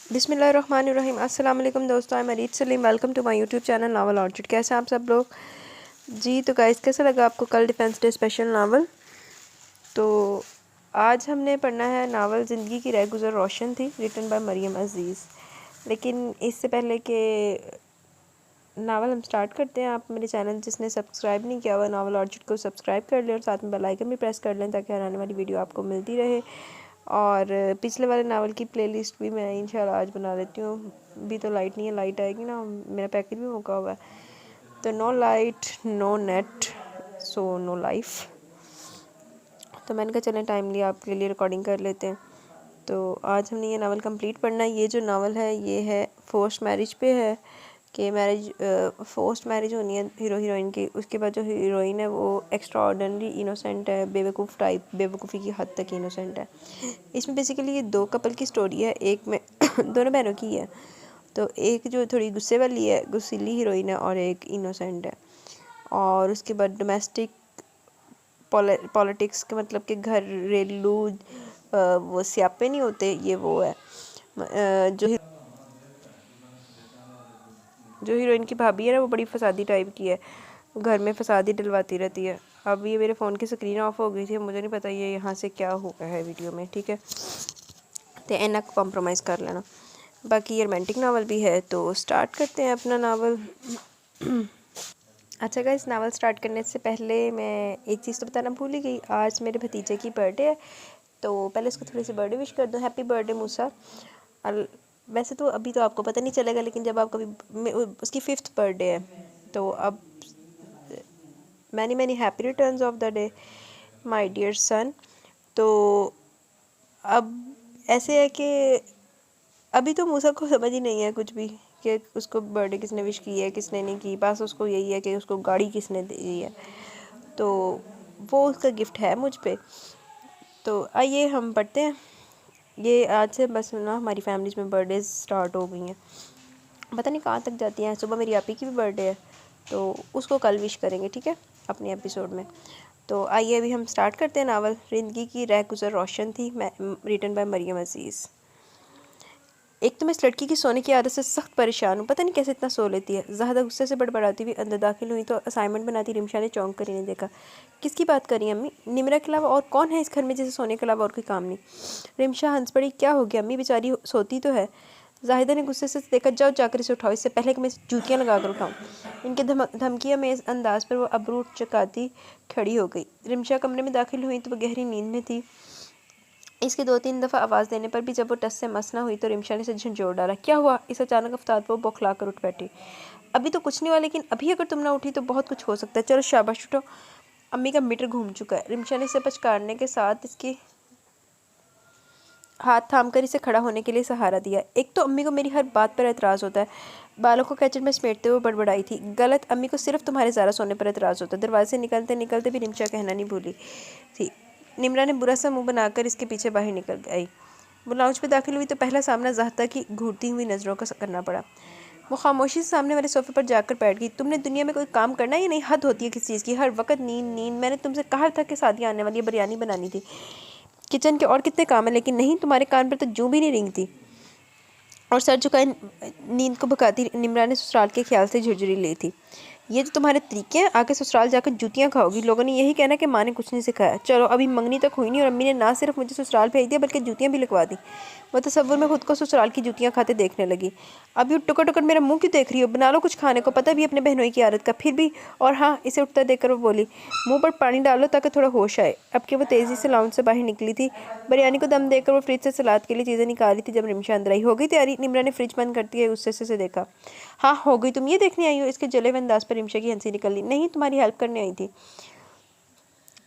बिस्मिल्लाहिर्रहमानिर्रहीम। अस्सलाम वालेकुम दोस्तों, मैं Areed Saleem. Welcome to my YouTube channel novel orchid. कैसे हैं आप सब लोग जी? तो गाइस, कैसा लगा आपको कल डिफेंस डे स्पेशल नावल? तो आज हमने पढ़ना है नावल ज़िंदगी की रह गुज़र रोशन थी, रिटन बाय मरियम अज़ीज़। लेकिन इससे पहले कि नावल हम स्टार्ट करते हैं, आप मेरे चैनल जिसने सब्सक्राइब नहीं किया हुआ नावल ऑर्चिड को सब्सक्राइब कर लें और साथ में बेल आइकन भी प्रेस कर लें ताकि हर आने वाली वीडियो आपको मिलती रहे। और पिछले वाले नावल की प्लेलिस्ट भी मैं इंशाल्लाह आज बना लेती हूँ। अभी तो लाइट नहीं है, लाइट आएगी ना, मेरा पैकेट भी मुका हुआ है। तो no light no net so no life. तो मैंने कहा चलें टाइम लिया आपके लिए रिकॉर्डिंग कर लेते हैं। तो आज हमने ये नावल कंप्लीट पढ़ना है। ये जो नावल है ये है फोर्स्ड मैरिज पे है कि फोर्स्ड मैरिज होनी है हीरो हीरोइन की। उसके बाद जो हीरोइन है वो एक्स्ट्रा ऑर्डिनरी इनोसेंट है, बेवकूफ़ टाइप, बेवकूफ़ी की हद तक इनोसेंट है। इसमें बेसिकली ये दो कपल की स्टोरी है, एक में दोनों बहनों की है। तो एक जो थोड़ी गुस्से वाली है, गुस्सीली हीरोइन है, और एक इनोसेंट है। और उसके बाद डोमेस्टिक पॉलिटिक्स के मतलब कि घरेलू वो स्यापे नहीं होते, ये वो है। जो हीरोइन की भाभी है ना वो बड़ी फसादी टाइप की है, घर में फसादी डलवाती रहती है। अब ये मेरे फ़ोन की स्क्रीन ऑफ हो गई थी, मुझे नहीं पता ये यहाँ से क्या हो गया है वीडियो में, ठीक है। तो इन्ना कॉम्प्रोमाइज़ कर लेना। बाकी ये रोमांटिक नावल भी है। तो स्टार्ट करते हैं अपना नावल। अच्छा गाइस, नावल स्टार्ट करने से पहले मैं एक चीज़ तो बताना भूल ही गई। आज मेरे भतीजे की बर्थडे है, तो पहले उसको थोड़ी सी बर्थडे विश कर दो। हैप्पी बर्थडे मूसा। वैसे तो अभी तो आपको पता नहीं चलेगा, लेकिन जब आप कभी उसकी 5th बर्थडे है, तो अब many many happy returns of the day my dear son. तो अब ऐसे है कि अभी तो मूसा को समझ ही नहीं है कुछ भी कि उसको बर्थडे किसने विश की है किसने नहीं की। बस उसको यही है कि उसको गाड़ी किसने दी है, तो वो उसका गिफ्ट है मुझ पे। तो आइए हम पढ़ते हैं। ये आज से बस ना हमारी फैमिलीज़ में बर्थडे स्टार्ट हो गई हैं, पता नहीं कहाँ तक जाती हैं। सुबह मेरी आपी की भी बर्थडे है, तो उसको कल विश करेंगे, ठीक है, अपने एपिसोड में। तो आइए अभी हम स्टार्ट करते हैं नावल ज़िंदगी की रह गुज़र रोशन थी, रिटन बाय मरियम अज़ीज़। एक तो मैं इस लड़की की सोने की आदत से सख्त परेशान हूँ, पता नहीं कैसे इतना सो लेती है। ज़्यादा गुस्से से बड़बड़ाती हुई अंदर दाखिल हुई तो असाइनमेंट बनाती रिमशा ने चौंक कर इन्हें देखा। किसकी बात करी अम्मी? निमरा के अलावा और कौन है इस घर में जिसे सोने के अलावा और कोई काम नहीं? रिमशा हंस पड़ी। क्या हो गया अम्मी, बेचारी सोती तो है। जाहिदा ने गुस्से से देखा। जाओ जाकर इसे उठाओ, इससे पहले कि मैं जूतियाँ लगा कर उठाऊँ। इनके धमकियाँ में इस अंदाज पर वो अबरू चकाती खड़ी हो गई। रिमशा कमरे में दाखिल हुई तो वह गहरी नींद में थी। इसके 2-3 दफ़ा आवाज़ देने पर भी जब वो टस से मस ना हुई तो रिमशा ने इसे झंझोड़ डाला। क्या हुआ? इस अचानक अफ्तार पर बौखला कर उठ बैठी। अभी तो कुछ नहीं हुआ, लेकिन अभी अगर तुम ना उठी तो बहुत कुछ हो सकता है। चलो शाबाश उठो, अम्मी का मीटर घूम चुका है। रिमशा ने इसे पचकारने के साथ इसकी हाथ थाम कर इसे खड़ा होने के लिए सहारा दिया। एक तो अम्मी को मेरी हर बात पर एतराज़ होता है। बालों को कैचेट में समेटते हुए बड़बड़ाई थी। गलत, अम्मी को सिर्फ तुम्हारे ज़्यादा सोने पर एतराज़ होता है। दरवाजे से निकलते निकलते भी रिमशा कहना नहीं भूली थी। निमरा ने बुरा सा मुंह बनाकर इसके पीछे बाहर निकल गई। वो लाउंज पे दाखिल हुई तो पहला सामना ज़ाहता की घूरती हुई नज़रों का करना पड़ा। वो खामोशी से सामने वाले सोफे पर जाकर बैठ गई। तुमने दुनिया में कोई काम करना है या नहीं? हद होती है किस चीज़ की, हर वक्त नींद नींद। मैंने तुमसे कहा था कि शादी आने वाली है, बिरयानी बनानी थी, किचन के और कितने काम है, लेकिन नहीं, तुम्हारे कान पर तो जूं भी नहीं रेंगती। और सर झुकाए नींद को भगाती निमरा ने ससुराल के ख्याल से झुरझुरी ली थी। ये जो तुम्हारे तरीके हैं, आके ससुराल जाकर जूतियाँ खाओगी। लोगों ने यही कहना कि माँ ने कुछ नहीं सिखाया। चलो, अभी मंगनी तक हुई नहीं और अम्मी ने ना सिर्फ मुझे ससुराल भेज दिया बल्कि जूतियाँ भी लिखवा दी। वो तसव्वुर में खुद को ससुराल की जूतियाँ खाते देखने लगी। अभी टुकर टुकर मेरा मुंह क्यों देख रही हो? बना लो कुछ खाने को, पता भी अपने बहनोई की आदत का, फिर भी। और हाँ, इसे उठता देखकर वो बोली, मुंह पर पानी डालो ताकि थोड़ा होश आए। अब कि वो तेज़ी से लाउंज से बाहर निकली थी। बिरयानी को दम देकर वो फ्रिज से सलाद के लिए चीज़ें निकाल रही थी जब रिमशा अंदर आई। हो गई तैयारी? निमरा ने फ्रिज बंद करती है गुस्से से देखा। हाँ हो गई, तुम ये देखने आई हो? इसके जले हुए अंदाज पर रिमशा की हंसी निकल ली। नहीं, तुम्हारी हेल्प करने आई थी।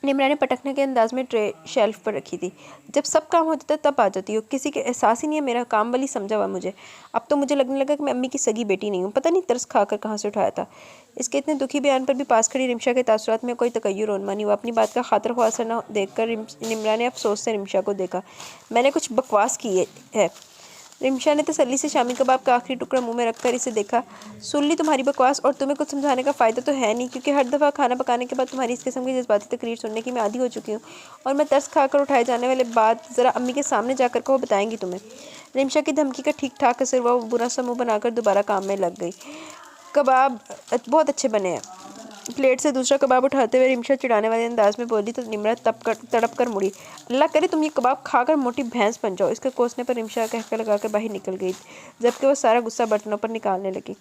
निमरा ने पटकने के अंदाज में ट्रे शेल्फ पर रखी थी। जब सब काम हो जाता है तब आ जाती हो, किसी के एहसास ही नहीं है मेरा काम वाली समझा हुआ मुझे। अब तो मुझे लगने लगा कि मैं अम्मी की सगी बेटी नहीं हूँ। पता नहीं तरस खाकर कहाँ से उठाया था। इसके इतने दुखी बयान पर भी पास खड़ी रिमशा के तासुरात में कोई तकय्युर रोनमा नहीं हुआ। अपनी बात का खातिर ख्वाह असर न देखकर निमरा ने अफसोस से रिमशा को देखा। मैंने कुछ बकवास की है। रिमशा ने तसल्ली से शामी कबाब का आखिरी टुकड़ा मुंह में रखकर इसे देखा। सुन ली तुम्हारी बकवास, और तुम्हें कुछ समझाने का फ़ायदा तो है नहीं, क्योंकि हर दफ़ा खाना पकाने के बाद तुम्हारी इस किस्म की जज्बाती तकरीर सुनने की मैं आदी हो चुकी हूँ। और मैं तरस खाकर उठाए जाने वाले बात ज़रा अम्मी के सामने जाकर कहो, बताएंगी तुम्हें। रिमशा की धमकी का ठीक ठाक असर हुआ। वो बुरा सा मुँह बनाकर दोबारा काम में लग गई। कबाब बहुत अच्छे बने हैं। प्लेट से दूसरा कबाब उठाते हुए रिमशा चिढ़ाने वाले अंदाज में बोली तो निम्रा तड़प कर मुड़ी। अल्लाह करे तुम ये कबाब खाकर मोटी भैंस बन जाओ। इसके कोसने पर रिमशा कहकर लगाकर बाहर निकल गई, जबकि वो सारा गुस्सा बर्तनों पर निकालने लगी।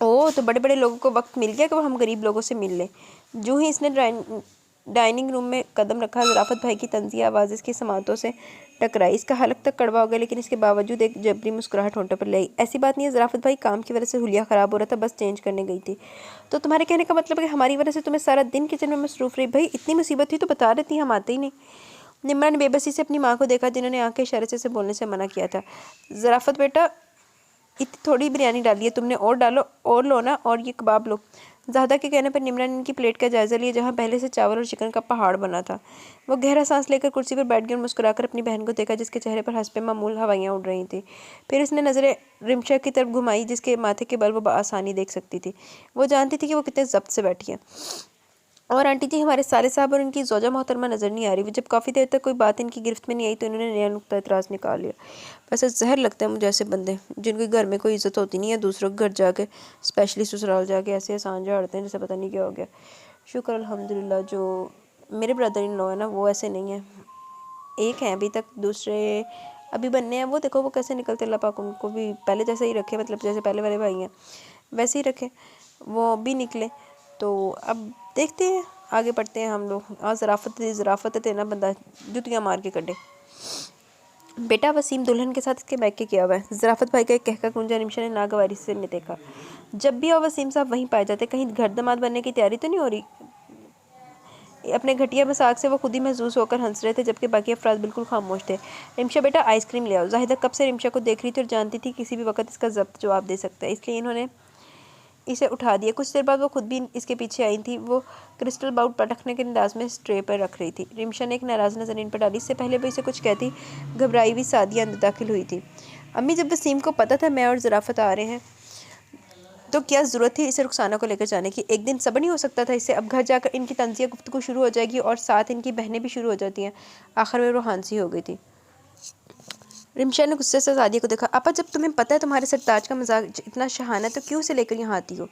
ओह, तो बड़े बड़े लोगों को वक्त मिल गया कि हम गरीब लोगों से मिल लें। जो ही इसने डाइनिंग रूम में कदम रखा, ज़राफ़त भाई की तंज़िया आवाज़ इसकी समातों से टकराई। इसका हलक तक कड़वा हो गया, लेकिन इसके बावजूद एक जबरी मुस्कुराहट होंठों पर ले आई। ऐसी बात नहीं है, ज़राफ़त भाई काम की वजह से हुलिया ख़राब हो रहा था, बस चेंज करने गई थी। तो तुम्हारे कहने का मतलब है कि हमारी वजह से तुम्हें सारा दिन किचन में मसरूफ़ रही? भाई इतनी मुसीबत थी तो बता देती, हम आते ही नहीं। निम्रा ने बेबसी से अपनी माँ को देखा, जिन्होंने आँख के इशारे से इसे बोलने से मना किया था। ज़राफ़त बेटा, इतनी थोड़ी बिरयानी डाली है तुमने, और डालो, और लो ना, और ये कबाब लो। ज़ाहदा के कहने पर निम्रा ने इनकी प्लेट का जायज़ा लिया, जहाँ पहले से चावल और चिकन का पहाड़ बना था। वो गहरा सांस लेकर कुर्सी पर बैठ गई और मुस्कुराकर अपनी बहन को देखा, जिसके चेहरे पर हंसपे मामूल हवाइयाँ उड़ रही थी। फिर उसने नज़रें रिमशा की तरफ घुमाई, जिसके माथे के बल वो बआसानी देख सकती थी। वो जानती थी कि वो कितने ज़ब्त से बैठी है। और आंटी जी, हमारे साले साहब और उनकी ज़ौजा मोहतरमा नज़र नहीं आ रही। जब काफ़ी देर तक कोई बात इनकी गिरफ्त में नहीं आई तो इन्होंने नया नुक्ता एतराज़ निकाल लिया। वैसे जहर लगता है मुझे ऐसे बंदे, जिनके घर में कोई इज़्ज़त होती नहीं है, दूसरों के घर जाके, स्पेशली ससुराल जाके ऐसे एहसान झाड़ते हैं जैसे पता नहीं क्या हो गया। शुक्र अल्हम्दुलिल्लाह जो मेरे ब्रदर इन लॉ है ना, वो ऐसे नहीं है। एक हैं अभी तक, दूसरे अभी बनने हैं। वो देखो वो कैसे निकलते, अल्लाह पाक उनको भी पहले जैसे ही रखे, मतलब जैसे पहले वाले भाई हैं वैसे ही रखे, वो भी निकले। तो अब देखते हैं, आगे बढ़ते हैं हम लोग। आज ज़राफ़त है ना, बंदा जुतियाँ मार के कटे। बेटा, वसीम दुल्हन के साथ इसके मैके किया हुआ है। ज़राफ़त भाई का एक कहका गूंजा। रिमशा ने नागवारी से में देखा। जब भी आओ वसीम साहब वहीं पाए जाते, कहीं घर दामाद बनने की तैयारी तो नहीं हो रही? अपने घटिया मजाक से वो खुद ही महसूस होकर हंस रहे थे, जबकि बाकी अफराद बिल्कुल खामोश थे। रिमशा बेटा, आइसक्रीम ले आओ। जाहिदा कब से रिमशा को देख रही थी और जानती थी किसी भी वक्त इसका ज़ब्त जवाब दे सकता है, इसलिए इन्होंने इसे उठा दिया। कुछ देर बाद वो खुद भी इसके पीछे आई थी। वो क्रिस्टल बाउल पटकने के अंदाज में ट्रे पर रख रही थी। रिमशा ने एक नाराज़ नज़र इन पर डाली। इससे पहले वो इसे कुछ कहती, घबराई हुई सादिया अंदर दाखिल हुई थी। अम्मी, जब वसीम को पता था मैं और ज़राफ़त आ रहे हैं तो क्या ज़रूरत थी इसे रुखसाना को लेकर जाने की? एक दिन सब्र नहीं हो सकता था इससे? अब घर जाकर इनकी तंज़िया गुफ्तगू शुरू हो जाएगी और साथ इनकी बहनें भी शुरू हो जाती हैं। आखिर में रूहानसी हो गई थी। रिमशा ने गुस्से से सादिया को देखा। आपा, जब तुम्हें पता है तुम्हारे सरताज का मजाक इतना शहाना है तो क्यों उसे लेकर यहाँ आती हो?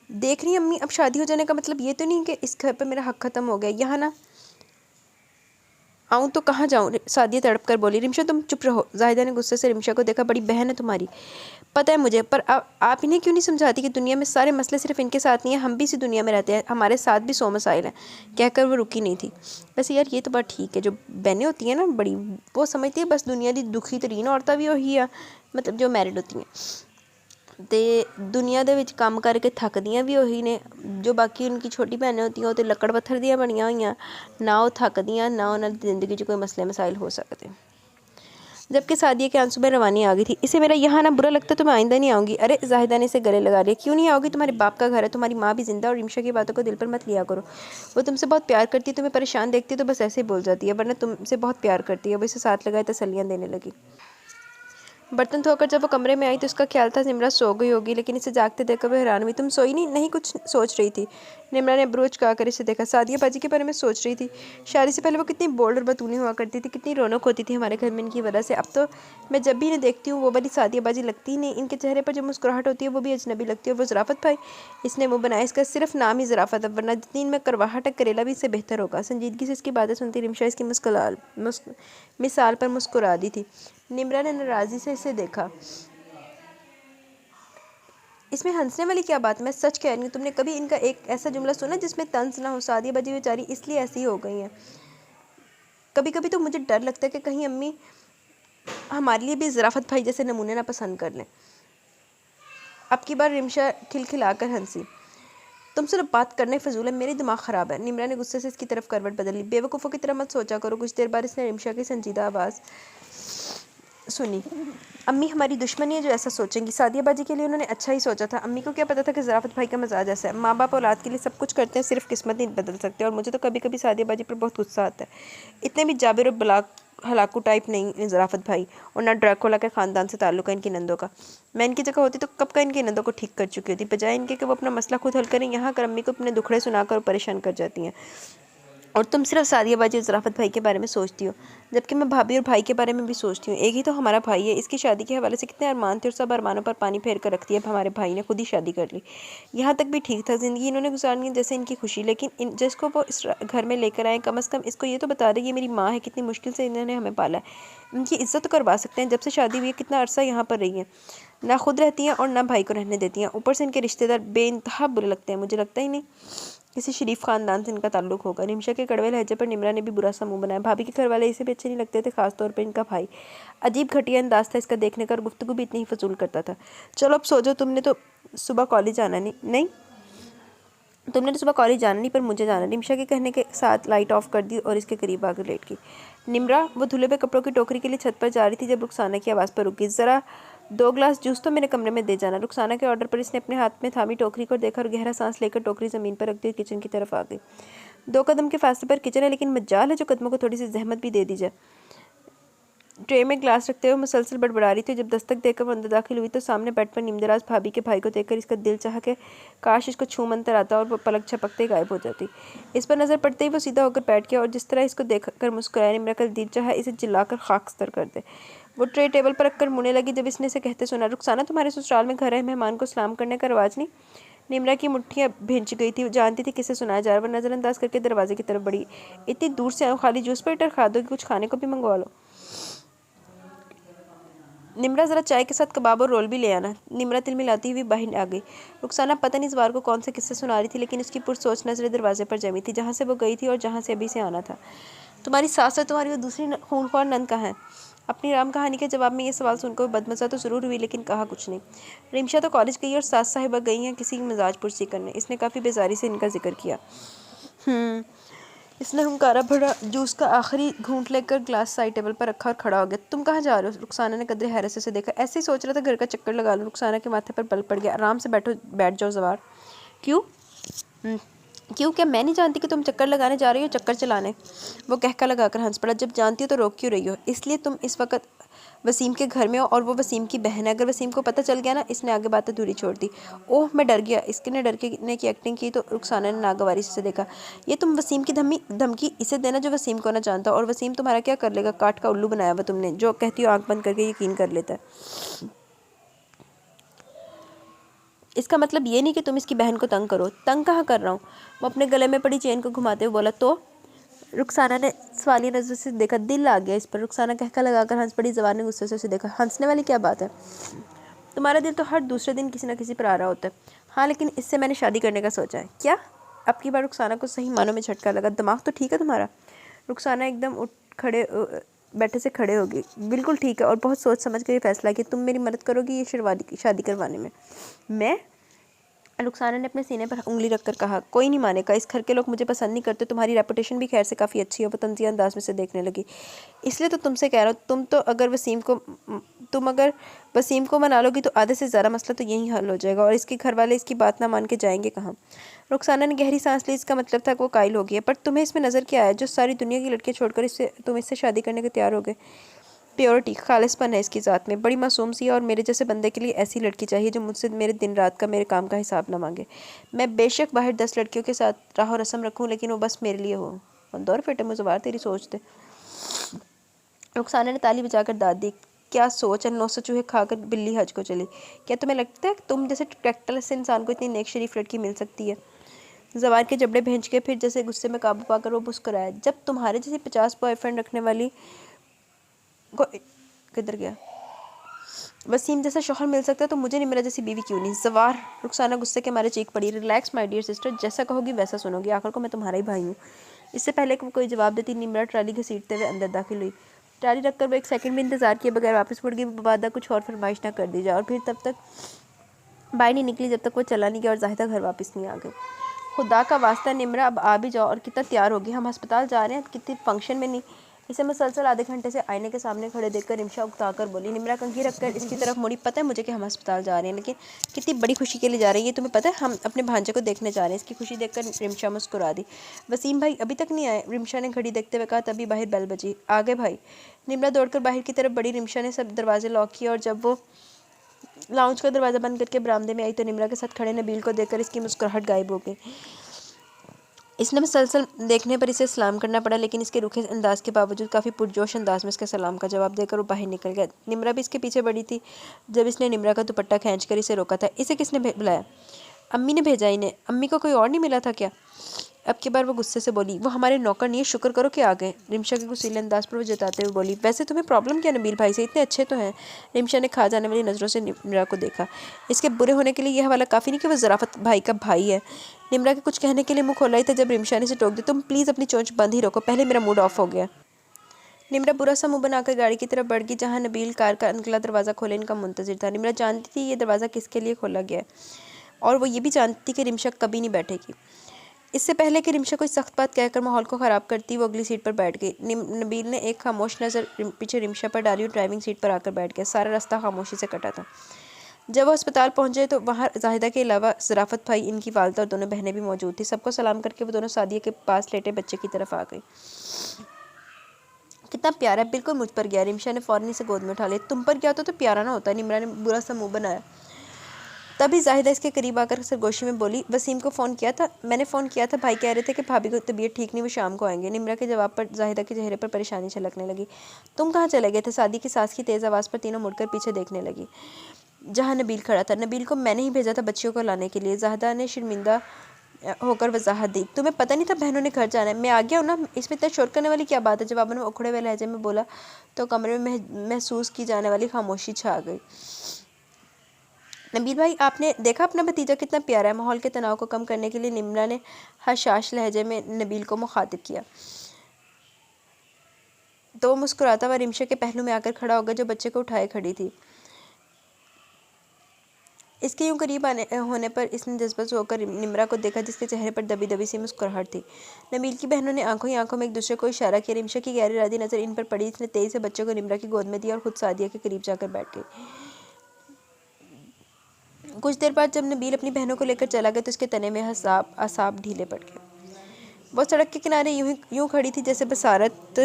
देख रही अम्मी, अब शादी हो जाने का मतलब ये तो नहीं कि इस घर पर मेरा हक ख़त्म हो गया। यहाँ ना आऊँ तो कहाँ जाऊँ? सादिया तड़प कर बोली। रिमशा, तुम चुप रहो। जाहिदा ने गुस्से से रिमशा को देखा। बड़ी बहन है तुम्हारी, पता है मुझे, पर आप इन्हें क्यों नहीं समझाती कि दुनिया में सारे मसले सिर्फ इनके साथ नहीं है, हम भी इसी दुनिया में रहते हैं, हमारे साथ भी 100 मसाइल हैं। कहकर वो रुकी नहीं थी। वैसे यार ये तो बात ठीक है, जो बहनें होती हैं ना बड़ी, वो समझती है बस दुनिया की दुखी तरीन औरतां भी वही आ, मतलब जो मैरिड होती हैं ते दुनिया दे विच काम करके थकदियां भी वही ने। जो बाकी उनकी छोटी भैनें होती हैं वो तो लकड़ पत्थर दियां बनियां हुई, ना वो थकदियां, ना उन्होंने ज़िंदगी च कोई मसले मसाइल हो सकते। जबकि सादिया के आंसू में रवानी आ गई थी। इसे मेरा यहाँ ना बुरा लगता तो मैं आइंदा नहीं आऊँगी। अरे, जाहिदा ने इसे गले लगा लिया। क्यों नहीं आओगी? तुम्हारे बाप का घर है, तुम्हारी माँ भी जिंदा। और रिमशा की बातों को दिल पर मत लिया करो। वो तुमसे बहुत प्यार करती है, तुम्हें परेशान देखती है तो बस ऐसे ही बोल जाती है, वरना तुमसे बहुत प्यार करती है। वो इसे साथ लगाए तसल्लियाँ देने लगी। बर्तन धोकर जब वो कमरे में आई तो उसका ख्याल था निम्रा सो गई होगी, लेकिन इसे जागते देखकर वो हैरान हुई। तुम सोई नहीं? नहीं, कुछ सोच रही थी। निम्रा ने ब्रोच कर इसे देखा। सादिया बाजी के बारे में सोच रही थी। शादी से पहले वो कितनी बोल्ड और बतूनी हुआ करती थी, कितनी रौनक होती थी हमारे घर में इनकी वजह से। अब तो मैं जब भी इन्हें देखती हूँ वो बड़ी सादिया बाजी लगती ही नहीं। इनके चेहरे पर जो मुस्कुराहट होती है वो भी अजनबी लगती है। और वो ज़राफ़त भाई, इसने मुँह बनाया, इसका सिर्फ नाम ही ज़राफ़त है, वरना जितनी इनमें करवाहट है करेला भी इससे बेहतर होगा। संजीदगी से इसकी बातें सुनती रिमशा इसकी मिसाल पर मुस्कुरा दी थी। निम्रा ने नाराज़ी से इसे देखा। इसमें हंसने वाली क्या बात? मैं सच कह रही हूँ। तुमने कभी इनका एक ऐसा जुमला सुना जिसमें तंज ना हो? सादिया बजी बेचारी इसलिए ऐसी ही हो गई हैं। कभी कभी तो मुझे डर लगता है कि कहीं अम्मी हमारे लिए भी ज़राफ़त भाई जैसे नमूने ना पसंद कर लें। अब की बार रिमशा खिलखिलाकर हंसी। तुमसे तो बात करने फजूल है, मेरी दिमाग ख़राब है। निम्रा ने गुस्से से इसकी तरफ करवट बदल ली। बेवकूफ़ों की तरह मत सोचा करो। कुछ देर बाद इसने रिमशा की संजीदा आवाज़ सुनी। अम्मी हमारी दुश्मनी है जो ऐसा सोचेंगी। सादिया बाजी के लिए उन्होंने अच्छा ही सोचा था। अम्मी को क्या पता था कि ज़राफ़त भाई का मजाज ऐसा है। माँ बाप औलाद के लिए सब कुछ करते हैं, सिर्फ किस्मत नहीं बदल सकते। और मुझे तो कभी कभी सादिया बाजी पर बहुत गुस्सा आता है। इतने भी जाबिर और हलाकू टाइप नहीं ज़राफ़त भाई, और ना ड्रैकुला के ख़ानदान से ताल्लुक़ है इनकी नंदों का। मैं इनकी जगह होती तो कब का इनकी नंदों को ठीक कर चुकी होती। बजाय इनके कि वो अपना मसला खुद हल करें, यहाँ कर अम्मी को अपने दुखड़े सुनाकर परेशान कर जाती हैं। और तुम सिर्फ सादिया बाजी और ज़राफ़त भाई के बारे में सोचती हो। जबकि मैं भाभी और भाई के बारे में भी सोचती हूँ। एक ही तो हमारा भाई है, इसकी शादी के हवाले से कितने अरमान थे और सब अरमानों पर पानी फेर कर रख दिया। अब हमारे भाई ने खुद ही शादी कर ली। यहाँ तक भी ठीक था, ज़िंदगी इन्होंने गुजारनी है जैसे इनकी खुशी, लेकिन इन जिसको वो इस घर में लेकर आए, कम अज़ कम इसको ये तो बता दें ये मेरी माँ है, कितनी मुश्किल से इन्होंने हमें पाला है। इनकी इज्जत तो करवा सकते हैं। जब से शादी हुई है कितना अरसा यहाँ पर रही है, ना खुद रहती हैं और ना भाई को रहने देती हैं। ऊपर से इनके रिश्तेदार बेइंतहा बुरे लगते हैं। मुझे लगता ही नहीं किसी शरीफ खानदान से इनका ताल्लुक होगा। निमिषा के कड़वे लहजे पर निम्रा ने भी बुरा सा मुंह बनाया। भाभी के घर वाले इसे भी अच्छे नहीं लगते थे, खासतौर पर इनका भाई। अजीब घटिया अंदाज था इसका देखने का, और गुफ्तगू भी इतनी ही फजूल करता था। चलो अब सो जाओ, तुमने तो सुबह कॉलेज जाना नहीं, तुमने तो सुबह कॉलेज जाना नहीं, पर मुझे जाना। निमिषा के कहने के साथ लाइट ऑफ कर दी और इसके करीब आकर लेट गई। निम्रा वो धुले हुए कपड़ों की टोकरी के लिए छत पर जा रही थी जब रुखसाना की आवाज़ पर रुकी। ज़रा 2 ग्लास जूस तो मेरे कमरे में दे जाना। रुखसाना के ऑर्डर पर इसने अपने हाथ में थामी टोकरी को देखा और गहरा सांस लेकर टोकरी ज़मीन पर रख दी और किचन की तरफ आ गई। 2 कदम के फासले पर किचन है, लेकिन मजाल है जो कदमों को थोड़ी सी जहमत भी दे दी जाए। ट्रे में ग्लास रखते हुए मुसलसल बड़बड़ा रही थी। जब दस्तक देकर वो अंदर दाखिल हुई तो सामने बेड पर नीमदराज भाभी के भाई को देखकर इसका दिल चाहा कि काश इसको छू मंतर आता और वो पलक झपकते ही गायब हो जाती। इस पर नज़र पड़ते ही वो सीधा होकर बैठ गया और जिस तरह इसको देखकर मुस्कुराया, निम्रा का दिल चाहा इसे चिल्लाकर खाकस्तर कर दे। वो ट्रे टेबल पर रखकर मुड़ने लगी जब इसने इसे कहते सुना, रुखसाना तुम्हारे ससुराल में घर है, मेहमान को सलाम करने का रवाज नहीं। निम्रा की मुट्ठियाँ भिंच गई थी, जानती थी किसे सुनाया जा रहा। वह नज़रअंदाज करके दरवाजे की तरफ बढ़ी। इतनी दूर से आऊँ, खाली जूस पेटर खा दो कि कुछ खाने को भी मंगवा लो। निम्रा ज़रा चाय के साथ कबाब और रोल भी ले आना। निम्रा तिलमिलाती हुई बाहर आ गई। रुखसाना पता नहीं इस बार को कौन से किस्से सुना रही थी, लेकिन उसकी पुरसोच नजरें दरवाजे पर जमी थी जहाँ से वो गई थी और जहाँ से अभी से आना था। तुम्हारी सास और तुम्हारी वो दूसरी खूनख्वार नंद कहाँ है? अपनी राम कहानी के जवाब में ये सवाल सुनकर बदमज़ा तो ज़रूर हुई, लेकिन कहा कुछ नहीं। रिमशा तो कॉलेज गई और सास साहिबा गई हैं किसी की मिजाज पुरसी करने। इसने काफ़ी बेजारी से इनका जिक्र किया। इसने हुंकारा भरा जूस का आखिरी घूंट लेकर ग्लास साइड टेबल पर रखा और खड़ा हो गया। तुम कहाँ जा रहे हो? रुखसाना ने कदरे हैरत से देखा। ऐसे ही सोच रहा था घर का चक्कर लगा लूँ। रुखसाना के माथे पर बल पड़ गया। आराम से बैठो, बैठ जाओ ज़वार। क्यों? क्यों? क्या मैं नहीं जानती कि तुम चक्कर लगाने जा रही हो, चक्कर चलाने? वो कहका लगाकर हंस पड़ा। जब जानती हो तो रोक क्यों रही हो? इसलिए तुम इस वक्त वसीम के घर में हो और वो वसीम की बहन है। अगर वसीम को पता चल गया ना। इसने आगे बातें दूरी छोड़ दी। ओह, मैं डर गया। इसने डर के ने की एक्टिंग की तो रुखसाना ने नागवारी से देखा। ये तुम वसीम की धमकी इसे देना जो वसीम को ना जानता, और वसीम तुम्हारा क्या कर लेगा? काट का उल्लू बनाया हुआ तुमने, जो कहती हो आंख बंद करके यकीन कर लेता है। इसका मतलब ये नहीं कि तुम इसकी बहन को तंग करो। तंग कहाँ कर रहा हूँ? वो अपने गले में पड़ी चेन को घुमाते हुए बोला। तो रुखसाना ने सवालिया नजर से देखा। दिल आ गया इस पर। रुखसाना कहका लगाकर हंस पड़ी। जवान ने गुस्से से उसे देखा। हंसने वाली क्या बात है? तुम्हारा दिल तो हर दूसरे दिन किसी न किसी पर आ रहा होता है। हाँ, लेकिन इससे मैंने शादी करने का सोचा है। क्या? अब की बार रुखसाना को सही मानों में झटका लगा। दिमाग तो ठीक है तुम्हारा? रुखसाना एकदम उठ खड़े बैठे से खड़े हो गई। बिल्कुल ठीक है, और बहुत सोच समझ कर ये फैसला कि तुम मेरी मदद करोगी ये शादी करवाने में। मैं? रुखसाना ने अपने सीने पर उंगली रखकर कहा। कोई नहीं मानेगा। इस घर के लोग मुझे पसंद नहीं करते। तुम्हारी रेपुटेशन भी खैर से काफ़ी अच्छी है। वो तंजिया अंदाज में से देखने लगी। इसलिए तो तुमसे कह रहा हूँ, तुम अगर वसीम को मना लोगी तो आधे से ज़्यादा मसला तो यही हल हो जाएगा, और इसके घर वाले इसकी बात ना मान के जाएंगे कहाँ? रुखसाना ने गहरी सांस ली। इसका मतलब था कि वो कायल हो गई है। पर तुम्हें इसमें नज़र क्या आया जो सारी दुनिया की लड़कियाँ छोड़कर तुम इससे शादी करने को तैयार हो गए? प्योरिटी, खालिसपन है इसकी ज़ात में। बड़ी मासूम सी है, और मेरे जैसे बंदे के लिए ऐसी लड़की चाहिए जो मुझसे मेरे दिन रात का, मेरे काम का हिसाब ना मांगे। मैं बेशक बाहर 10 लड़कियों के साथ राह रस्म रखूँ, लेकिन वो बस मेरे लिए हो। दौर फेटे मुझे तेरी सोच दे। रुखसाना ने ताली बजाकर दाद दी। क्या सोच है? 900 चूहे खाकर बिल्ली हज को चली। क्या तुम्हें लगता है तुम जैसे ट्रैक्टरलेस इंसान को इतनी नेक शरीफ लड़की मिल सकती है? जवान के जबड़े भेज के फिर जैसे गुस्से में काबू पाकर वो मुस्कुराया। जब तुम्हारे जैसे 50 बॉयफ्रेंड रखने वाली को किधर गया वसीम जैसा शौहर मिल सकता है तो मुझे निम्रा जैसी बीवी क्यों नहीं? जवार, रुखसाना गुस्से के मारे चीख पड़ी। रिलैक्स माय डियर सिस्टर, जैसा कहोगी वैसा सुनोगी। आखिर को मैं तुम्हारा ही भाई हूँ। इससे पहले कि वो कोई जवाब देती, निम्रा ट्राली घसीटते हुए अंदर दाखिल हुई। ट्राली रखकर वो एक सेकंड भी इंतजार किए बगैर वापस मुड़ गई। वादा कुछ और फरमाइश ना कर दी जाए, और फिर तब तक बाहर नहीं निकली जब तक वो चला नहीं गया और जाहिदा घर वापस नहीं आ गई। खुदा का वास्ता निम्रा, अब आ भी जाओ। और कितना तैयार होगी? हम अस्पताल जा रहे हैं, कितनी फंक्शन में नहीं। इसे मुसलसल आधे घंटे से आईने के सामने खड़े देखकर रिमशा उकता कर बोली। निम्रा कंघी रखकर इसकी तरफ मुड़ी। पता है मुझे कि हम अस्पताल जा रहे हैं, लेकिन कितनी बड़ी खुशी के लिए जा रही है तुम्हें पता है? हम अपने भांजे को देखने जा रहे हैं। इसकी खुशी देखकर रिमशा मुस्कुरा दी। वसीम भाई अभी तक नहीं आए? रिमशा ने घड़ी देखते हुए कहा। तभी बाहर बेल बजी। आ गए भाई। निम्रा दौड़कर बाहर की तरफ बढ़ी। रिमशा ने सब दरवाजे लॉक किए, और जब वो लाउंज का दरवाज़ा बंद करके बरामदे में आई तो निम्रा के साथ खड़े नबील को देखकर इसकी मुस्कुराहट गायब हो गई। इसने मुसलसल देखने पर इसे सलाम करना पड़ा, लेकिन इसके रूखे अंदाज के बावजूद काफ़ी पुरजोश अंदाज में इसके सलाम का जवाब देकर वो बाहर निकल गया। निम्रा भी इसके पीछे बढ़ी थी। जब इसने निम्रा का दुपट्टा खींचकर इसे रोका था। इसे किसने बुलाया? अम्मी ने भेजा इन्हें। अम्मी को कोई और नहीं मिला था क्या? अब की बार वो गुस्से से बोली, वो हमारे नौकर नहीं है, शुक्र करो कि आ गए। रिमशा के गुस्सीले अंदाज पर वो जताते हुए बोली, वैसे तुम्हें प्रॉब्लम क्या नबील भाई से, इतने अच्छे तो हैं। रिमशा ने खा जाने वाली नज़रों से निम्रा को देखा। इसके बुरे होने के लिए यह हवाला काफ़ी नहीं कि वो ज़राफ़त भाई का भाई है। निम्रा के कुछ कहने के लिए मुँह खोला ही था जब रिमशा ने इसे टोक दिया, तुम प्लीज़ अपनी चोंच बंद ही रखो, पहले मेरा मूड ऑफ हो गया। निम्रा बुरा सा मुंह बनाकर गाड़ी की तरफ बढ़ गई, जहाँ नबील कार का अगला दरवाज़ा खोले इनका मुंतजिर था। निम्रा जानती थी ये दरवाज़ा किसके लिए खोला गया है, और वो ये भी जानती थी कि रिमशा कभी नहीं बैठेगी। इससे पहले कि रिमशा कोई सख्त बात कहकर माहौल को ख़राब करती, वो अगली सीट पर बैठ गई। नबील ने एक खामोश नज़र पीछे रिमशा पर डाली और ड्राइविंग सीट पर आकर बैठ गया। सारा रास्ता खामोशी से कटा था। जब वो अस्पताल पहुंचे तो वहाँ जाहिदा के अलावा ज़राफ़त भाई, इनकी वालदा और दोनों बहनें भी मौजूद थी। सबको सलाम करके वो दोनों सादिया के पास लेटे बच्चे की तरफ आ गई। कितना प्यारा है, बिल्कुल मुझ पर गया। रिमशा ने फ़ौरन इसे गोद में उठा लिया। तुम पर गया तो प्यारा ना होता। निम्रा ने बुरा सा मुँह बनाया। तभी जाहिदा इसके करीब आकर सरगोशी में बोली, वसीम को फ़ोन किया था? मैंने फ़ोन किया था, भाई कह रहे थे कि भाभी को तबीयत ठीक नहीं, वो शाम को आएंगे। निम्रा के जवाब पर जाहिदा के चेहरे पर परेशानी छलकने लगी। तुम कहाँ चले गए थे? सादी की सास की तेज़ आवाज़ पर तीनों मुड़कर पीछे देखने लगी, जहाँ नबील खड़ा था। नबील को मैंने ही भेजा था बच्चियों को लाने के लिए। जाहिदा ने शर्मिंदा होकर वजाहत दी। तुम्हें पता नहीं था बहनों ने घर जाना है? मैं आ गया हूँ ना, इसमें इतना शोर करने वाली क्या बात है? जवाब में उखड़े हुए लहजे में बोला तो कमरे में महसूस की जाने वाली खामोशी छा गई। नबील भाई, आपने देखा अपना भतीजा कितना प्यारा है। माहौल के तनाव को कम करने के लिए निम्रा ने हशाश लहजे में नबील को मुखातिब किया, तो वो मुस्कुराता हुआ रिमशा के पहलू में आकर खड़ा हो गया, जो बच्चे को उठाए खड़ी थी। इसके यूं करीब होने पर इसने जज्बत होकर निम्रा को देखा, जिसके चेहरे पर दबी दबी सी मुस्कुराहट थी। नबील की बहनों ने आंखों ही आंखों में एक दूसरे को इशारा किया। रिमशा की गहरी राधी नज़र इन पर पड़ी। इसने तेज़ी से बच्चे को निम्रा की गोद में दिया और खुद सादिया के करीब जाकर बैठ गई। कुछ देर बाद जब नबील अपनी बहनों को लेकर चला गया तो उसके तने में असाब ढीले पड़ गए। वो सड़क के किनारे यूं खड़ी थी जैसे बसारत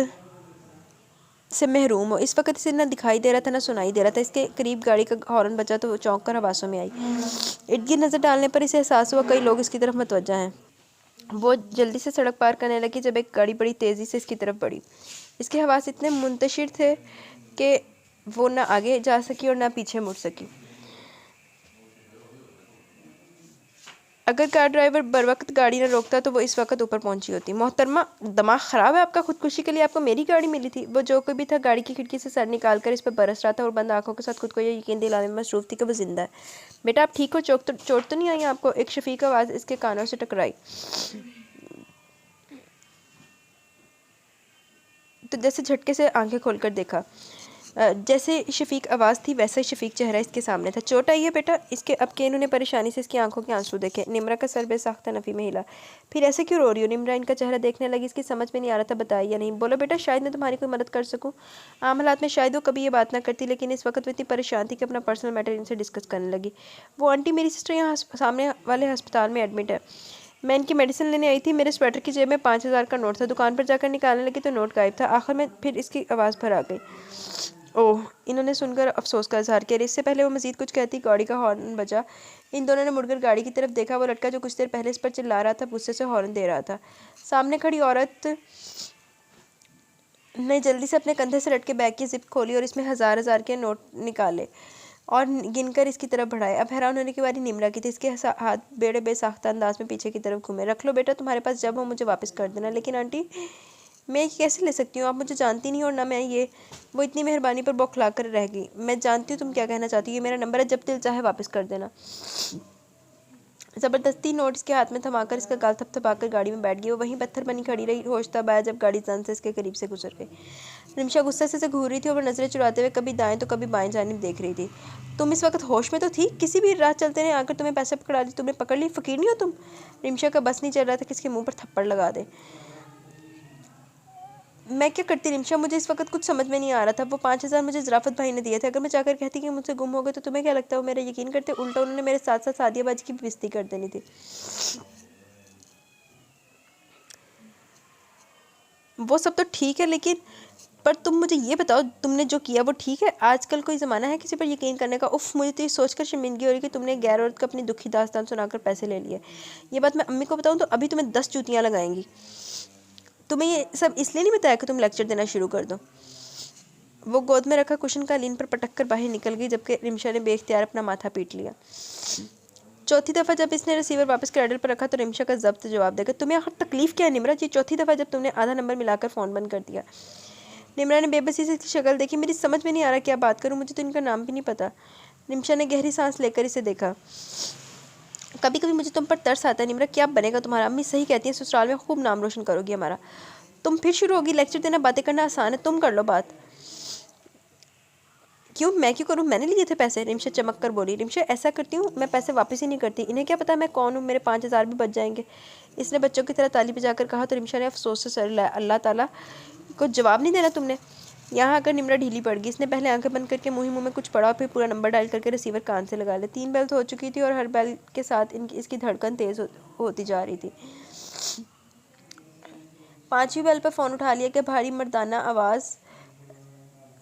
से महरूम हो। इस वक्त इसे न दिखाई दे रहा था, न सुनाई दे रहा था। इसके करीब गाड़ी का हॉर्न बजा तो वो चौंक कर हवासों में आई। इर्द गिर्द नज़र डालने पर इसे एहसास हुआ कई लोग इसकी तरफ मतवज्जा हैं। वो जल्दी से सड़क पार करने लगी जब एक गाड़ी बड़ी तेज़ी से इसकी तरफ बढ़ी। इसके हवास इतने मुंतशिर थे कि वो न आगे जा सकी और न पीछे मुड़ सकी। अगर कार ड्राइवर बर वक्त गाड़ी न रोकता तो वो इस वक्त ऊपर पहुंची होती। मोहतरमा, दिमाग ख़राब है आपका? खुदकुशी के लिए आपको मेरी गाड़ी मिली थी। वो जो कोई भी था गाड़ी की खिड़की से सर निकाल कर इस पर बरस रहा था और बंद आंखों के साथ खुद को यह यकीन दिलाने में मसरूफ़ थी कि वो जिंदा है। बेटा आप ठीक हो? चोट तो नहीं आई आपको? एक शफीक आवाज़ इसके कानों से टकराई तो जैसे झटके से आंखें खोलकर देखा। जैसे शफीक आवाज़ थी वैसा ही शफीक चेहरा इसके सामने था। चोट आई है बेटा? इसके अब के इन्होंने परेशानी से इसकी आंखों के आंसू देखे। निम्रा का सर बेसाख्ता नफ़ी में हिला। फिर ऐसे क्यों रो रही हो? निम्रा इनका चेहरा देखने लगी। इसकी समझ में नहीं आ रहा था बताया या नहीं। बोलो बेटा, शायद मैं तुम्हारी कोई मदद कर सकूँ। आम हालात में शायद वो कभी ये बात ना करती, लेकिन इस वक्त वो इतनी परेशान थी कि अपना पर्सनल मैटर इनसे डिस्कस करने लगी। वो आंटी, मेरी सिस्टर यहाँ सामने वाले अस्पताल में एडमिट है। मैं इनकी मेडिसिन लेने आई थी। मेरे स्वेटर की जेब में 5,000 का नोट था। दुकान पर जाकर निकालने लगी तो नोट गायब था। आखिर में फिर इसकी आवाज़ भर आ गई। ओह, इन्होंने सुनकर अफसोस का इजहार किया। इससे पहले वो मजीद कुछ कहती गाड़ी का हॉर्न बजा। इन दोनों ने मुड़कर गाड़ी की तरफ देखा। वो लड़का जो कुछ देर पहले इस पर चिल्ला रहा था गुस्से से हॉर्न दे रहा था। सामने खड़ी औरत ने जल्दी से अपने कंधे से लटके बैग की जिप खोली और इसमें हज़ार के नोट निकाले और गिनकर इसकी तरफ बढ़ाए। अब हैरान होने की बारी निम्रा की थी। इसके हाथ बेड़े बेसाख्ता अंदाज में पीछे की तरफ घूमे। रख लो बेटा, तुम्हारे पास जब हो मुझे वापस कर देना। लेकिन आंटी, मैं ये कैसे ले सकती हूँ? आप मुझे जानती नहीं और ना मैं ये। वो इतनी मेहरबानी पर बौखला कर रह गई। मैं जानती हूँ तुम क्या कहना चाहती हो। ये मेरा नंबर है, जब दिल चाहे वापस कर देना। ज़बरदस्ती नोट इसके हाथ में थमाकर इसका गाल थपथपाकर गाड़ी में बैठ गई। वो वहीं पत्थर बनी खड़ी रही। होश तब आया जब गाड़ी जन से इसके करीब से गुजर गई। रिमशा गुस्से से घूर रही थी और नज़रें चुराते हुए कभी दाएं तो कभी बाएं जानिब देख रही थी। तुम इस वक्त होश में तो थी? किसी भी राह चलते ने आकर तुम्हें पैसे पकड़ा दी, तुमने पकड़ ली? फ़कीर नहीं हो तुम? रिमशा का बस नहीं चल रहा था कि इसके मुँह पर थप्पड़ लगा दे। मैं क्या करती रिमशा? मुझे इस वक्त कुछ समझ में नहीं आ रहा था। वो 5,000 मुझे ज़राफ़त भाई ने दिए थे। अगर मैं जाकर कहती कि मुझसे गुम हो गए तो तुम्हें क्या लगता है वो मेरा यकीन करते? उल्टा उन्होंने मेरे साथ साथ सादिया बाजी की बेइज्जती कर देनी थी। वो सब तो ठीक है, लेकिन पर तुम मुझे ये बताओ, तुमने जो किया वो ठीक है? आजकल कोई ज़माना है किसी पर यकीन करने का? उफ़, मुझे तो ये सोचकर शर्मिंदगी हो रही कि तुमने गैर औरत को अपनी दुखी दास्तान सुनाकर पैसे ले लिए। ये बात मैं अम्मी को बताऊँ तो अभी तुम्हें 10 जूतियाँ लगाएंगी। तुम्हें ये सब इसलिए नहीं बताया कि तुम लेक्चर देना शुरू कर दो। वो गोद में रखा कुशन कालीन पर पटक कर बाहर निकल गई, जबकि रिमशा ने बेख्तियार अपना माथा पीट लिया। चौथी दफ़ा जब इसने रिसीवर वापस क्रैडल पर रखा तो रिमशा का ज़ब्त जवाब देगा, तुम्हें आखिर तकलीफ़ क्या है निमरा? ये चौथी दफ़ा जब तुमने आधा नंबर मिलाकर फ़ोन बंद कर दिया। निमरा ने बेबसी से इसकी शक्ल देखी। मेरी समझ में नहीं आ रहा क्या बात करूँ, मुझे तो इनका नाम भी नहीं पता। रिमशा ने गहरी सांस लेकर इसे देखा। कभी कभी मुझे तुम पर तरस आता है निमरा, क्या बनेगा तुम्हारा? अम्मी सही कहती है, ससुराल में खूब नाम रोशन करोगी हमारा। तुम फिर शुरू होगी लेक्चर देना, बातें करना आसान है, तुम कर लो बात। क्यों, मैं क्यों करूँ? मैंने लिए थे पैसे, रिमशा चमक कर बोली। रिमशा, ऐसा करती हूँ मैं पैसे वापस ही नहीं करती, इन्हें क्या पता मैं कौन हूँ, मेरे 5,000 भी बच जाएंगे। इसने बच्चों की तरह ताली बजाकर कहा तो रिमशा ने अफसोस से सर हिलाया। अल्लाह ताला, कुछ जवाब नहीं देना तुमने? यहाँ आकर निमरा ढीली पड़ गई। इसने पहले आंखें बंद करके मुँह में कुछ पड़ा और फिर पूरा नंबर डायल करके रिसीवर कान से लगा लिया। 3 बेल्स हो चुकी थी और हर बेल के साथ इसकी धड़कन तेज़ होती जा रही थी। 5वीं बेल पर फ़ोन उठा लिया कि भारी मर्दाना आवाज़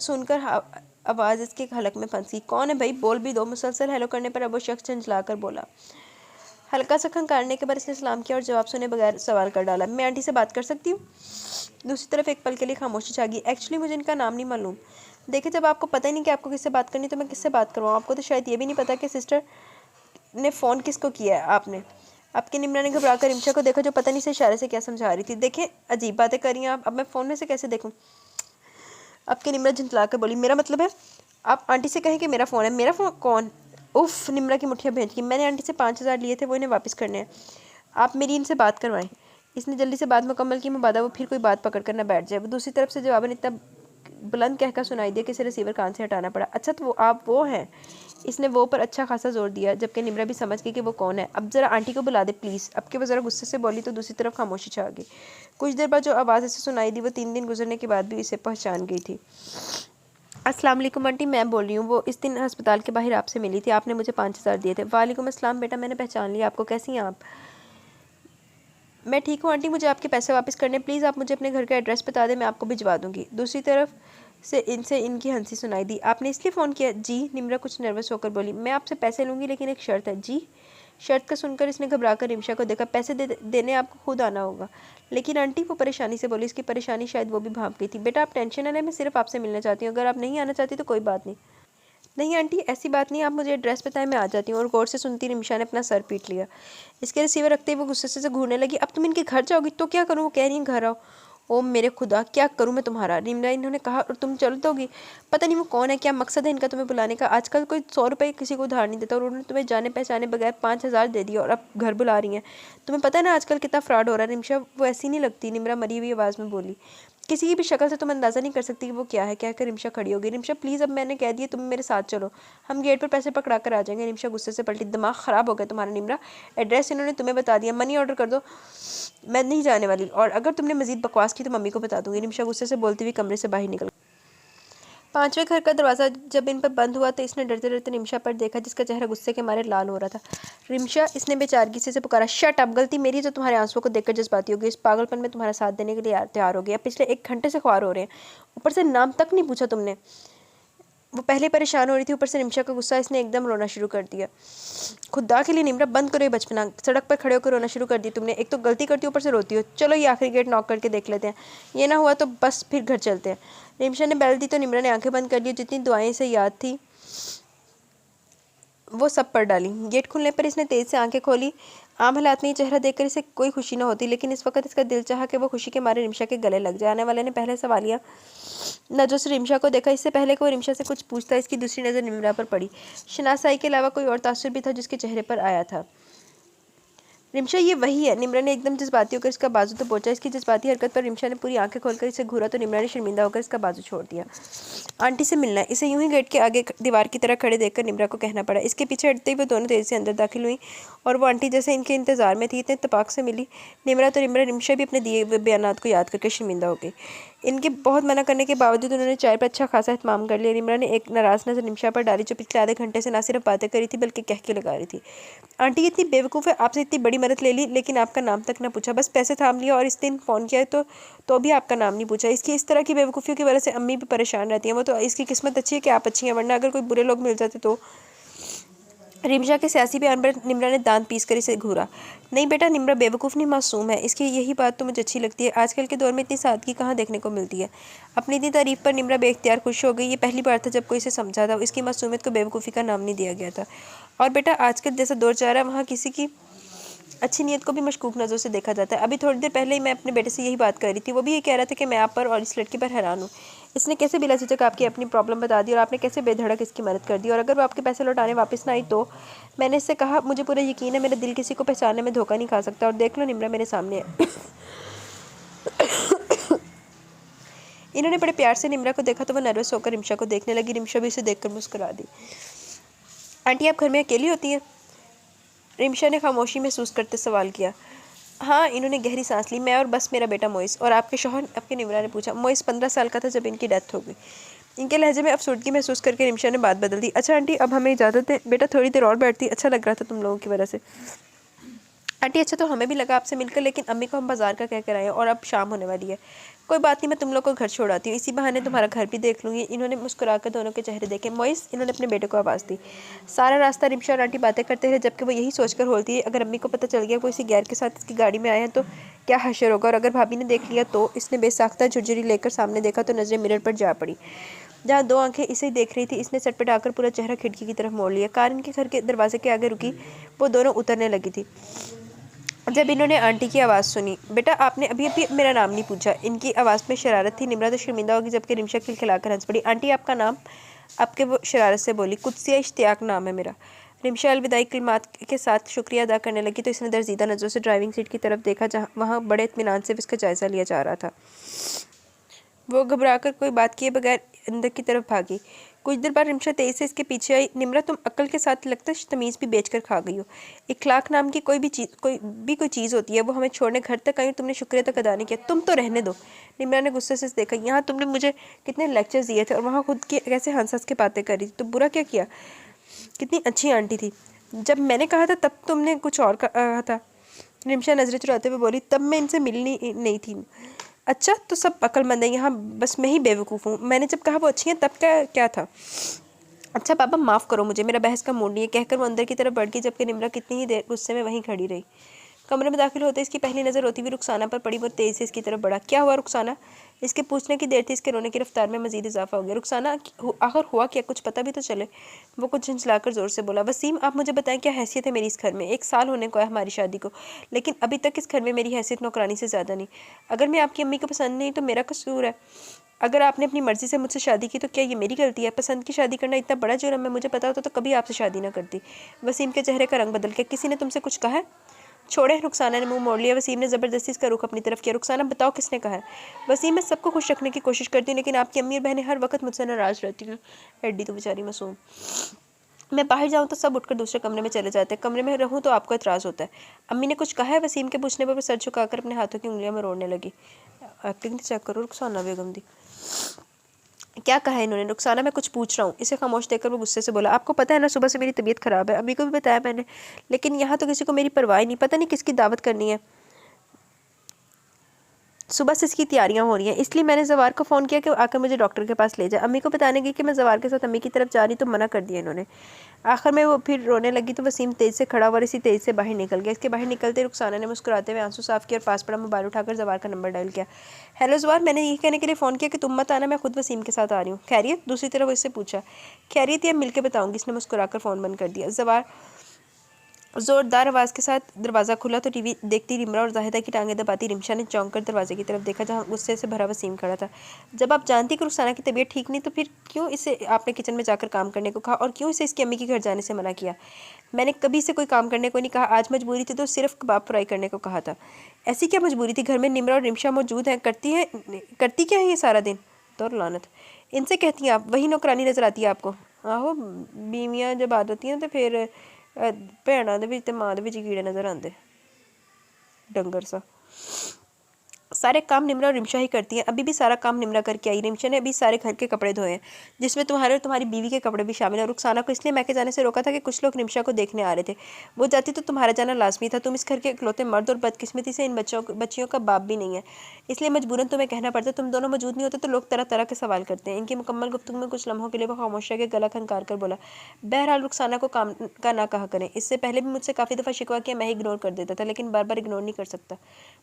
सुनकर आवाज़ इसके हलक में फंसी। कौन है भाई, बोल भी दो। मुसलसल हेलो करने पर अब वो शख्स झंझला कर बोला। हल्का सा खंकारने के बाद इसने सलाम किया और जवाब सुने बगैर सवाल कर डाला, मैं आंटी से बात कर सकती हूँ? दूसरी तरफ एक पल के लिए खामोशी छा गई। एक्चुअली मुझे इनका नाम नहीं मालूम। देखिए, जब आपको पता ही नहीं कि आपको किससे बात करनी तो मैं किससे बात करवाऊँ? आपको तो शायद ये भी नहीं पता कि सिस्टर ने फ़ोन किसको किया है। आपने आपके निमरा ने घबरा कर रिमशा को देखा जो पता नहीं से इशारे से क्या समझा रही थी। देखें, अजीब बातें कर रही हैं आप, अब मैं फ़ोन में से कैसे देखूँ? आपके निमरा झुंझला कर बोली, मेरा मतलब है आप आंटी से कहें कि मेरा फ़ोन है। मेरा फ़ोन कौन? उफ़, निमरा की मुठ्ठियाँ भेज की। मैंने आंटी से 5,000 लिए थे, वो इन्हें वापस करने हैं। आप मेरी इनसे बात करवाएं। इसने जल्दी से बात मुकम्मल की, मुबादा वो फिर कोई बात पकड़ कर न बैठ जाए। वो दूसरी तरफ से जवाबन इतना बुलंद कहकर सुनाई दिया कि इसे रिसीवर कान से हटाना पड़ा। अच्छा, तो आप वो हैं? इसने वो पर अच्छा खासा जोर दिया, जबकि निमरा भी समझ गई कि वो कौन है। अब ज़रा आंटी को बुला दे प्लीज़। अब के वो ज़रा गुस्से से बोली तो दूसरी तरफ खामोशी छा गई। कुछ देर बाद जो आवाज़ इसे सुनाई दी वो 3 दिन गुजरने के बाद भी इसे पहचान गई थी। अस्सलाम वालेकुम आंटी, मैं बोल रही हूँ। वो इस दिन अस्पताल के बाहर आपसे मिली थी, आपने मुझे 5,000 दिए थे। वालेकुम अस्सलाम बेटा, मैंने पहचान लिया आपको। कैसी हैं आप? मैं ठीक हूँ आंटी, मुझे आपके पैसे वापस करने, प्लीज़ आप मुझे अपने घर का एड्रेस बता दें, मैं आपको भिजवा दूँगी। दूसरी तरफ से इनकी हंसी सुनाई दी। आपने इसलिए फ़ोन किया? जी, निमरा कुछ नर्वस होकर बोली। मैं आपसे पैसे लूँगी लेकिन एक शर्त है। जी? शर्त का सुनकर इसने घबरा कर रिमशा को देखा। पैसे देने आपको खुद आना होगा। लेकिन आंटी, वो परेशानी से बोली। इसकी परेशानी शायद वो भी भाप गई थी। बेटा आप टेंशन न लें, मैं सिर्फ आपसे मिलना चाहती हूँ, अगर आप नहीं आना चाहती तो कोई बात नहीं। नहीं आंटी, ऐसी बात नहीं, आप मुझे एड्रेस बताएं, मैं आ जाती हूँ। और गौर से सुनती रिमशा ने अपना सर पीट लिया। इसके रिसीवर रखते ही वो गुस्से से घूरने लगी। अब तुम इनके घर जाओगी तो क्या करूँ? वो कह रही हैं घर आओ। ओ मेरे खुदा, क्या करूँ मैं तुम्हारा? निमरा, इन्होंने कहा और तुम चल दोगी? पता नहीं वो कौन है, क्या मकसद है इनका तुम्हें बुलाने का? आजकल कोई 100 रुपये किसी को उधार नहीं देता और उन्होंने तुम्हें जाने पहचाने बगैर 5,000 दे दिया और अब घर बुला रही हैं। तुम्हें पता है ना आजकल कितना फ्रॉड हो रहा है? रिमशा, वो ऐसी नहीं लगती, निमरा मरी हुई आवाज़ में बोली। किसी की भी शक्ल से तुम अंदाज़ा नहीं कर सकती कि वो क्या है। कहकर रिमशा खड़ी हो गई। रिमशा प्लीज़, अब मैंने कह दिया, तुम मेरे साथ चलो, हम गेट पर पैसे पकड़ा कर आ जाएंगे। रिमशा गुस्से से पलटी। दिमाग ख़राब हो गया तुम्हारा निमरा, एड्रेस इन्होंने तुम्हें बता दिया, मनी ऑर्डर कर दो, मैं नहीं जाने वाली, और अगर तुमने मजीद बकवास की तो मम्मी को बता दूंगी। रिमशा गुस्से से बोलती हुई कमरे से बाहर निकल। 5वें घर का दरवाज़ा जब इन पर बंद हुआ तो इसने डरते डरते रिमशा पर देखा, जिसका चेहरा गुस्से के मारे लाल हो रहा था। रिमशा, इसने बेचारगी से पुकारा। शट अप, गलती मेरी जो तुम्हारे आंसुओं को देखकर जज्बाती होगी। इस पागलपन में तुम्हारा साथ देने के लिए तैयार हो गया। पिछले 1 घंटे से ख्वार हो रहे हैं, ऊपर से नाम तक नहीं पूछा तुमने। वो पहले परेशान हो रही थी, ऊपर से रिमशा का गुस्सा, इसने एकदम रोना शुरू कर दिया। खुदा के लिए निमरा, बंद करो ये बचपना। सड़क पर खड़े होकर रोना शुरू कर दी तुमने। एक तो गलती करती हो, ऊपर से रोती हो। चलो ये आखिरी गेट नॉक करके देख लेते हैं, ये ना हुआ तो बस फिर घर चलते हैं। रिमशा ने बैल दी तो निमरा ने आंखें बंद कर ली। जितनी दुआएं से याद थी वो सब पढ़ डाली। गेट खुलने पर इसने तेज़ से आंखें खोली। आम हालात में ये चेहरा देखकर इसे कोई खुशी न होती, लेकिन इस वक्त इसका दिल चाहा कि वो खुशी के मारे रिमशा के गले लग जाए। आने वाले ने पहले सवालिया नजरों से रिमशा को देखा। इससे पहले कि वो रिमशा से कुछ पूछता, इसकी दूसरी नज़र निमरा पर पड़ी। शनासाई के अलावा कोई और तासुर भी था जिसके चेहरे पर आया था। रिमशा, ये वही है। निमरा ने एकदम जज्बाती होकर इसका बाजू तो पहुंचा। इसकी जज्बाती हरकत पर रिमशा ने पूरी आंखें खोलकर इसे घूरा तो निमरा ने शर्मिंदा होकर इसका बाजू छोड़ दिया। आंटी से मिलना है। इसे यूं ही गेट के आगे दीवार की तरह खड़े देखकर निमरा को कहना पड़ा। इसके पीछे हटते ही वो दोनों तेज़ी से अंदर दाखिल हुई और वो आंटी जैसे इनके इंतज़ार में थी, इतने इत्तेफाक से मिली। निमरा तो रिमशा भी अपने दिए हुए बयानात को याद करके शर्मिंदा हो गई। इनके बहुत मना करने के बावजूद उन्होंने चाय पर अच्छा खासा इत्माम कर लिया। निम्रा ने एक नाराज़ नज़र निमिषा पर डाली जो पिछले आधे घंटे से ना सिर्फ बातें करी थी बल्कि कह के लगा रही थी। आंटी इतनी बेवकूफ़ है, आपसे इतनी बड़ी मदद ले ली लेकिन आपका नाम तक ना पूछा, बस पैसे थाम लिया और इस दिन फ़ोन किया तो भी आपका नाम नहीं पूछा। इसकी इस तरह की बेवकूफ़ियों की वजह से अम्मी भी परेशान रहती हैं। वो तो इसकी किस्मत अच्छी है कि आप अच्छी हैं, वरना अगर कोई बुरे लोग मिल जाते तो। रिमशा के सियासी बयान पर निम्रा ने दांत पीस कर इसे घूरा। नहीं बेटा, निम्रा बेवकूफ़ नहीं मासूम है, इसकी यही बात तो मुझे अच्छी लगती है। आजकल के दौर में इतनी सादगी कहाँ देखने को मिलती है। अपनी इतनी तारीफ पर निम्रा बेख्तियार खुश हो गई। ये पहली बार था जब कोई इसे समझा था। इसकी मासूमियत को बेवकूफ़ी का नाम नहीं दिया गया था। और बेटा, आजकल जैसा दौर जा रहा है वहाँ किसी की अच्छी नीयत को भी मशकूक नज़रों से देखा जाता है। अभी थोड़ी देर पहले ही मैं अपने बेटे से यही बात कर रही थी। वो भी ये कह रहा था कि मैं आप पर और इस लड़की पर हैरान हूँ। इसने कैसे बिला झिझक आपकी अपनी प्रॉब्लम बता दी और आपने कैसे बेधड़क इसकी मदद कर दी। और अगर वो आपके पैसे लौटाने वापस ना आई तो? मैंने इससे कहा, मुझे पूरा यकीन है मेरा दिल किसी को पहचानने में धोखा नहीं खा सकता। और देख लो, निम्रा मेरे सामने है। इन्होंने बड़े प्यार से निम्रा को देखा तो वह नर्वस होकर रिमशा को देखने लगी। रिमशा भी उसे देखकर मुस्कुरा दी। आंटी, आप घर में अकेली होती हैं? रिमशा ने खामोशी महसूस करते सवाल किया। हाँ, इन्होंने गहरी सांस ली। मैं और बस मेरा बेटा मोइस। और आपके शौहर? आपके निम्रा ने पूछा। मोइस 15 साल का था जब इनकी डेथ हो गई। इनके लहजे में अफसुर्दगी महसूस करके रिमशा ने बात बदल दी। अच्छा आंटी, अब हमें इजाज़त है। बेटा थोड़ी देर और बैठती, अच्छा लग रहा था तुम लोगों की वजह से। आंटी, अच्छा तो हमें भी लगा आपसे मिलकर, लेकिन अम्मी को हम बाजार का कह कर आए और अब शाम होने वाली है। कोई बात नहीं, मैं तुम लोग को घर छोड़ आती हूँ, इसी बहाने तुम्हारा घर भी देख लूँगी। इन्होंने मुस्कुराकर दोनों के चेहरे देखे। मोइस, इन्होंने अपने बेटे को आवाज़ दी। सारा रास्ता रिमशा और आंटी बातें करते रहे, जबकि वो यही सोचकर होती है अगर अम्मी को पता चल गया कोई इसी गैर के साथ इसकी गाड़ी में आए हैं तो क्या हशर होगा। और अगर भाभी ने देख लिया तो? इसने बेसाख्ता झुरझुरी लेकर सामने देखा तो नजरें मिरर पर जा पड़ी। जहाँ दो आंखें इसे देख रही थी, इसने चटपटाकर पूरा चेहरा खिड़की की तरफ मोड़ लिया। कार इनके घर के दरवाजे के आगे रुकी। वो दोनों उतरने लगी थी जब इन्होंने आंटी की आवाज़ सुनी। बेटा, आपने अभी अभी मेरा नाम नहीं पूछा। इनकी आवाज़ में शरारत थी। निम्रा तो शर्मिंदा होगी, जबकि रिमशा खिलखिलाकर हंस पड़ी। आंटी, आपका नाम? आपके वो शरारत से बोली। कुदसिया इश्तियाक नाम है मेरा। रिमशा अलविदाई कलिमात के साथ शुक्रिया अदा करने लगी तो इसने दर्जीदा नज़रों से ड्राइविंग सीट की तरफ देखा, जहाँ वहाँ बड़े इत्मीनान से इसका जायज़ा लिया जा रहा था। वो घबराकर कोई बात किए बगैर अंदर की तरफ भागी। कुछ देर बाद रिमशा तेज से इसके पीछे आई। निम्रा, तुम अक्ल के साथ लगता है तमीज़ भी बेच कर खा गई हो। इखलाक नाम की कोई चीज़ होती है, वो हमें छोड़ने घर तक आई, तुमने शुक्रिया तक अदा नहीं किया। तुम तो रहने दो। निम्रा ने गुस्से से देखा। यहाँ तुमने मुझे कितने लेक्चर्स दिए थे और वहाँ खुद की कैसे हंस हंस के बातें करी थी, तो बुरा क्या किया? कितनी अच्छी आंटी थी। जब मैंने कहा था तब तुमने कुछ और कहा था। रिमशा नजरें चुराते हुए बोली। तब मैं इनसे मिलनी नहीं थी। अच्छा, तो सब अक्लमंद है, यहाँ बस मैं ही बेवकूफ़ हूँ। मैंने जब कहा वो अच्छी हैं तब क्या था? अच्छा पापा, माफ़ करो मुझे, मेरा बहस का मूड नहीं है, कहकर वो अंदर की तरफ बढ़ गई, जबकि निम्रा कितनी ही देर गुस्से में वहीं खड़ी रही। कमरे में दाखिल होते इसकी पहली नज़र होती हुई रुखसाना पर पड़ी। वो तेज़ से इसकी तरफ बढ़ा। क्या हुआ रुखसाना? इसके पूछने की देर थी, इसके रोने की रफ्तार में मजीद इजाफा हो गया। रुखसाना, आखिर हुआ क्या? कुछ पता भी तो चले। वो कुछ झंझलाकर ज़ोर से बोला। वसीम, आप मुझे बताएं, क्या हैसियत है मेरी इस घर में? 1 साल होने को है हमारी शादी को, लेकिन अभी तक इस घर में मेरी हैसियत नौकरानी से ज़्यादा नहीं। अगर मैं आपकी अम्मी को पसंद नहीं तो मेरा कसूर है। अगर आपने अपनी मर्ज़ी से मुझसे शादी की तो क्या ये मेरी गलती है? पसंद की शादी करना इतना बड़ा जुर्म है, मुझे पता होता तो कभी आपसे शादी ना करती। वसीम के चेहरे का रंग बदल गया। किसी ने तुमसे कुछ कहा है? छोड़े। रुखसाना ने मुंह मोड़ लिया। वसीम ने ज़बरदस्ती इसका रुख अपनी तरफ किया। रुखसाना, बताओ किसने कहा है? वसीम, मैं सबको खुश रखने की कोशिश करती हूँ, लेकिन आपकी अम्मी और बहनें हर वक्त मुझसे नाराज़ रहती हैं। एड्डी तो बेचारी मासूम। मैं बाहर जाऊँ तो सब उठकर दूसरे कमरे में चले जाते हैं, कमरे में रहूँ तो आपको एतराज़ होता है। अम्मी ने कुछ कहा है? वसीम के पूछने पर सर झुकाकर अपने हाथों की उंगलियां में रोने लगी। एक्टिंग चेक करो रुखसाना बेगम दी। क्या कहा है इन्होंने? रुखसाना, मैं कुछ पूछ रहा हूँ। इसे खामोश देखकर वो गुस्से से बोला। आपको पता है ना, सुबह से मेरी तबीयत ख़राब है, अम्मी को भी बताया मैंने, लेकिन यहाँ तो किसी को मेरी परवाह नहीं। पता नहीं किसकी दावत करनी है। सुबह से इसकी तैयारियां हो रही हैं, इसलिए मैंने जवार को फ़ोन किया कि आकर मुझे डॉक्टर के पास ले जाए। अम्मी को बताने गई कि मैं जवार के साथ अम्मी की तरफ जा रही तो मना कर दिया इन्होंने। आखिर में वो फिर रोने लगी तो वसीम तेज़ से खड़ा हुआ और इसी तेज़ से बाहर निकल गया। इसके बाहर निकलते रुखसाना ने मुस्कुराते हुए आंसू साफ किए और पास पड़ा मोबाइल उठाकर जवार का नंबर डायल किया। हेलो जवार, मैंने यही कहने के लिए फ़ोन किया कि तुम मत आना, मैं खुद वसीम के साथ आ रही हूँ। खैरियत? दूसरी तरफ वो इससे पूछा। खैरियत, ये मिल के बताऊँगी। इसने मुस्कुराकर फ़ोन बंद कर दिया। जवार जोरदार आवाज़ के साथ दरवाज़ा खुला तो टीवी देखती रिमरा और जाहिदा की टांगें दबाती रिमशा ने चौंक कर दरवाजे की तरफ देखा, जहाँ गुस्से से भरा वसीम खड़ा था। जब आप जानती कि रुखसाना की तबीयत ठीक नहीं तो फिर क्यों इसे आपने किचन में जाकर काम करने को कहा और क्यों इसे इसकी अम्मी के घर जाने से मना किया? मैंने कभी से कोई काम करने को नहीं कहा। आज मजबूरी थी तो सिर्फ कबाब फ्राई करने को कहा था। ऐसी क्या मजबूरी थी? घर में निमरा और रिमशा मौजूद हैं, करती क्या है ये सारा दिन? तो लानत, इनसे कहती हैं आप, वही नौकरानी नज़र आती है आपको? आहो, बीवियाँ जब आ जाती हैं तो फिर भैनों के मां के कीड़े नज़र आते, डंगर सा। सारे काम निम्रा और रिमशा ही करती हैं। अभी भी सारा काम निम्रा करके आई। रिमशा ने अभी सारे घर के कपड़े धोए हैं, जिसमें तुम्हारे और तुम्हारी बीवी के कपड़े भी शामिल हैं। रुखसाना को इसलिए मैके जाने से रोका था कि कुछ लोग रिमशा को देखने आ रहे थे। वो जाती तो तुम्हारा जाना लाजमी था। तुम इस घर के इकलौते मर्द और बदकिस्मती से इन बच्चियों का बाप भी नहीं है, इसलिए मजबूरन तुम्हें कहना पड़ता। तुम दोनों मौजूद नहीं होते तो लोग तरह तरह के सवाल करते हैं। इनकी मुकम्मल गुफ्तगू में कुछ लम्हों के लिए वो खामोश रह के गला खनकार कर बोला, बहरहाल रुखसाना को काम का ना कहा करें। इससे पहले भी मुझसे काफ़ी दफ़ा शिकवा किया, मैं इग्नोर कर देता था, लेकिन बार बार इग्नोर नहीं कर सकता।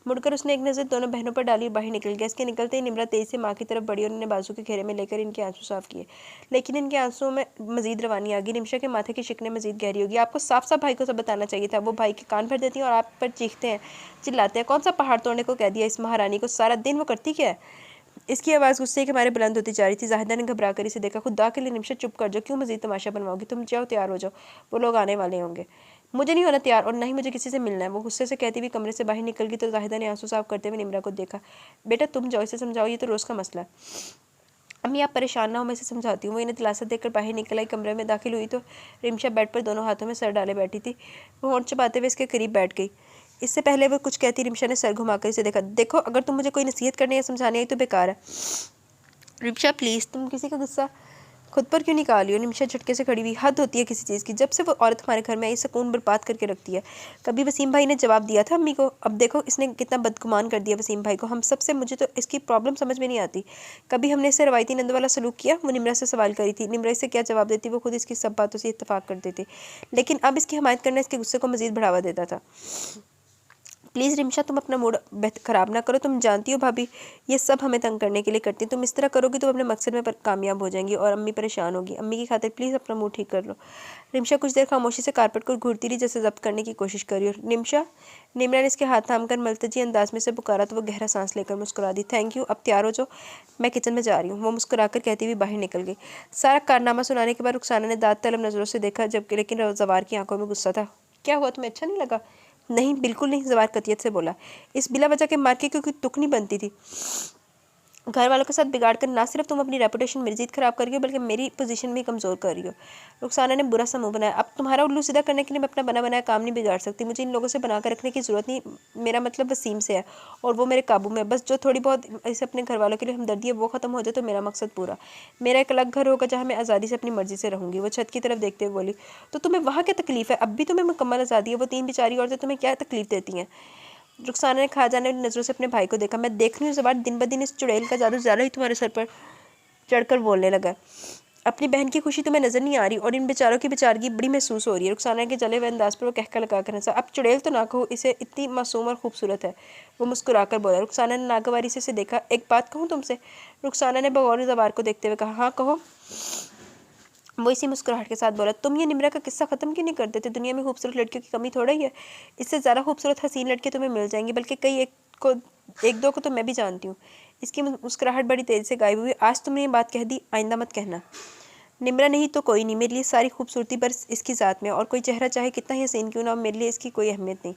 मुड़कर उसने एक नज़र दोनों बहनों पर डाली, बाहर निकल गया। इसके निकलते ही निम्रा तेज से माँ की तरफ बढ़ी और उन्होंने बाजू के घेरे में लेकर इनके आंसू साफ किए, लेकिन इनके आंसुओं में मजीद रवानी आ गई। रिमशा के माथे की शिकने मजीद गहरी होगी। आपको साफ साफ भाई को सब बताना चाहिए था। वो भाई के कान भर देती हैं और आप पर चीखते हैं, चिल्लाते हैं। कौन सा पहाड़ तोड़ने को कह दिया इस महारानी को? सारा दिन वो करती क्या है? इसकी आवाज़ गुस्से के मारे बुलंद होती जा रही थी। जाहिदा ने घबरा कर इसे देखा। खुदा के लिए निमिषा चुप कर जाओ, क्यों मजीद तमाशा बनवाओगी? तुम जाओ, तैयार हो जाओ, वो लोग आने वाले होंगे। मुझे नहीं होना तैयार और ना ही मुझे किसी से मिलना है। वो गुस्से से कहती हुई कमरे से बाहर निकल गई तो जाहिदा ने आंसू साफ करते हुए निम्रा को देखा। बेटा तुम जाओ, इसे समझाओ, ये तो रोज़ का मसला है। अम्मी आप परेशान ना हो, मैं इसे समझाती हूँ। वो इन्हें दिलासा देकर बाहर निकल आई। कमरे में दाखिल हुई तो रिमशा बेड पर दोनों हाथों में सर डाले बैठी थी। वो होंठ चबाते हुए इसके करीब बैठ गई। इससे पहले वो कुछ कहती रिमशा ने सर घुमाकर इसे देखा। देखो अगर तुम मुझे कोई नसीहत करने या समझाने आई तो बेकार है। रिमशा प्लीज़, तुम किसी का गुस्सा खुद पर क्यों निकाल रही हो? निमिषा झटके से खड़ी हुई। हद होती है किसी चीज़ की। जब से वो औरत हमारे घर में आई सुकून बर्बाद करके रखती है। कभी वसीम भाई ने जवाब दिया था अम्मी को? अब देखो इसने कितना बदगुमान कर दिया वसीम भाई को हम सब से। मुझे तो इसकी प्रॉब्लम समझ में नहीं आती। कभी हमने इससे रवायती नंद वाला सलूक किया? वो निम्रा से सवाल करी थी। निम्रा इससे क्या जवाब देती? वो खुद इसकी सब बातों से इत्तेफाक कर देती, लेकिन अब इसकी हमायत करना इसके गुस्से को मजीद बढ़ावा देता था। प्लीज़ रिमशा तुम अपना मूड ख़राब ना करो। तुम जानती हो भाभी ये सब हमें तंग करने के लिए करती हैं। तुम इस तरह करोगी तो अपने मकसद में कामयाब हो जाएंगी और अम्मी परेशान होगी। अम्मी की खातिर प्लीज़ अपना मूड ठीक कर लो। रिमशा कुछ देर खामोशी से कारपेट को घूरती रही जैसे जब्त करने की कोशिश कर रही हो। रिमशा, निम्रा ने इसके हाथ थाम कर मलतजी अंदाज में से पुकारा तो वो गहरा सांस लेकर मुस्कुरा दी। थैंक यू, अब तैयार हो जाओ, मैं किचन में जा रही हूँ। वो मुस्कुराकर कहती हुई बाहर निकल गई। सारा कारनामा सुनाने के बाद रुखसाना ने दाद तलब नज़रों से देखा, जबकि लेकिन जवार की आंखों में गुस्सा था। क्या हुआ, तुम्हें अच्छा नहीं लगा? नहीं बिल्कुल नहीं, जवार कतियत से बोला। इस बिला वजह के मार के क्योंकि तुक नहीं बनती थी। घर वालों के साथ बिगाड़ कर ना सिर्फ तुम अपनी रेपुटेशन मजीद खराब कर रही हो बल्कि मेरी पोजीशन भी कमज़ोर कर रही हो। रुखसाना ने बुरा सा मुंह बनाया। अब तुम्हारा उल्लू सीधा करने के लिए मैं अपना बना बनाया काम नहीं बिगाड़ सकती। मुझे इन लोगों से बना कर रखने की ज़रूरत नहीं। मेरा मतलब वसीम से है और वो मेरे काबू में। बस जो थोड़ी बहुत इसे अपने घर वालों के लिए हमदर्दी है वो ख़त्म हो जाए तो मेरा मकसद पूरा। मेरा एक अलग घर होगा जहाँ मैं आज़ादी से अपनी मर्जी से रहूँगी। वो छत की तरफ देखते हुए बोली। तो तुम्हें वहाँ क्या तकलीफ़ है? अब भी तुम्हें मुकम्मल आज़ादी है। वो तीन बेचारी औरतें तुम्हें क्या तकलीफ़ देती हैं? रुखसाना ने खा जाने वाली नज़रों से अपने भाई को देखा। मैं देख रही हूँ जबार दिन ब दिन इस चुड़ैल का ज़्यादा ही तुम्हारे सर पर चढ़कर बोलने लगा। अपनी बहन की खुशी तुम्हें नज़र नहीं आ रही और इन बेचारों की बेचारगी बड़ी महसूस हो रही है। रुखसाना के जले हुए अंदाज पर वो कहकर लगा कर हंसा। अब चुड़ैल तो ना कहो, इसे इतनी मासूम और खूबसूरत है। वो मुस्कुराकर बोला। रुखसाना ने नागवारी से इसे देखा। एक बात कहूँ तुमसे? रुखसाना ने बगौर जवार को देखते हुए कहा। हाँ कहो। वो इसी मुस्कुराहट के साथ बोला। तुम ये निम्रा का किस्सा ख़त्म क्यों नहीं कर देते? दुनिया में खूबसूरत लड़कियों की कमी थोड़ा ही है। इससे ज़्यादा खूबसूरत हसीन लड़कियाँ तुम्हें मिल जाएंगी, बल्कि एक दो को तो मैं भी जानती हूँ। इसकी मुस्कुराहट बड़ी तेज़ी से गायब हुई। आज तुमने ये बात कह दी, आइंदा मत कहना। निम्रा नहीं तो कोई नहीं, मेरे लिए सारी खूबसूरती बस इसकी ज़ात में, और कोई चेहरा चाहे कितना ही हसीन क्यों ना हो मेरे लिए इसकी कोई अहमियत नहीं।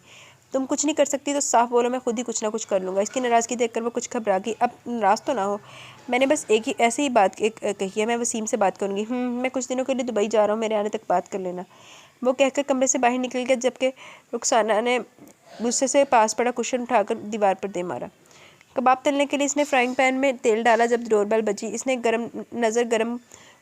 तुम कुछ नहीं कर सकती तो साफ बोलो, मैं खुद ही कुछ ना कुछ कर लूँगा। इसकी नाराज़गी देखकर वो कुछ घबरा गई। अब नाराज़ तो ना हो, मैंने बस एक ही ऐसे ही बात कही है। मैं वसीम से बात करूँगी। मैं कुछ दिनों के लिए दुबई जा रहा हूँ, मेरे आने तक बात कर लेना। वो कहकर कमरे से बाहर निकल गया, जबकि रुखसाना ने गुस्से से पास पड़ा कुशन उठाकर दीवार पर दे मारा। कबाब तलने के लिए इसने फ्राइंग पैन में तेल डाला। जब डोरबेल बजी, इसने गर्म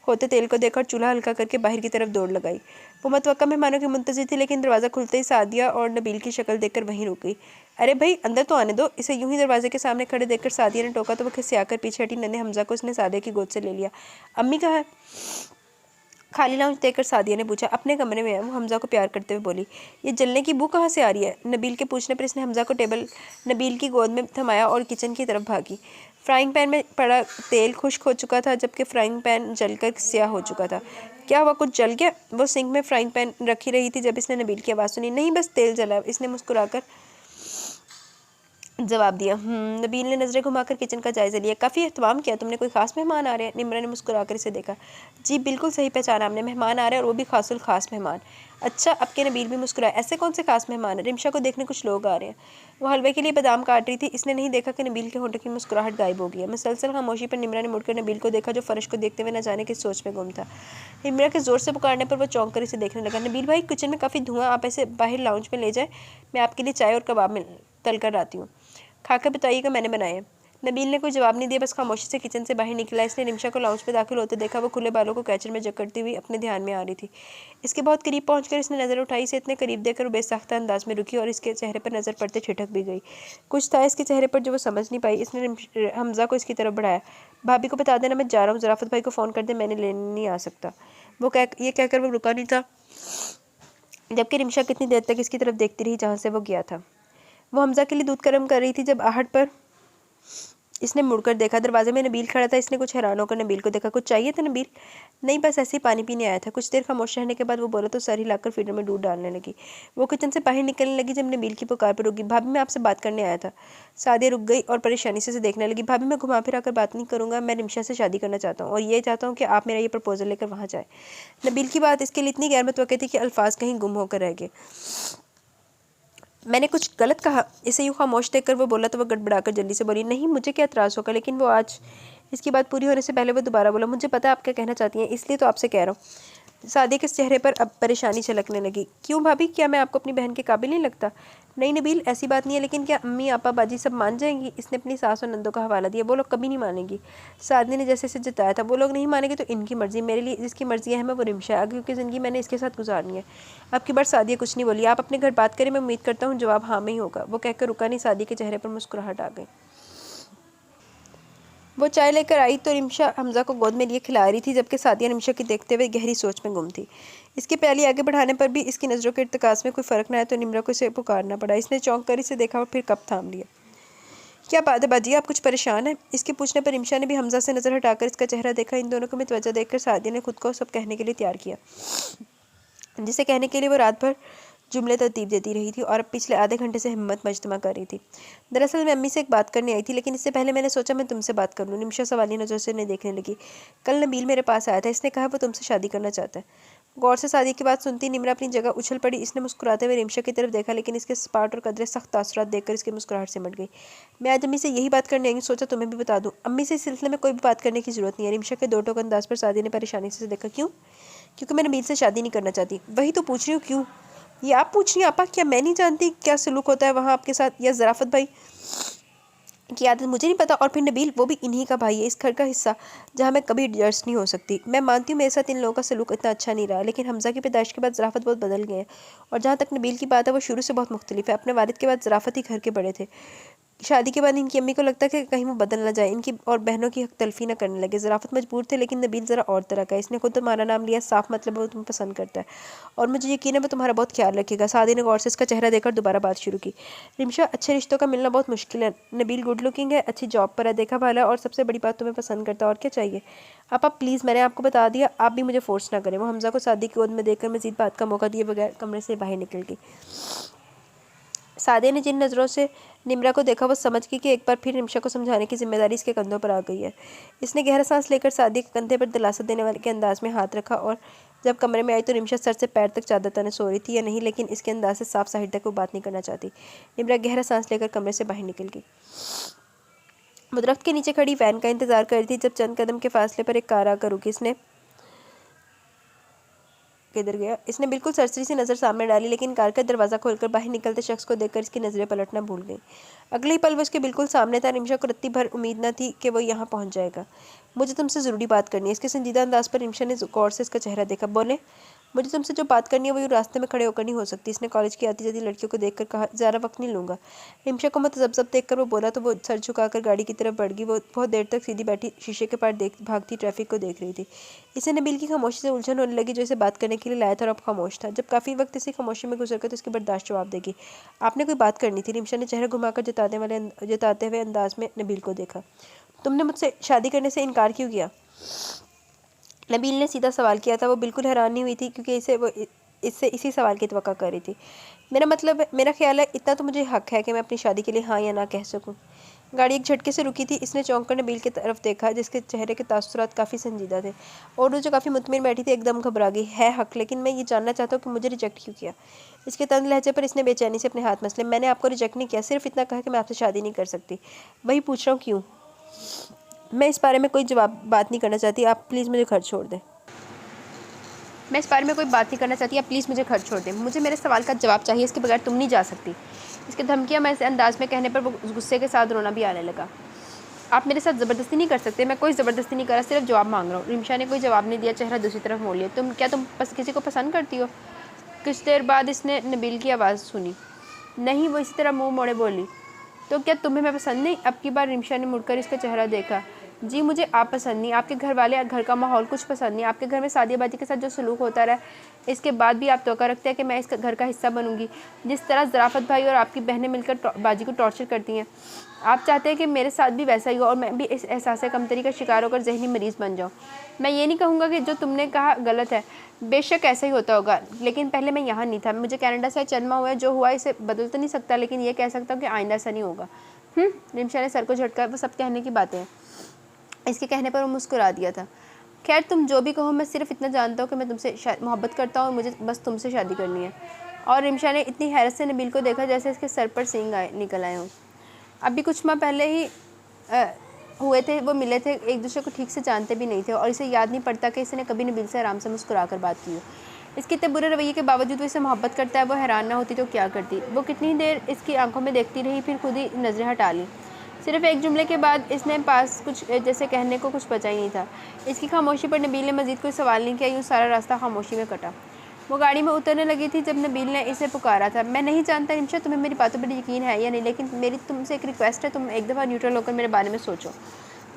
होते तेल को देखकर चूल्हा हल्का करके बाहर की तरफ दौड़ लगाई। वो मतवक्का मेहमानों की मुंतज़िर थी, लेकिन दरवाज़ा खुलते ही सादिया और नबील की शक्ल देखकर वहीं रुक गई। अरे भाई अंदर तो आने दो। इसे यूं ही दरवाजे के सामने खड़े देखकर सादिया ने टोका तो वो खिसियाकर पीछे हटी। नन्हे हमजा को उसने सादिया की गोद से ले लिया। अम्मी कहाँ है? खाली लाउंज देखकर सादिया ने पूछा। अपने कमरे में है, वो हमजा को प्यार करते हुए बोली। ये जलने की बू कहाँ से आ रही है? नबील के पूछने पर इसने हमजा को नबील की गोद में थमाया और किचन की तरफ भागी। फ्राइंग पैन में पड़ा तेल खुश्क हो चुका था, जबकि फ्राइंग पैन जलकर स्याह हो चुका था। क्या हुआ, कुछ जल गया? वो सिंक में फ्राइंग पैन रखी रही थी जब इसने नबील की आवाज़ सुनी। नहीं बस तेल जला, इसने मुस्कुराकर जवाब दिया। नबील ने नज़रें घुमाकर किचन का जायज़ा लिया। काफ़ी एहतमाम किया तुमने, कोई ख़ास मेहमान आ रहे हैं? निम्रा ने मुस्कुराकर इसे देखा। जी बिल्कुल सही पहचाना हमने, मेहमान आ रहे हैं और वो भी खासुल ख़ास मेहमान। अच्छा, अब के नबील भी मुस्कुराया। ऐसे कौन से खास मेहमान हैं? रिमशा को देखने कुछ लोग आ रहे हैं। वो हलवे के लिए बादाम काट रही थी। इसने नहीं देखा कि नबील के होंठों की मुस्कुराहट गायब हो गई है। मुसलसल खामोशी पर निम्रा ने मुड़कर नबील को देखा, जो फर्श को देखते हुए न जाने किस सोच में गुम था। निम्रा के ज़ोर से पुकारने पर वो चौंक कर इसे देखने लगा। नबील भाई, किचन में काफ़ी धुआं, आप ऐसे बाहर लाउंज में ले जाए, मैं आपके लिए चाय और कबाब में तल कर आती हूँ। खाकर बताइएगा मैंने बनाया है। नबील ने कोई जवाब नहीं दिया, बस खामोशी से किचन से बाहर निकला। इसने रिमशा को लाउंज में दाखिल होते देखा। वो खुले बालों को कैचर में जकड़ती हुई अपने ध्यान में आ रही थी। इसके बहुत करीब पहुंचकर इसने नज़र उठाई। इसे इतने करीब देखकर वो बेसाख्ता अंदाज में रुकी और इसके चेहरे पर नज़र पड़ते छिटक भी गई। कुछ था इसके चेहरे पर जो वो समझ नहीं पाई। इसने हमजा को इसकी तरफ बढ़ाया। भाभी को बता देना मैं जा रहा हूँ, ज़राफ़त भाई को फ़ोन कर दे, मैंने लेने नहीं आ सकता। ये कहकर वो रुका नहीं था, जबकि रिमशा कितनी देर तक इसकी तरफ देखती रही जहाँ से वो गया था। वो हमजा के लिए दूध गर्म कर रही थी जब आहट पर इसने मुड़कर देखा। दरवाजे में नबील खड़ा था। इसने कुछ हैरान होकर नबील को देखा। कुछ चाहिए था नबील? नहीं, बस ऐसे ही पानी पीने आया था। कुछ देर खामोश रहने के बाद वो बोला तो सर हिलाकर फीडर में दूध डालने लगी। वो किचन से बाहर निकलने लगी जब नबील की पुकार पर रुकी। भाभी मैं आपसे बात करने आया था। सादिया रुक गई और परेशानी से देखने लगी। भाभी मैं घुमा फिरा कर बात नहीं करूँगा, मैं रिमशा से शादी करना चाहता हूँ और ये चाहता हूँ कि आप मेरा ये प्रपोजल लेकर वहाँ जाए। नबील की बात इसके लिए इतनी गैर मुतवक्किल थी कि अल्फाज कहीं गुम होकर रह गए। मैंने कुछ गलत कहा? इसे यूँ खामोश देखकर वो बोला तो वो गड़बड़ाकर जल्दी से बोली, नहीं मुझे क्या एतराज़ होगा, लेकिन वो आज। इसकी बात पूरी होने से पहले वो दोबारा बोला, मुझे पता है आप क्या कहना चाहती हैं, इसलिए तो आपसे कह रहा हूँ। सादिया के चेहरे पर अब परेशानी छलकने लगी। क्यों भाभी, क्या मैं आपको अपनी बहन के काबिल नहीं लगता? नहीं नबील, ऐसी बात नहीं है, लेकिन क्या अम्मी आपा बाजी सब मान जाएंगी? इसने अपनी सास और नंदों का हवाला दिया। वो लोग कभी नहीं मानेंगी। सादिया ने जैसे से जताया था, वो लोग नहीं मानेंगे तो इनकी मर्जी, मेरे लिए जिसकी मर्जी है मैं वो रिमशा, आगे की ज़िंदगी मैंने इसके साथ गुजारनी है। अब की बार सादिया कुछ नहीं बोली। आप अपने घर बात करें, मैं उम्मीद करता हूँ जवाब हाँ में ही होगा। वो कहकर रुका नहीं। सादिया के चेहरे पर मुस्कुराहट आ गई। वो चाय लेकर आई तो रिमशा हमजा को गोद में लिए खिला रही थी, जबकि सादिया रिमशा की देखते हुए गहरी सोच में गुम थी। इसके पहले आगे बढ़ाने पर भी इसकी नज़रों के इर्तिकास में कोई फ़र्क न आया तो निम्रा को इसे पुकारना पड़ा। इसने चौंक कर इसे देखा और फिर कप थाम लिया। क्या बात है बाजी, आप कुछ परेशान हैं? इसके पूछने पर रिमशा ने भी हमजा से नज़र हटाकर इसका चेहरा देखा। इन दोनों को मुतवज्जो देखकर सादिया ने खुद को सब कहने के लिए तैयार किया, जिसे कहने के लिए वो रात भर जुमले तरतीब देती रही थी और अब पिछले आधे घंटे से हिम्मत मजतमा कर रही थी। दरअसल मैं अम्मी से एक बात करने आई थी, लेकिन इससे पहले मैंने सोचा मैं तुमसे बात कर लूँ। निमिषा सवाली नज़र से उन्हें देखने लगी। कल नबील मेरे पास आया था, इसने कहा वो तुमसे शादी करना चाहता है। गौर से शादी की बात सुनती निम्रा अपनी जगह उछल पड़ी। इसने मुस्कुराते हुए रिमशा की तरफ देखा, लेकिन इसके स्पाट और कदरे सख्त तासुरात देखकर इसकी मुस्कुराहट सिमट गई। मैं आज अम्मी से यही बात करने आई, सोचा तुम्हें भी बता दूँ। अम्मी से इस सिलसिले में कोई भी बात करने की जरूरत नहीं है। रिमशा के दो टोक अंदाज पर शादी ने परेशानी से देखा। क्यों? क्योंकि मैं नबील से शादी नहीं करना चाहती। वही तो पूछ रही हूँ, क्यों? ये आप पूछ रही हैं आपा? क्या मैं नहीं जानती क्या सलूक होता है वहाँ आपके साथ, या ज़राफ़त भाई की आदत मुझे नहीं पता? और फिर नबील वो भी इन्हीं का भाई है, इस घर का हिस्सा, जहाँ मैं कभी एडजस्ट नहीं हो सकती। मैं मानती हूँ मेरे साथ इन लोगों का सलूक इतना अच्छा नहीं रहा, लेकिन हमजा की पैदाइश के बाद ज़राफ़त बहुत बदल गए हैं। और जहाँ तक नबील की बात है, वो शुरू से बहुत मुख्तलिफ है। अपने वालिद के बाद ज़राफ़त ही घर के बड़े थे। शादी के बाद इनकी अम्मी को लगता है कि कहीं वो बदल ना जाए, इनकी और बहनों की हक तलफी ना करने लगे। ज़राफ़त मजबूर थे, लेकिन नबील ज़रा और तरह का है। इसने खुद तुम्हारा नाम लिया, साफ मतलब वो तुम्हें पसंद करता है और मुझे यकीन है वो तुम्हारा बहुत ख्याल रखेगा। सादी ने गौर से इसका चेहरा देखकर दोबारा बात शुरू की। रिमशा, अच्छे रिश्तों का मिलना बहुत मुश्किल है। नबील गुड लुकिंग है, अच्छी जॉब पर है, देखा भाला, और सबसे बड़ी बात तुम्हें पसंद करता है। और क्या चाहिए? आप प्लीज़, मैंने आपको बता दिया, आप भी मुझे फोर्स ना करें। वो हमजा को सादी की गोद में देखकर मजीद बात का मौका दिए बगैर कमरे से बाहर निकल गई। सादिया ने जिन नज़रों से निम्रा को देखा, वो समझ गई कि एक बार फिर रिमशा को समझाने की जिम्मेदारी इसके कंधों पर आ गई है। इसने गहरा सांस लेकर सादिया के कंधे पर दिलासा देने वाले के अंदाज में हाथ रखा और जब कमरे में आई तो रिमशा सर से पैर तक चादर तने सो रही थी या नहीं, लेकिन इसके अंदाज से साफ साहिर तक वो बात नहीं करना चाहती। निम्रा गहरा सांस लेकर कमरे से बाहर निकल गई। वो दरख्त के नीचे खड़ी वैन का इंतजार कर रही थी जब चंद कदम के फासले पर एक कार आकर रुकी। इसने किधर गया? इसने बिल्कुल सरसरी सी नज़र सामने डाली, लेकिन कार का दरवाज़ा खोलकर बाहर निकलते शख्स को देखकर इसकी नज़रें पलटना भूल गई। अगले ही पल वो इसके बिल्कुल सामने था। रिमशा को रत्ती भर उम्मीद न थी कि वो यहाँ पहुँच जाएगा। मुझे तुमसे ज़रूरी बात करनी है। इसके संजीदा अंदाज पर रिमशा ने गौर से इसका चेहरा देखा। बोले, मुझे तुमसे जो बात करनी है वो यूँ रास्ते में खड़े होकर नहीं हो सकती। इसने कॉलेज की आती जाती लड़कियों को देखकर कहा, ज़्यादा वक्त नहीं लूँगा। रिमशा को मतज़ब्ज़ब देखकर वो बोला तो वो सर झुकाकर गाड़ी की तरफ बढ़ गई। वो बहुत देर तक सीधी बैठी शीशे के पार भागती ट्रैफिक को देख रही थी। इसे नबील की खामोशी से उलझन होने लगी, जो इसे बात करने के लिए लाया था और अब खामोश था। जब काफ़ी वक्त इसी खामोशी में गुजर कर तो इसकी बर्दाश्त जवाब देगी। आपने कोई बात करनी थी। रिमशा ने चेहरा घुमाकर जताते हुए अंदाज में नबील को देखा। तुमने मुझसे शादी करने से इनकार क्यों किया? नबील ने सीधा सवाल किया था। वो बिल्कुल हैरान नहीं हुई थी, क्योंकि इससे इसी सवाल की तवक्का कर रही थी। मेरा ख्याल है इतना तो मुझे हक है कि मैं अपनी शादी के लिए हाँ या ना कह सकूं। गाड़ी एक झटके से रुकी थी। इसने चौंक कर नबील की तरफ देखा, जिसके चेहरे के तासुरात काफ़ी संजीदा थे, और वो जो काफ़ी मुतमिन बैठी थी एकदम घबरा गई। है हक, लेकिन मैं ये जानना चाहता हूँ कि मुझे रिजेक्ट क्यों किया? इसके तंज लहजे पर इसने बेचैनी से अपने हाथ मसले। मैंने आपको रिजेक्ट नहीं किया, सिर्फ इतना कहा कि मैं आपसे शादी नहीं कर सकती। वही पूछ रहा हूँ, क्यों? मैं इस बारे में कोई बात नहीं करना चाहती। आप प्लीज़ मुझे घर छोड़ दें। मैं इस बारे में कोई बात नहीं करना चाहती। आप प्लीज़ मुझे घर छोड़ दें। मुझे मेरे सवाल का जवाब चाहिए, इसके बगैर तुम नहीं जा सकती। इसके धमकियाँ मैं इस अंदाज में कहने पर वो गुस्से के साथ रोना भी आने लगा। आप मेरे साथ ज़बरदस्ती नहीं कर सकते, मैं कोई ज़बरदस्ती नहीं करा, सिर्फ जवाब मांग रहा हूँ। रिमशा ने कोई जवाब नहीं दिया, चेहरा दूसरी तरफ मोड़ लिया। तुम किसी को पसंद करती हो? कुछ देर बाद इसने नबील की आवाज़ सुनी। नहीं, वो इसी तरह मुंह मोड़े बोली। तो क्या तुम्हें मैं पसंद नहीं? अब की बार रिमशा ने मुड़कर इसका चेहरा देखा। जी, मुझे आप पसंद नहीं, आपके घर वाले, घर का माहौल कुछ पसंद नहीं, आपके घर में सादियाबाजी के साथ जो सलूक होता रहा, इसके बाद भी आप तवक्को रखते हैं कि मैं इस घर का हिस्सा बनूंगी। जिस तरह ज़राफ़त भाई और आपकी बहनें मिलकर बाजी को टॉर्चर करती हैं, आप चाहते हैं कि मेरे साथ भी वैसा ही हो और मैं भी इस एहसास कमतरी का शिकार होकर जहनी मरीज़ बन जाऊँ। मैं ये नहीं कहूँगा कि जो तुमने कहा गलत है, बेशक ऐसा ही होता होगा, लेकिन पहले मैं यहाँ नहीं था। मुझे कनाडा से जन्मा हुआ है, जो हुआ इसे बदल तो नहीं सकता, लेकिन ये कह सकता हूँ कि आइंदा ऐसा नहीं होगा। रिमशा ने सर को झटका। वो सब कहने की बातें हैं। इसके कहने पर वो मुस्कुरा दिया था। खैर, तुम जो भी कहो, मैं सिर्फ इतना जानता हूँ कि मैं तुमसे मोहब्बत करता हूँ और मुझे बस तुमसे शादी करनी है। और रिमशा ने इतनी हैरत से नबील को देखा जैसे इसके सर पर सींग निकल आए हों। अभी कुछ माह पहले ही हुए थे, वो मिले थे, एक दूसरे को ठीक से जानते भी नहीं थे और इसे याद नहीं पड़ता कि इसने कभी नबील से आराम से मुस्कुरा कर बात की हो। इसके इतने बुरे रवैये के बावजूद वो इसे मोहब्बत करता है। वो हैरान ना होती तो क्या करती। वो कितनी देर इसकी आंखों में देखती रही, फिर खुद ही नज़रें हटा ली। सिर्फ एक जुमले के बाद इसने पास कुछ जैसे कहने को कुछ बचा ही नहीं था। इसकी खामोशी पर नबील ने मज़ीद कोई सवाल नहीं किया। यूँ सारा रास्ता खामोशी में कटा। वो गाड़ी में उतरने लगी थी जब नबील ने इसे पुकारा था। मैं नहीं जानता रिमशा तुम्हें मेरी बातों पर यकीन है या नहीं, लेकिन मेरी तुमसे एक रिक्वेस्ट है, तुम एक दफ़ा न्यूट्रल होकर मेरे बारे में सोचो।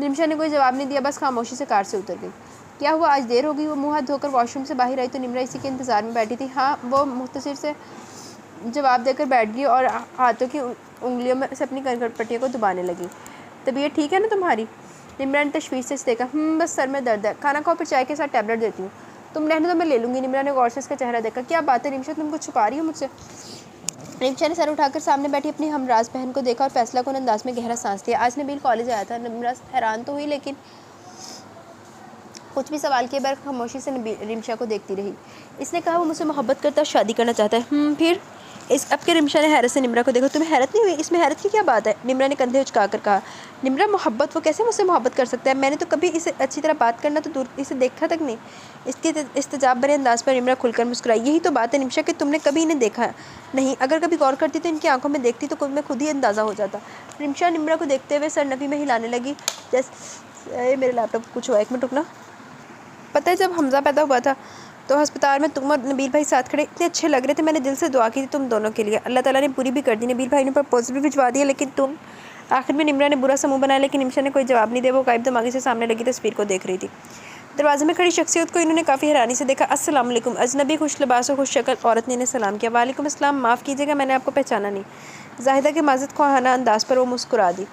रिमशा ने कोई जवाब नहीं दिया, बस खामोशी से कार से उतर गई। क्या हुआ, आज देर हो गई? वो मुँह हाथ धोकर वॉशरूम से बाहर आई तो निम्रा इसी के इंतज़ार में बैठी थी। हाँ, वो मुख्तसर से जवाब देकर बैठ गई और हाथों की उंगलियों में से अपनी कनपट्टियों को दबाने लगी। तबीयत ठीक है ना तुम्हारी? निम्रा ने तशवीश से देखा। बस सर में दर्द है। खाना खाओ, फिर चाय के साथ टैबलेट देती हूँ। तुम रहने तो मैं ले लूँगी। निम्रा ने गौर से इसका चेहरा देखा। क्या बात है रिमशा, तुम कुछ छुपा रही हो मुझसे? रिमशा ने सर उठाकर सामने बैठी अपनी हमराज बहन को देखा और फैसला कुन अंदाज में गहरा सांस लिया। आज नबील कॉलेज आया था। निम्रा हैरान तो हुई, लेकिन कुछ भी सवाल किए बगैर खामोशी से रिमशा को देखती रही। इसने कहा वो मुझसे मोहब्बत करता, शादी करना चाहता है। फिर इस अब के रिमशा ने हैरत से निम्रा को देखा। तुम्हें हैरत नहीं हुई? इसमें हैरत की क्या बात है? निम्रा ने कंधे उचका कर कहा। निम्रा, मोहब्बत? वो कैसे मुझसे मोहब्बत कर सकता है? मैंने तो कभी इसे अच्छी तरह बात करना तो दूर, इसे देखा तक नहीं। इसके इस्तेजाब भरे अंदाज पर निम्रा खुलकर मुस्कुराई। यही तो बात है निमशा कि तुमने कभी इन्हें देखा नहीं। अगर कभी गौर करती तो इनकी आंखों में देखती तो मैं खुद ही अंदाज़ा हो जाता। रिमशा निम्रा को देखते हुए सर नफी में हिलाने लगी। जैसे मेरे लैपटॉप कुछ हुआ, एक मिनट रुकना। पता है, जब हमज़ा पैदा हुआ था तो अस्पताल में तुम और नबील भाई साथ खड़े इतने अच्छे लग रहे थे। मैंने दिल से दुआ की थी तुम दोनों के लिए। अल्लाह ताला ने पूरी भी कर दी। नबील भाई ने प्रपोजल भी भिजवा दिया, लेकिन तुम। आखिर में निम्रा ने बुरा समूह बनाया, लेकिन निमशा ने कोई जवाब नहीं दिया। वो गायब दिमागी से सामने लगी तस्वीर को देख रही थी। दरवाजे में खड़ी शख्सियत को इन्होंने काफ़ी हैरानी से देखा। अस्सलाम वालेकुम। अजनबी खुश लिबास और खुश शक्ल औरत ने इन्हें सलाम किया। वालेकुम अस्सलाम, माफ़ कीजिएगा, मैंने आपको पहचाना नहीं। जाहिदा के माज़रत ख्वाहाना अंदाज पर वो मुस्कुरा दी।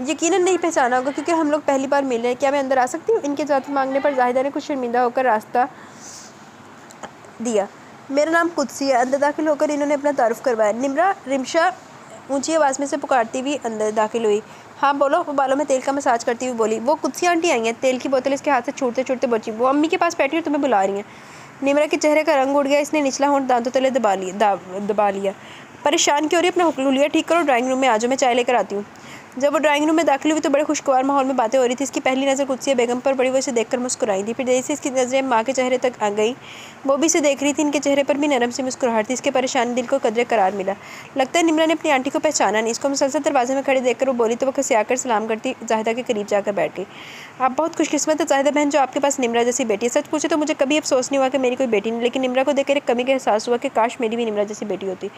यकीनन नहीं पहचाना होगा क्योंकि हम लोग पहली बार मिले हैं। क्या मैं अंदर आ सकती हूँ? इनके इजाज़त मांगने पर जाहिदा ने कुछ शर्मिंदा होकर रास्ता दिया। मेरा नाम कुदसी है। अंदर दाखिल होकर इन्होंने अपना तारुफ करवाया। निम्रा रिमशा ऊंची आवाज़ में से पुकारती हुई अंदर दाखिल हुई। हाँ बोलो। वो बालों में तेल का मसाज करती हुई बोली। वो कुदसी आंटी आई हैं। तेल की बोतल इसके हाथ से छूटते छूटते बची। वो अम्मी के पास बैठी और तुम्हें बुला रही हैं। निम्रा के चेहरे का रंग उड़ गया। इसने निचला होंठ दांतों तले दबा लिया। परेशान क्यों हो रही है? अपना हुलिया ठीक करो, ड्राइंग रूम में आ जाओ, मैं चाय लेकर आती हूँ। जब वो ड्राइंग रूम में दाखिल हुई तो बड़े खुशगवार माहौल में बातें हो रही थी। इसकी पहली नज़र कुदसिया बेगम पर पड़ी। वो इसे देखकर मुस्कुराई थी। फिर जैसे इसकी नज़रें माँ के चेहरे तक आ गई, वो भी इसे देख रही थी। इनके चेहरे पर भी नरम सी मुस्कुराहट थी। इसके परेशान दिल को कदरे करार मिला। लगता है निम्रा ने अपनी आंटी को पहचाना नहीं। इसको मुसलसल दरवाजे में खड़े देखकर वो बोली तो वो खसिया कर सलाम करती जाहिदा के करीब जाकर बैठ गई। आप बहुत खुशकिस्मत है जाहिदा बहन जो आपके पास निम्रा जैसी बेटी है। सच पूछे तो मुझे कभी अफसोस नहीं हुआ कि मेरी कोई बेटी नहीं, लेकिन निम्रा को देखकर एक कमी का एहसास हुआ कि काश मेरी भी निम्रा जैसी बेटी होती।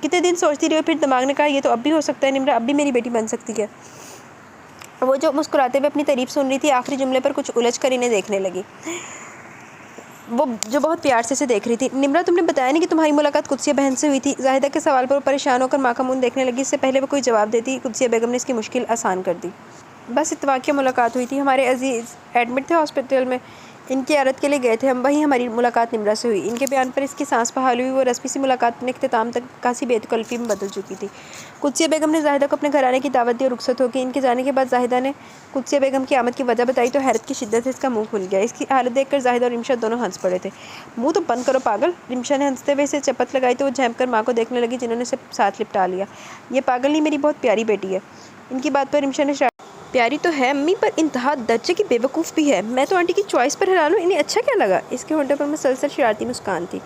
कितने दिन सोचती रही, फिर दिमाग ने कहा ये तो अब भी हो सकता है, निम्रा अब भी मेरी बेटी बन सकती है। वो जो मुस्कुराते हुए अपनी तारीफ सुन रही थी, आखिरी जुमले पर कुछ उलझ कर इन्हें देखने लगी। वो जो बहुत प्यार से इसे देख रही थी। निम्रा, तुमने बताया नहीं कि तुम्हारी मुलाकात कुदसिया बहन से हुई थी? जाहिदा के सवाल पर वो परेशान होकर माँ का मुँह देखने लगी। इससे पहले वो कोई जवाब देती कुदसिया बेगम ने इसकी मुश्किल आसान कर दी। बस इत्तफाक़िया मुलाकात हुई थी। हमारे अजीज़ एडमिट थे हॉस्पिटल में, इनकी यारत के लिए गए थे हम, वहीं हमारी मुलाकात निम्रा से हुई। इनके बयान पर इसकी सांस बहाल हुई। वो रस्मी सी मुलाकात अपने इख्तिताम तक कासी बेतकल्फ़ी में बदल चुकी थी। कुदसिया बेगम ने जाहिदा को अपने घर आने की दावत दी और रुखसत हो गई। इनके जाने के बाद जाहिदा ने कुदसिया बेगम की आमद की वजह बताई तो हैरत की शिद्दत से इसका मुंह खुल गया। इसकी हालत देखकर जाहिदा और रिमशा दोनों हंस पड़े थे। मुँह तो बंद करो पागल। रिमशा ने हंसते हुए इसे चपत लगाई तो वो झैंप कर माँ को देखने लगी, जिन्होंने इसे साथ लिपटा लिया। ये पागल नहीं, मेरी बहुत प्यारी बेटी है। इनकी बात पर रिमशा ने प्यारी तो है अम्मी, पर इंतहा दर्जे की बेवकूफ़ भी है। मैं तो आंटी की चॉइस पर हैरान हूँ, इन्हें अच्छा क्या लगा? इसके होंठों पर मुसलसल शरारती मुस्कान थी।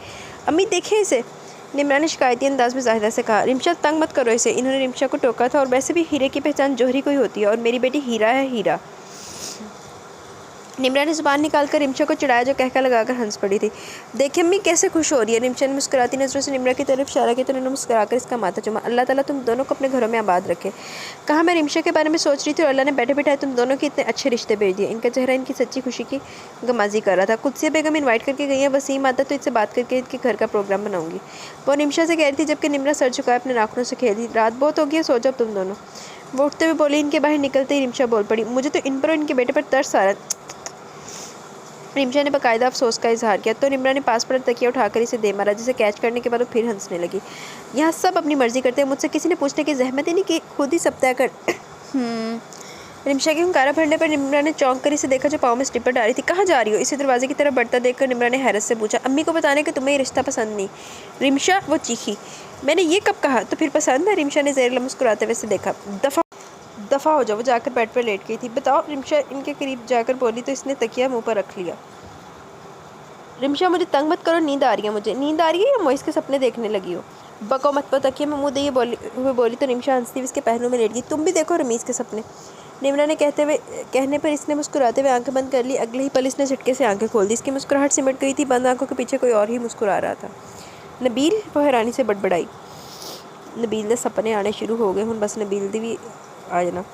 अम्मी देखें इसे। निम्रा ने शिकायती अंदाज में जाहिदा से कहा। रिमशा तंग मत करो इसे। इन्होंने रिमशा को टोका था और वैसे भी हीरे की पहचान जौहरी को ही होती है और मेरी बेटी हीरा है, हीरा। निम्रा ने ज़ुबान निकालकर रिमशा को चिढ़ाया जो कहका लगाकर हंस पड़ी थी। देखिए अम्मी कैसे खुश हो रही है। रिमशा ने मुस्कुराती नज़रों से निम्रा की तरफ इशारा किया तो उन्होंने मुस्कुराकर इसका माथा चूमा। अल्लाह ताला तुम दोनों को अपने घरों में आबाद रखे। कहा मैं रिमशा के बारे में सोच रही थी और अल्लाह ने बैठे बैठाए तुम दोनों के इतने अच्छे रिश्ते भेज दिए। इनका चेहरा इनकी सच्ची खुशी की गमाजी कर रहा था। कुदसिया बेगम इन्वाइट करके गई है, वसीम आता तो इससे बात करके इसके घर का प्रोग्राम बनाऊंगी। वो रिमशा से कह रही थी जबकि निम्रा सर झुकाए अपने नाखूनों से खेली। रात बहुत हो गई है, सो जाओ तुम दोनों। वो उठते हुए बोली। इनके बाहर निकलते ही रिमशा बोल पड़ी। मुझे तो इन पर और इनके बेटे पर तरस आ रहा है। रिमशा ने बाकायदा अफसोस का इजहार किया तो निम्रा ने पास पर तकिया उठाकर इसे दे मारा, जिसे कैच करने के बाद वो फिर हंसने लगी। यहाँ सब अपनी मर्जी करते हैं, मुझसे किसी ने पूछने की जहमत ही नहीं कि खुद ही सब तय कर। रिमशा की हुंकारा भरने पर निम्रा ने चौंक कर इसे देखा जो पाँव में स्लीपर डाली थी। कहाँ जा रही हो? इसे दरवाजे की तरफ बढ़ता देखकर निम्रा ने हैरत से पूछा। अम्मी को बताने कि तुम्हें ये रिश्ता पसंद नहीं। रिमशा, वो चीखी। मैंने ये कब कहा? तो फिर पसंद है? रिमशा ने ज़ेर मुस्कुराते हुए से देखा। दफ़ा हो जाओ। वो जाकर बेड पर लेट गई थी। बताओ। रिमशा इनके करीब जाकर बोली तो इसने तकिया मुंह पर रख लिया। रिमशा मुझे तंग मत करो, नींद आ रही है मुझे। नींद आ रही है या मोइस के सपने देखने लगी हो? बको मत पर तकिया में मुंह दे बोली तो रिमशा हंसती हुई इसके पहलू में लेट गई। तुम भी देखो रमीज़ के सपने। निम्रा ने कहने पर इसने मुस्कुराते हुए आंखें बंद कर ली। अगले ही पल इसने झटके से आंखें खोल दी। इसकी मुस्कुराहट सिमट गई थी। बंद आंखों के पीछे कोई और ही मुस्कुरा रहा था। नबील, वो हैरानी से बड़बड़ाई। नबील दे सपने आने शुरू हो गए हूँ, बस नबील दी भी आ जाना।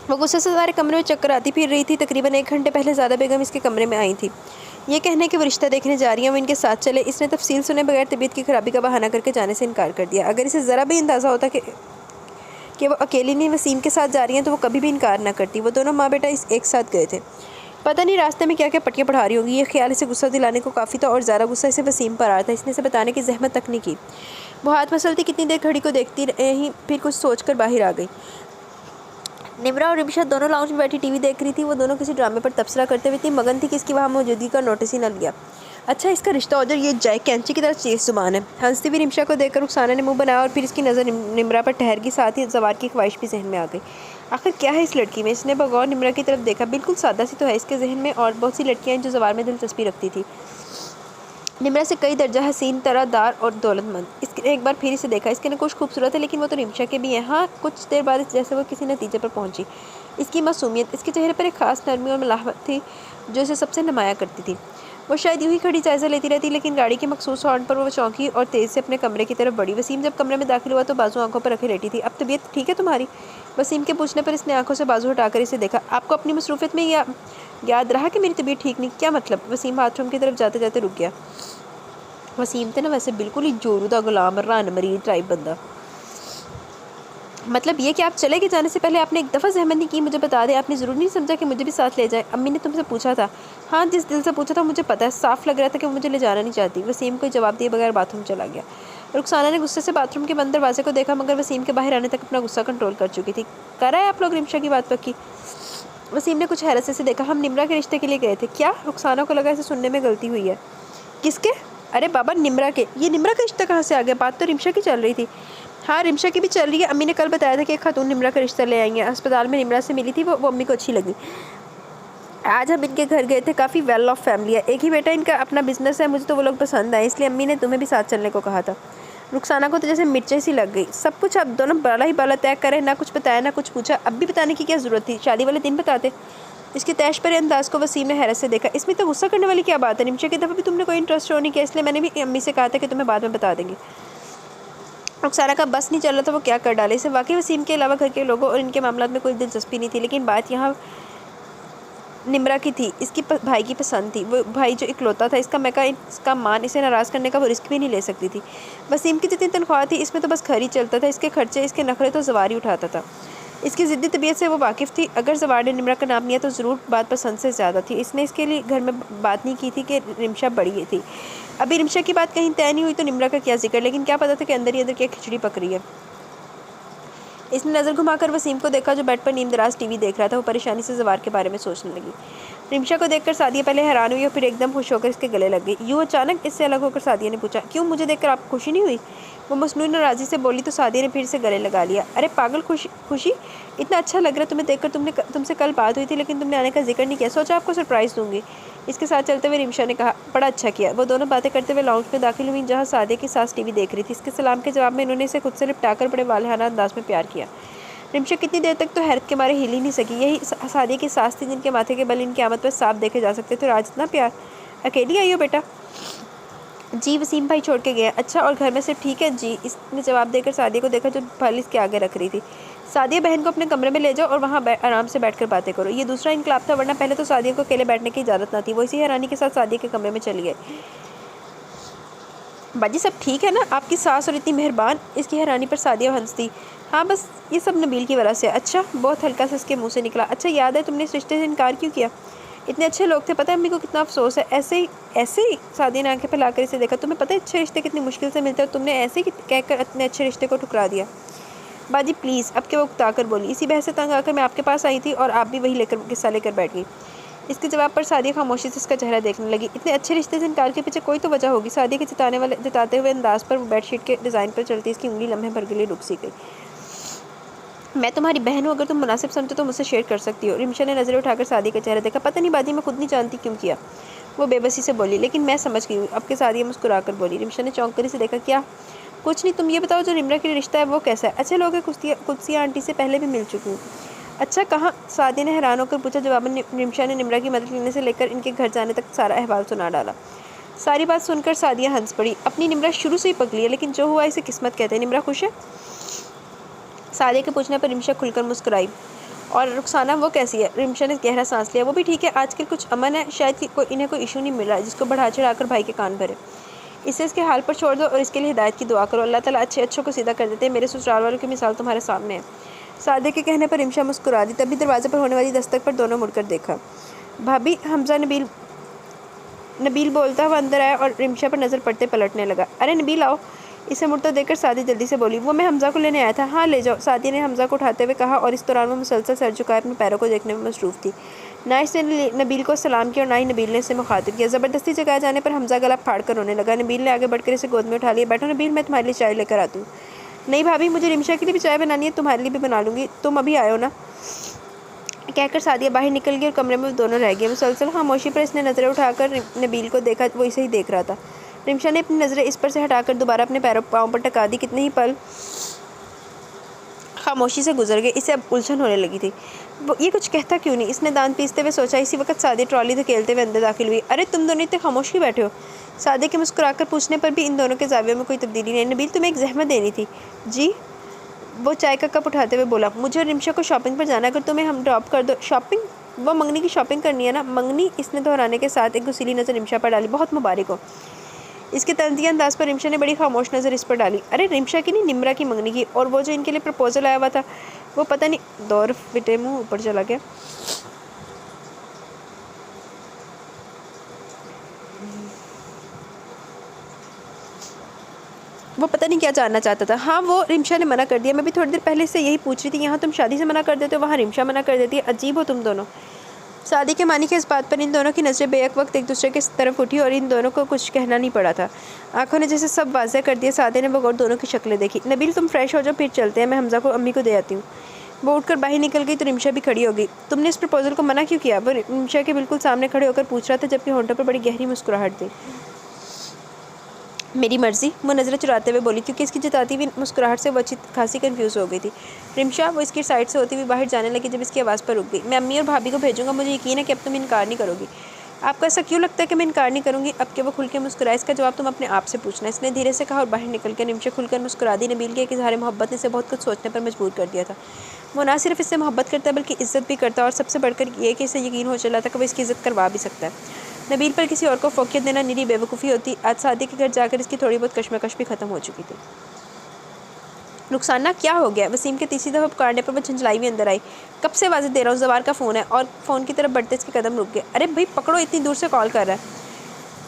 वो गुस्से से सारे कमरे में चक्कर आती फिर रही थी। तकरीबन 1 घंटे पहले ज़्यादा बेगम इसके कमरे में आई थी। ये कहने कि वो रिश्ता देखने जा रही हैं, वो इनके साथ चले। इसने तफसील सुने बगैर तबीयत की खराबी का बहाना करके जाने से इनकार कर दिया। अगर इसे ज़रा भी अंदाज़ा होता कि वो अकेली नहीं वसीम के साथ जा रही हैं तो वो कभी भी इनकार ना करती। वो दोनों माँ बेटा एक साथ गए थे। पता नहीं रास्ते में क्या क्या पटियाँ पढ़ा रही होंगी। ये ख्याल इसे गुस्सा दिलाने को काफ़ी था और ज़्यादा गुस्सा इसे वसीम पर आ रहा था। इसने इसे बताने की जहमत तक नहीं की। वो हाथ मसलती कितनी देर घड़ी को देखती रही, फिर कुछ सोचकर बाहर आ गई। निम्रा और रिमशा दोनों लाउंज में बैठी टीवी देख रही थी। वो दोनों किसी ड्रामे पर तबसरा करते हुए इतनी मगन थी कि इसकी वहाँ मौजूदगी का नोटिस ही न लिया। अच्छा, इसका रिश्ता उधर ये जाए कैंची की तरह चीज़ जुबान है। हंसती हुई रिमशा को देखकर रुखसाना ने मुंह बनाया और फिर इसकी नज़र निम्रा पर ठहर गई। साथ ही जवार की ख्वाहिश भी जहन में आ गई। आखिर क्या है इस लड़की में? इसने बगौर निम्रा की तरफ देखा। बिल्कुल सादा सी तो है इसके जहन में, और बहुत सी लड़कियाँ हैं जो जवार में दिलचस्पी रखती थी। निम्रा से कई दर्जा हसीन, तरहदार और दौलतमंद। इसने एक बार फिर इसे देखा। इसके नकुश खूबसूरत है लेकिन वो तो रिमशा के भी हैं। हाँ, कुछ देर बाद जैसे वो किसी नतीजे पर पहुंची। इसकी मासूमियत, इसके चेहरे पर एक ख़ास नरमी और मलाहत थी जो इसे सबसे नुमाया करती थी। वो शायद यूँ ही खड़ी जायज़ा लेती रहती, लेकिन गाड़ी के मखसूस हॉर्न पर वो चौंकी और तेज़ से अपने कमरे की तरफ बढ़ी। वसीम जब कमरे में दाखिल हुआ तो बाजू आंखों पर रखे लेटी थी। अब तबीयत ठीक है तुम्हारी? वसीम के पूछने पर इसने आंखों से बाजू हटाकर इसे देखा। आपको अपनी मसरूफियत में याद रहा कि मेरी तबीयत ठीक नहीं? क्या मतलब? वसीम बाथरूम की तरफ जाते जाते रुक गया। वसीम थे ना वैसे बिल्कुल ही जोरूदा गुलाम रान मरीज टाइप बंदा। मतलब ये कि आप चले गए जाने से पहले आपने एक दफ़ा जहमत नहीं की मुझे बता दें? आपने ज़रूर नहीं समझा कि मुझे भी साथ ले जाए? अम्मी ने तुमसे पूछा था। हाँ, जिस दिल से पूछा था मुझे पता है। साफ लग रहा था कि वो मुझे ले जाना नहीं चाहती। वसीम को जवाब दिए बगैर बाथरूम चला गया। रुखसाना ने गुस्से से बाथरूम के बंद दरवाजे को देखा, मगर वसीम के बाहर आने तक अपना गुस्सा कंट्रोल कर चुकी थी। करा है आप लोग रिमशा की बात पक्की? वसीम ने कुछ हैरत से देखा। हम निम्रा के रिश्ते के लिए गए थे। क्या? रुखसाना को लगा इसे सुनने में गलती हुई है। किसके? अरे बाबा, निम्रा के। ये निम्रा का रिश्ता कहाँ से आ गया? बात तो रिमशा की चल रही थी। हाँ, रिमशा की भी चल रही है। अम्मी ने कल बताया था कि एक खातून निम्रा का रिश्ता ले आई है। अस्पताल में निम्रा से मिली थी, वो अम्मी को अच्छी लगी। आज हम इनके घर गए थे। काफ़ी वेल ऑफ फैमिली है। एक ही बेटा इनका अपना बिजनेस है। मुझे तो वो लोग पसंद आए, इसलिए अम्मी ने तुम्हें भी साथ चलने को कहा था। रुखसाना को तो जैसे मिर्चें सी लग गई। सब कुछ आप दोनों बड़ा ही बाला तय करें, ना कुछ बताया ना कुछ पूछा। अब भी बताने की क्या ज़रूरत थी? शादी वाले दिन बताते। इसके तैश पर अंदाज को वसीम ने हैरत से देखा। इसमें तो गुस्सा करने वाली क्या बात है? रिमशा की दफ़ा भी तुमने कोई इंटरेस्ट शो नहीं किया, इसलिए मैंने भी अम्मी से कहा था कि तुम्हें बाद में बता देंगे। रुखसाना का बस नहीं चल रहा था वो क्या कर डाले। इसे वाकई वसीम के अलावा घर के लोगों और इनके मामलों में कोई दिलचस्पी नहीं थी, लेकिन बात यहाँ निम्रा की थी। इसकी भाई की पसंद थी। वो भाई जो इकलौता था, इसका मान इसे नाराज़ करने का वो रिस्क भी नहीं ले सकती थी। वसीम की जितनी तनख्वाह थी इसमें तो बस घर ही चलता था। इसके खर्चे, इसके नखरे तो जवार ही उठाता था। इसकी ज़िद्दी तबीयत से वो वाकिफ़ थी। अगर जवार ने निम्रा का नाम लिया तो ज़रूर बात पसंद से ज़्यादा थी। इसने इसके लिए घर में बात नहीं की थी कि रिमशा बड़ी थी। अभी रिमशा की बात कहीं तय नहीं हुई तो निम्रा का क्या जिक्र, लेकिन क्या पता था कि अंदर ही अंदर क्या खिचड़ी पक रही है। इसने नज़र घुमाकर वसीम को देखा जो बेड पर नीम दराज टीवी देख रहा था। वो परेशानी से जवार के बारे में सोचने लगी। रिमशा को देखकर सादिया पहले हैरान हुई और फिर एकदम खुश होकर इसके गले लग गई। यूँ अचानक इससे अलग होकर सादिया ने पूछा, क्यों, मुझे देखकर आपको खुशी नहीं हुई? वो मसनून नाराज़ी से बोली तो सादिया ने फिर से गले लगा लिया। अरे पागल, खुशी? इतना अच्छा लग रहा है तुम्हें देखकर। तुमसे कल बात हुई थी लेकिन तुमने आने का जिक्र नहीं किया। सोचा आपको सरप्राइज़ दूंगी। इसके साथ चलते हुए रिमशा ने कहा, बड़ा अच्छा किया। वो दोनों बातें करते हुए लाउंज में दाखिल हुई जहाँ सादिया की सास टीवी देख रही थी। इसके सलाम के जवाब में इन्होंने इसे खुद से लिपटाकर बड़े वालहाना अंदाज में प्यार किया। रिमशा कितनी देर तक तो हैरत के मारे हिल ही नहीं सकी। यही सादिया की सास थी जिनके माथे के बल इनकी आमद पर साफ देखे जा सकते थे। और आज इतना प्यार। अकेली आई हो बेटा? जी, वसीम भाई छोड़ के गए। अच्छा, और घर में सिर्फ ठीक है? जी। इसने जवाब देकर सादिया को देखा जो फल इसके आगे रख रही थी। सादिया, बहन को अपने कमरे में ले जाओ और वहाँ आराम से बैठकर बातें करो। ये दूसरा इनकलाब था, वरना पहले तो सादिया को अकेले बैठने की इजाज़त न थी। वो इसी हैरानी के साथ सादिया के कमरे में चली गई। बाजी, सब ठीक है ना? आपकी सास और इतनी मेहरबान। इसकी हैरानी पर सादिया हंसती। हाँ, बस ये सब नबील की वजह से। अच्छा, बहुत हल्का सा इसके मुंह से निकला। अच्छा, याद है तुमने इस रिश्ते से इनकार क्यों किया? इतने अच्छे लोग थे, पता है अम्मी को कितना अफसोस है। ऐसे ही सादिया ने आंखें फैलाकर इसे देखा। तुम्हें पता है अच्छे रिश्ते कितनी मुश्किल से मिलते हैं, तुमने ऐसे ही कहकर इतने अच्छे रिश्ते को ठुकरा दिया। बाजी प्लीज़, अब के वो उकताकर बोली। इसी बहस से तंग आकर मैं आपके पास आई थी और आप भी वही लेकर किस्सा लेकर बैठ गई। इसके जवाब पर सादिया खामोशी से इसका चेहरा देखने लगी। इतने अच्छे रिश्ते से इनकार के पीछे कोई तो वजह होगी। सादिया के जताते हुए अंदाज पर वो बेडशीट के डिज़ाइन पर चलती इसकी उंगली लम्हे भर के लिए रुक सी गई। मैं तुम्हारी बहन हूँ, अगर तुम मुनासिब समझो तो मुझसे शेयर कर सकती हो। रिमशा ने नज़रें उठाकर सादिया का चेहरा देखा। पता नहीं बाजी, मैं खुद नहीं जानती क्यों किया। वो बेबसी से बोली। लेकिन मैं समझ गई हूँ। अब के सादिया मुस्कुरा कर बोली। रिमशा ने चौंक कर इसे देखा। क्या? कुछ नहीं, तुम ये बताओ जो निम्रा की रिश्ता है वो कैसा है? अच्छे लोग हैं, कुदसिया आंटी से पहले भी मिल चुकी हूँ। अच्छा, कहाँ? सादिया ने हैरान होकर पूछा। जवाबन रिमशा ने निम्रा की मदद लेने से लेकर इनके घर जाने तक सारा अहवाल सुना डाला। सारी बात सुनकर सादिया हंस पड़ी। अपनी निम्रा शुरू से ही पगली है, लेकिन जो हुआ इसे किस्मत कहते हैं। निम्रा खुश है? सादिया के पूछने पर रिमशा खुलकर मुस्कुराई। और रुखसाना वो कैसी है? रिमशा ने गहरा सांस लिया। वो भी ठीक है, आजकल कुछ अमन है, शायद इन्हें कोई इशू नहीं मिल रहा है जिसको बढ़ा चढ़ाकर भाई के कान भरे। इसे इसके हाल पर छोड़ दो और इसके लिए हिदायत की दुआ करो। अल्लाह ताला अच्छों को सीधा कर देते हैं। मेरे ससुराल वालों की मिसाल तुम्हारे सामने है। सादिया के कहने पर रिमशा मुस्कुरा दी। तभी दरवाजे पर होने वाली दस्तक पर दोनों मुड़कर देखा। भाभी, हमजा नबील बोलता हुआ अंदर आया और रिमशा पर नज़र पड़ते पलटने लगा। अरे नबील आओ। इसे मुड़ता देखकर सादिया जल्दी से बोली। वो मैं हमजा को लेने आया था। हाँ, ले जाओ, सादिया ने हमजा को उठाते हुए कहा। और इस दौरान वो मुसलसल सर झुकाए अपने पैरों को देखने में मसरूफ़ थी। ना इसने नबील को सलाम किया और ना ही नबील ने इसे मुखातिब किया। ज़बरदस्ती जगाए जाने पर हमजा गला फाड़ कर रोने लगा। नबील ने आगे बढ़कर इसे गोद में उठा लिया। बैठो नबील, मैं तुम्हारे लिए चाय लेकर आती हूँ। नहीं भाभी, मुझे रिमशा के लिए भी चाय बनानी है, तुम्हारे लिए भी बना लूँगी, तुम अभी आयो ना, कहकर सादिया बाहर निकल गई और कमरे में दोनों रह गए। मुसलसल खामोशी पर इसने नज़रें उठाकर नबील को देखा। वो इसे ही देख रहा था। रिमशा ने अपनी नज़रें इस पर से हटाकर दोबारा अपने पाँव पर टका दी। कितने ही पल खामोशी से गुजर गए। इसे अब उलझन होने लगी थी। वो ये कुछ कहता क्यों नहीं, इसने दांत पीसते हुए सोचा। इसी वक्त सादिया ट्रॉली धकेलते हुए अंदर दाखिल हुई। अरे तुम दोनों इतने खामोश क्यों बैठे हो? सादिया के मुस्कुराकर पूछने पर भी इन दोनों के जावियों में कोई तब्दीली नहीं। नबील, तुम्हें एक जहमत देनी थी। जी? वो चाय का कप उठाते हुए बोला। मुझे और रिमशा को शॉपिंग पर जाना, अगर तुम्हें हम ड्रॉप कर दो। शॉपिंग? वो मंगनी की शॉपिंग करनी है ना? मंगनी? इसने दोहराने के साथ एक गुस्सीली नज़र रिमशा पर डाली। बहुत मुबारक हो। इसके तंजिया अंदाज पर रिमशा ने बड़ी खामोश नज़र इस पर डाली। अरे रिमशा की नहीं, निम्रा की मंगनी की। और वो जो इनके लिए प्रपोजल आया हुआ था, वो पता नहीं। दौर फिटे मुँह ऊपर चला गया। वो पता नहीं क्या जानना चाहता था। हाँ, वो रिमशा ने मना कर दिया। मैं भी थोड़ी देर पहले से यही पूछ रही थी। यहाँ तुम शादी से मना कर देते हो, वहाँ रिमशा मना कर देती है। अजीब हो तुम दोनों। शादी के मानी के इस बात पर इन दोनों की नज़रें बेक वक्त एक दूसरे की तरफ उठी और इन दोनों को कुछ कहना नहीं पड़ा था। आंखों ने जैसे सब वाज़ेह कर दिया। सादिया ने बगौर दोनों की शक्लें देखी। नबील, तुम फ्रेश हो जाओ, फिर चलते हैं। मैं हमजा को अम्मी को दे आती हूँ। वो उठकर बाहर निकल गई तो रिमशा भी खड़ी हो गई। तुमने इस प्रपोजल को मना क्यों किया? वो रिमशा के बिल्कुल सामने खड़े होकर पूछ रहा था, जबकि होंठों पर बड़ी गहरी मुस्कुराहट थी। मेरी मर्ज़ी, वो नज़रें चुराते हुए बोली, क्योंकि इसकी जताती हुई मुस्कुराहट से वो अच्छी खासी कंफ्यूज हो गई थी। रिमशा वो इसकी साइड से होती हुई बाहर जाने लगी जब इसकी आवाज़ पर रुक गई। मैं अम्मी और भाभी को भेजूंगा, मुझे यकीन है कि अब तुम इनकार नहीं करोगी। आपको ऐसा क्यों लगता है कि मैं इनकार नहीं करूँगी? अब के वो खुल के मुस्कुराए। इसका जवाब तुम अपने आप से पूछना, इसने धीरे से कहा और बाहर निकल कर रिमशा खुलकर मुस्कुरा दी। नबील के एक इज़हार मोहब्बत ने इसे बहुत कुछ सोचने पर मजबूर कर दिया था। वो ना सिर्फ इससे मोहब्बत करता बल्कि इज़्ज़त भी करता, और सबसे बढ़कर ये कि इसे यकीन हो चला था कि वो इसकी इज़्ज़त करवा भी सकता है। नबील पर किसी और को फोकियत देना निरी बेवकूफ़ी होती। आज सादिया के घर जाकर इसकी थोड़ी बहुत कश्मकश भी ख़त्म हो चुकी थी। रुखसाना, क्या हो गया? वसीम के तीसरी दफ़ा पुकारने पर वो झंझलाई हुई अंदर आई। कब से आवाज़ें दे रहा हूँ, जवार का फ़ोन है। और फ़ोन की तरफ बढ़ते इसके कदम रुक गए। अरे भाई पकड़ो, इतनी दूर से कॉल कर रहा है।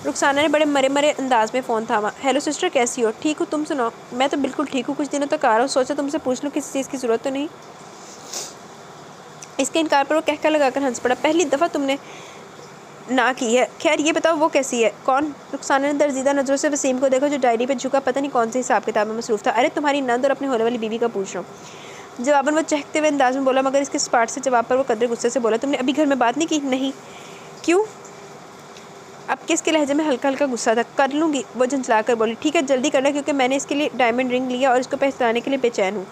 रुखसाना ने बड़े मरे मरे अंदाज में फ़ोन थामा। हेलो सिस्टर, कैसी हो? ठीक हूँ, तुम सुनाओ? मैं तो बिल्कुल ठीक हूँ, कुछ दिनों तक आ रहा हूँ, सोचा तुमसे पूछ लूँ किसी चीज़ की ज़रूरत तो नहीं। इसके इनकार पर वो कहकर लगाकर हंस पड़ा। पहली दफ़ा तुमने ना की है। खैर ये बताओ वो कैसी है? कौन? रुखसाना ने दर्जीदा नज़रों से वसीम को देखा जो डायरी पे झुका पता नहीं कौन से हिसाब किताब में मसरूफ़ था। अरे तुम्हारी नंद और अपनी होने वाली बीवी का पूछ रहा हूँ। जवाबन वो चहकते हुए अंदाज में बोला, मगर इसके स्पार्ट से जवाब पर वो कदर गुस्से से बोला, तुमने अभी घर में बात नहीं की? नहीं। क्यों? अब किसके लहजे में हल्का हल्का गुस्सा था। कर लूँगी, वो झंझला कर बोली। ठीक है जल्दी करना क्योंकि मैंने इसके लिए डायमंड रिंग लिया और इसको पहचाने के लिए बेचैन हूँ।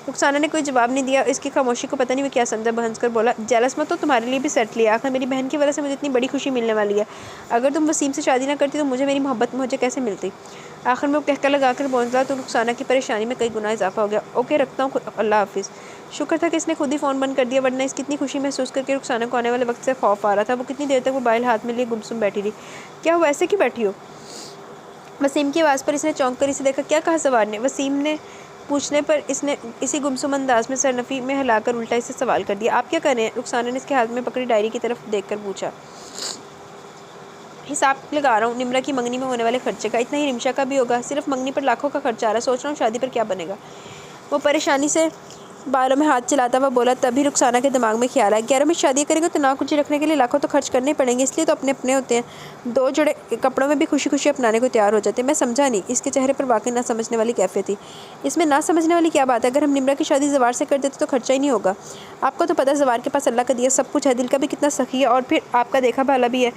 रुखसाना ने कोई जवाब नहीं दिया। इसकी खामोशी को पता नहीं वो क्या समझा। बहस कर बोला, जेलस मत हो, तुम्हारे लिए भी सेट लिया। आखिर मेरी बहन की वजह से मुझे इतनी बड़ी खुशी मिलने वाली है। अगर तुम वसीम से शादी ना करती तो मुझे मेरी मोहब्बत मुझे कैसे मिलती? आखिर में वो कहकर लगा कर पहुँचा तो रुखसाना की परेशानी में कई गुना इजाफा हो गया। ओके रखता हूँ, अल्लाह हाफिज़। शुक्र था कि इसने खुद ही फ़ोन बंद कर दिया, वरना इसकी इतनी खुशी महसूस करके रुखसाना को आने वाले वक्त से खौफ आ रहा था। वो कितनी देर तक मोबाइल हाथ में लिए गुमसुम बैठी रही। क्या हुआ, ऐसे क्यों बैठी हो? वसीम की आवाज़ पर इसने चौंक कर इसे देखा। क्या कहा सवार ने? वसीम ने पूछने पर इसने इसी गुमसुम अंदाज में सरनफी में हिलाकर उल्टा इसे सवाल कर दिया। आप क्या कर रहे हैं? रुखसाना ने इसके हाथ में पकड़ी डायरी की तरफ देखकर पूछा। हिसाब लगा रहा हूँ निम्रा की मंगनी में होने वाले खर्चे का। इतना ही रिमशा का भी होगा। सिर्फ मंगनी पर लाखों का खर्चा आ रहा है। सोच रहा हूँ शादी पर क्या बनेगा। वो परेशानी से बालों में हाथ चलाता हुआ बोला। तभी रुखसाना के दिमाग में ख्याल आया, 11 में शादी करेंगे तो ना कुछ रखने के लिए लाखों तो खर्च करने ही पड़ेंगे, इसलिए तो अपने अपने होते हैं। 2 जोड़े कपड़ों में भी खुशी खुशी अपनाने को तैयार हो जाते हैं। मैं समझा नहीं। इसके चेहरे पर वाकई ना समझने वाली कैफियत थी। इसमें ना समझने वाली क्या बात है? अगर हम निम्रा की शादी जवार से कर देते तो खर्चा ही नहीं होगा। आपको तो पता है जवार के पास अल्लाह का दिया सब कुछ है, दिल का भी कितना सखी है और फिर आपका देखा भाला भी है।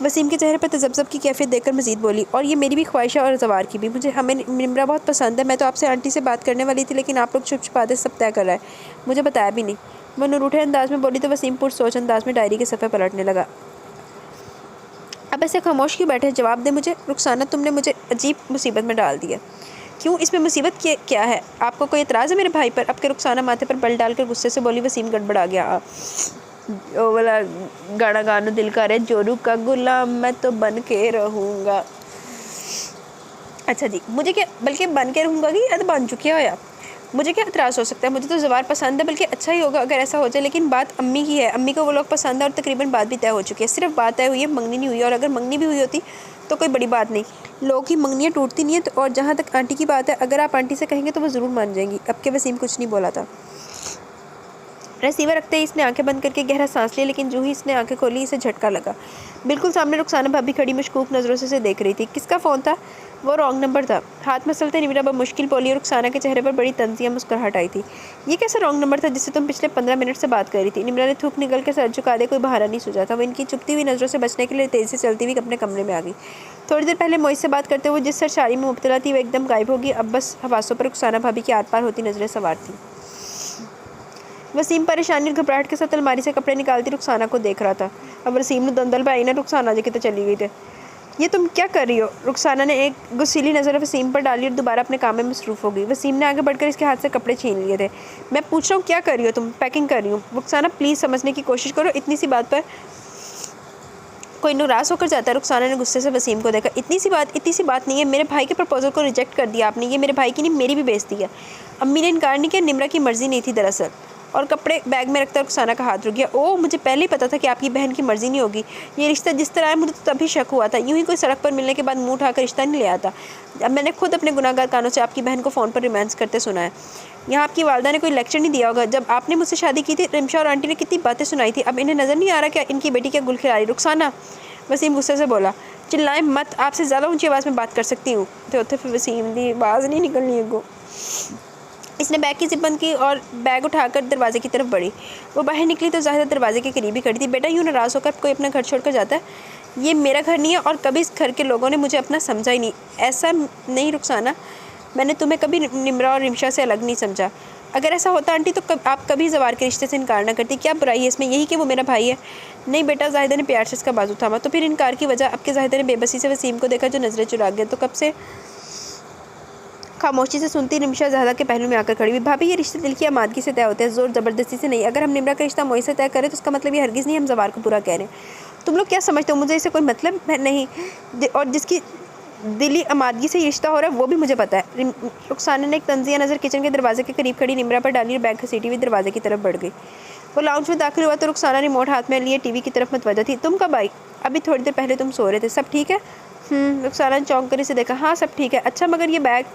वसीम के चेहरे पर तजब्जब की कैफियत देखकर मजीद बोली, और ये मेरी भी ख्वाहिश है और जवार की भी। मुझे हमें निम्रा बहुत पसंद है। मैं तो आपसे आंटी से बात करने वाली थी, लेकिन आप लोग छुप छुपाते सब तय कर रहा है, मुझे बताया भी नहीं। वो नरूठे अंदाज में बोली तो वसीम पुरसोच अंदाज में डायरी के सफ़े पलटने लगा। अब ऐसे खामोश क्यों बैठे? जवाब दे मुझे। रुखसाना तुमने मुझे अजीब मुसीबत में डाल दिया। क्यों? इसमें मुसीबत क्या है? आपको कोई एतराज़ है मेरे भाई पर? अब के रुखसाना माथे पर बल डालकर गुस्से से बोली। वसीम गड़बड़ा गया। ओ वाला गाना गाना दिल का रे, जोरू का गुलाम मैं तो बन के रहूँगा। अच्छा जी, मुझे क्या बल्कि बन के रहूँगा कि या तो बन चुकी हो या मुझे क्या एतराज़ हो सकता है? मुझे तो जवार पसंद है, बल्कि अच्छा ही होगा अगर ऐसा हो जाए। लेकिन बात अम्मी की है। अम्मी को वो लोग पसंद है और तकरीबन बात भी तय हो चुकी है। सिर्फ बात तय हुई है, मंगनी नहीं हुई। और अगर मंगनी भी हुई होती तो कोई बड़ी बात नहीं। लोग की मंगनियाँ टूटती नहीं है। तो और जहाँ तक आंटी की बात है, अगर आप आंटी से कहेंगे तो वो ज़रूर मान जाएंगी। अब के वसीम कुछ नहीं बोला था। रिसीवर रखते ही इसने आंखें बंद करके गहरा सांस लिया, लेकिन जो ही इसने आंखें खोली इसे झटका लगा। बिल्कुल सामने रुखसाना भाभी खड़ी मशकूक नज़रों से इसे देख रही थी। किसका फ़ोन था? वो रॉन्ग नंबर था। हाथ मसलते निम्रा मुश्किल बोली और रुखसाना के चेहरे पर बड़ी तंजिया मुस्कुराहट आई थी। ये कैसा रॉन्ग नंबर था जिससे तुम पिछले 15 मिनट से बात कर रही थी? निम्रा ने थूक निकल के सर झुका दे। कोई बहाना नहीं सूझा था। वो इनकी चुपती हुई नज़रों से बचने के लिए तेज़ी से चलती हुई अपने कमरे में आ गई। थोड़ी देर पहले मोहित से बात करते हुए जिस सरशारी में मुब्तला थी वो एकदम गायब होगी। अब बस हवासों पर रुखसाना भाभी की आर पार होती नज़रें सवार थी। वसीम परेशानी और घबराहट के साथ अलमारी से कपड़े निकालती रुखसाना को देख रहा था। अब वसीम ने दंदल भाई ने रुखसाना जी की तो चली गई थे। ये तुम क्या कर रही हो? रुखसाना ने एक गुस्सीली नज़र वसीम पर डाली और दोबारा अपने काम में मसरूफ़ हो गई। वसीम ने आगे बढ़कर इसके हाथ से कपड़े छीन लिए थे। मैं पूछ रहा हूँ क्या कर रही हो तुम? पैकिंग कर रही हूँ। रुखसाना प्लीज़ समझने की कोशिश करो, इतनी सी बात पर कोई नाराज़ होकर जाता है। रुखसाना ने गुस्से से वसीम को देखा। इतनी सी बात नहीं है। मेरे भाई के प्रपोजल को रिजेक्ट कर दिया आपने। ये मेरे भाई की नहीं मेरी भी बेइज्जती है। अम्मी ने इनकार नहीं किया, निम्रा की मर्ज़ी नहीं थी दरअसल। और कपड़े बैग में रखकर रुखसाना का हाथ रुक गया। ओह, मुझे पहले ही पता था कि आपकी बहन की मर्ज़ी नहीं होगी। ये रिश्ता जिस तरह है मुझे तो तभी शक हुआ था। यूँ ही कोई सड़क पर मिलने के बाद मुँह उठाकर रिश्ता नहीं ले आता। अब मैंने खुद अपने गुनाहगार कानों से आपकी बहन को फ़ोन पर रोमांस करते सुना है। यहाँ आपकी वालदा ने कोई लेक्चर नहीं दिया होगा। जब आपने मुझसे शादी की थी रिमशा और आंटी ने कितनी बातें सुनाई थी। अब इन्हें नज़र नहीं आ रहा क्या इनकी बेटी क्या गुल खिला रही? रुखसाना, वसीम गुस्से से बोला। चिल्लाएं मत, आपसे ज़्यादा ऊंची आवाज़ में बात कर सकती हूँ। तो फिर वसीम की आवाज़ नहीं निकलनी है। इसने बैग की जिप बंद की और बैग उठाकर दरवाजे की तरफ बढ़ी। वो बाहर निकली तो ज़ाहिर दरवाजे के करीब ही खड़ी थी। बेटा यूँ नाराज़ होकर कोई अपना घर छोड़कर जाता है? ये मेरा घर नहीं है और कभी इस घर के लोगों ने मुझे अपना समझा ही नहीं। ऐसा नहीं रुखसाना, मैंने तुम्हें कभी निम्रा और रिमशा से अलग नहीं समझा। अगर ऐसा होता आंटी तो आप कभी जवार के रिश्ते से इनकार ना करती। क्या बुराई है इसमें? यही कि वो मेरा भाई है। नहीं बेटा, जाहिदा ने प्यार से इसका बाजू थामा। तो फिर इनकार की वजह? अब के जाहिदा ने बेबसी से वसीम को देखा जो नज़रें चुरा गया। तो कब से खामोशी से सुनती रिमशा ज़हरा के पहलू में आकर खड़ी हुई। भाभी, ये रिश्ते दिल की आमादगी से तय होते हैं, ज़ोर ज़बरदस्ती से नहीं। अगर हम निम्रा का रिश्ता मोई से तय करें तो उसका मतलब ये हरगिज़ नहीं हम जवार को पूरा कह रहे हैं। तुम लोग क्या समझते हो? मुझे इससे कोई मतलब नहीं, और जिसकी दिली आमादगी से रिश्ता हो रहा है वो भी मुझे पता है। रुखसाना ने एक तंजिया नज़र किचन के दरवाजे के करीब खड़ी निम्रा पर डाली और बैग घसीटी हुई दरवाजे की तरफ बढ़ गई। वो लाउंज में दाखिल हुआ तो रुखसाना रिमोट हाथ में लिए टीवी की तरफ मतवज्जा थी। तुम कब आई? अभी थोड़ी देर पहले। तुम सो रहे थे? सब ठीक है? रुखसाना ने चौंक कर इसे देखा। हाँ सब ठीक है। अच्छा मगर ये बैग?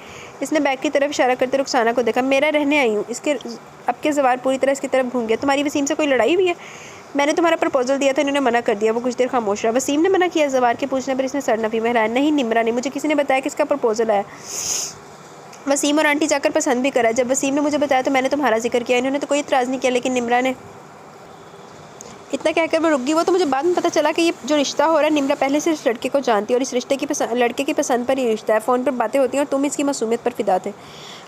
इसने बैग की तरफ इशारा करते रुखसाना को देखा। मेरा रहने आई हूँ। इसके अब के जवार पूरी तरह इसकी तरफ घूम गया। तुम्हारी वसीम से कोई लड़ाई हुई है? मैंने तुम्हारा प्रपोजल दिया था, इन्होंने मना कर दिया। वो कुछ देर खामोश रहा। वसीम ने मना किया। जवार के पूछने पर इसने सर नफी में हिलाया। नहीं निम्रा ने, मुझे किसी ने बताया कि इसका प्रपोजल आया। वसीम और आंटी जाकर पसंद भी करा। जब वसीम ने मुझे बताया तो मैंने तुम्हारा जिक्र किया। इन्होंने तो कोई इतराज़ नहीं किया, लेकिन निम्रा ने। इतना कहकर वो रुक गई। वो तो मुझे बाद में पता चला कि ये जो रिश्ता हो रहा है, निम्रा पहले से इस लड़के को जानती है और इस रिश्ते की लड़के की पसंद पर ही रिश्ता है। फ़ोन पर बातें होती हैं और तुम इसकी मासूमियत पर फिदा थे।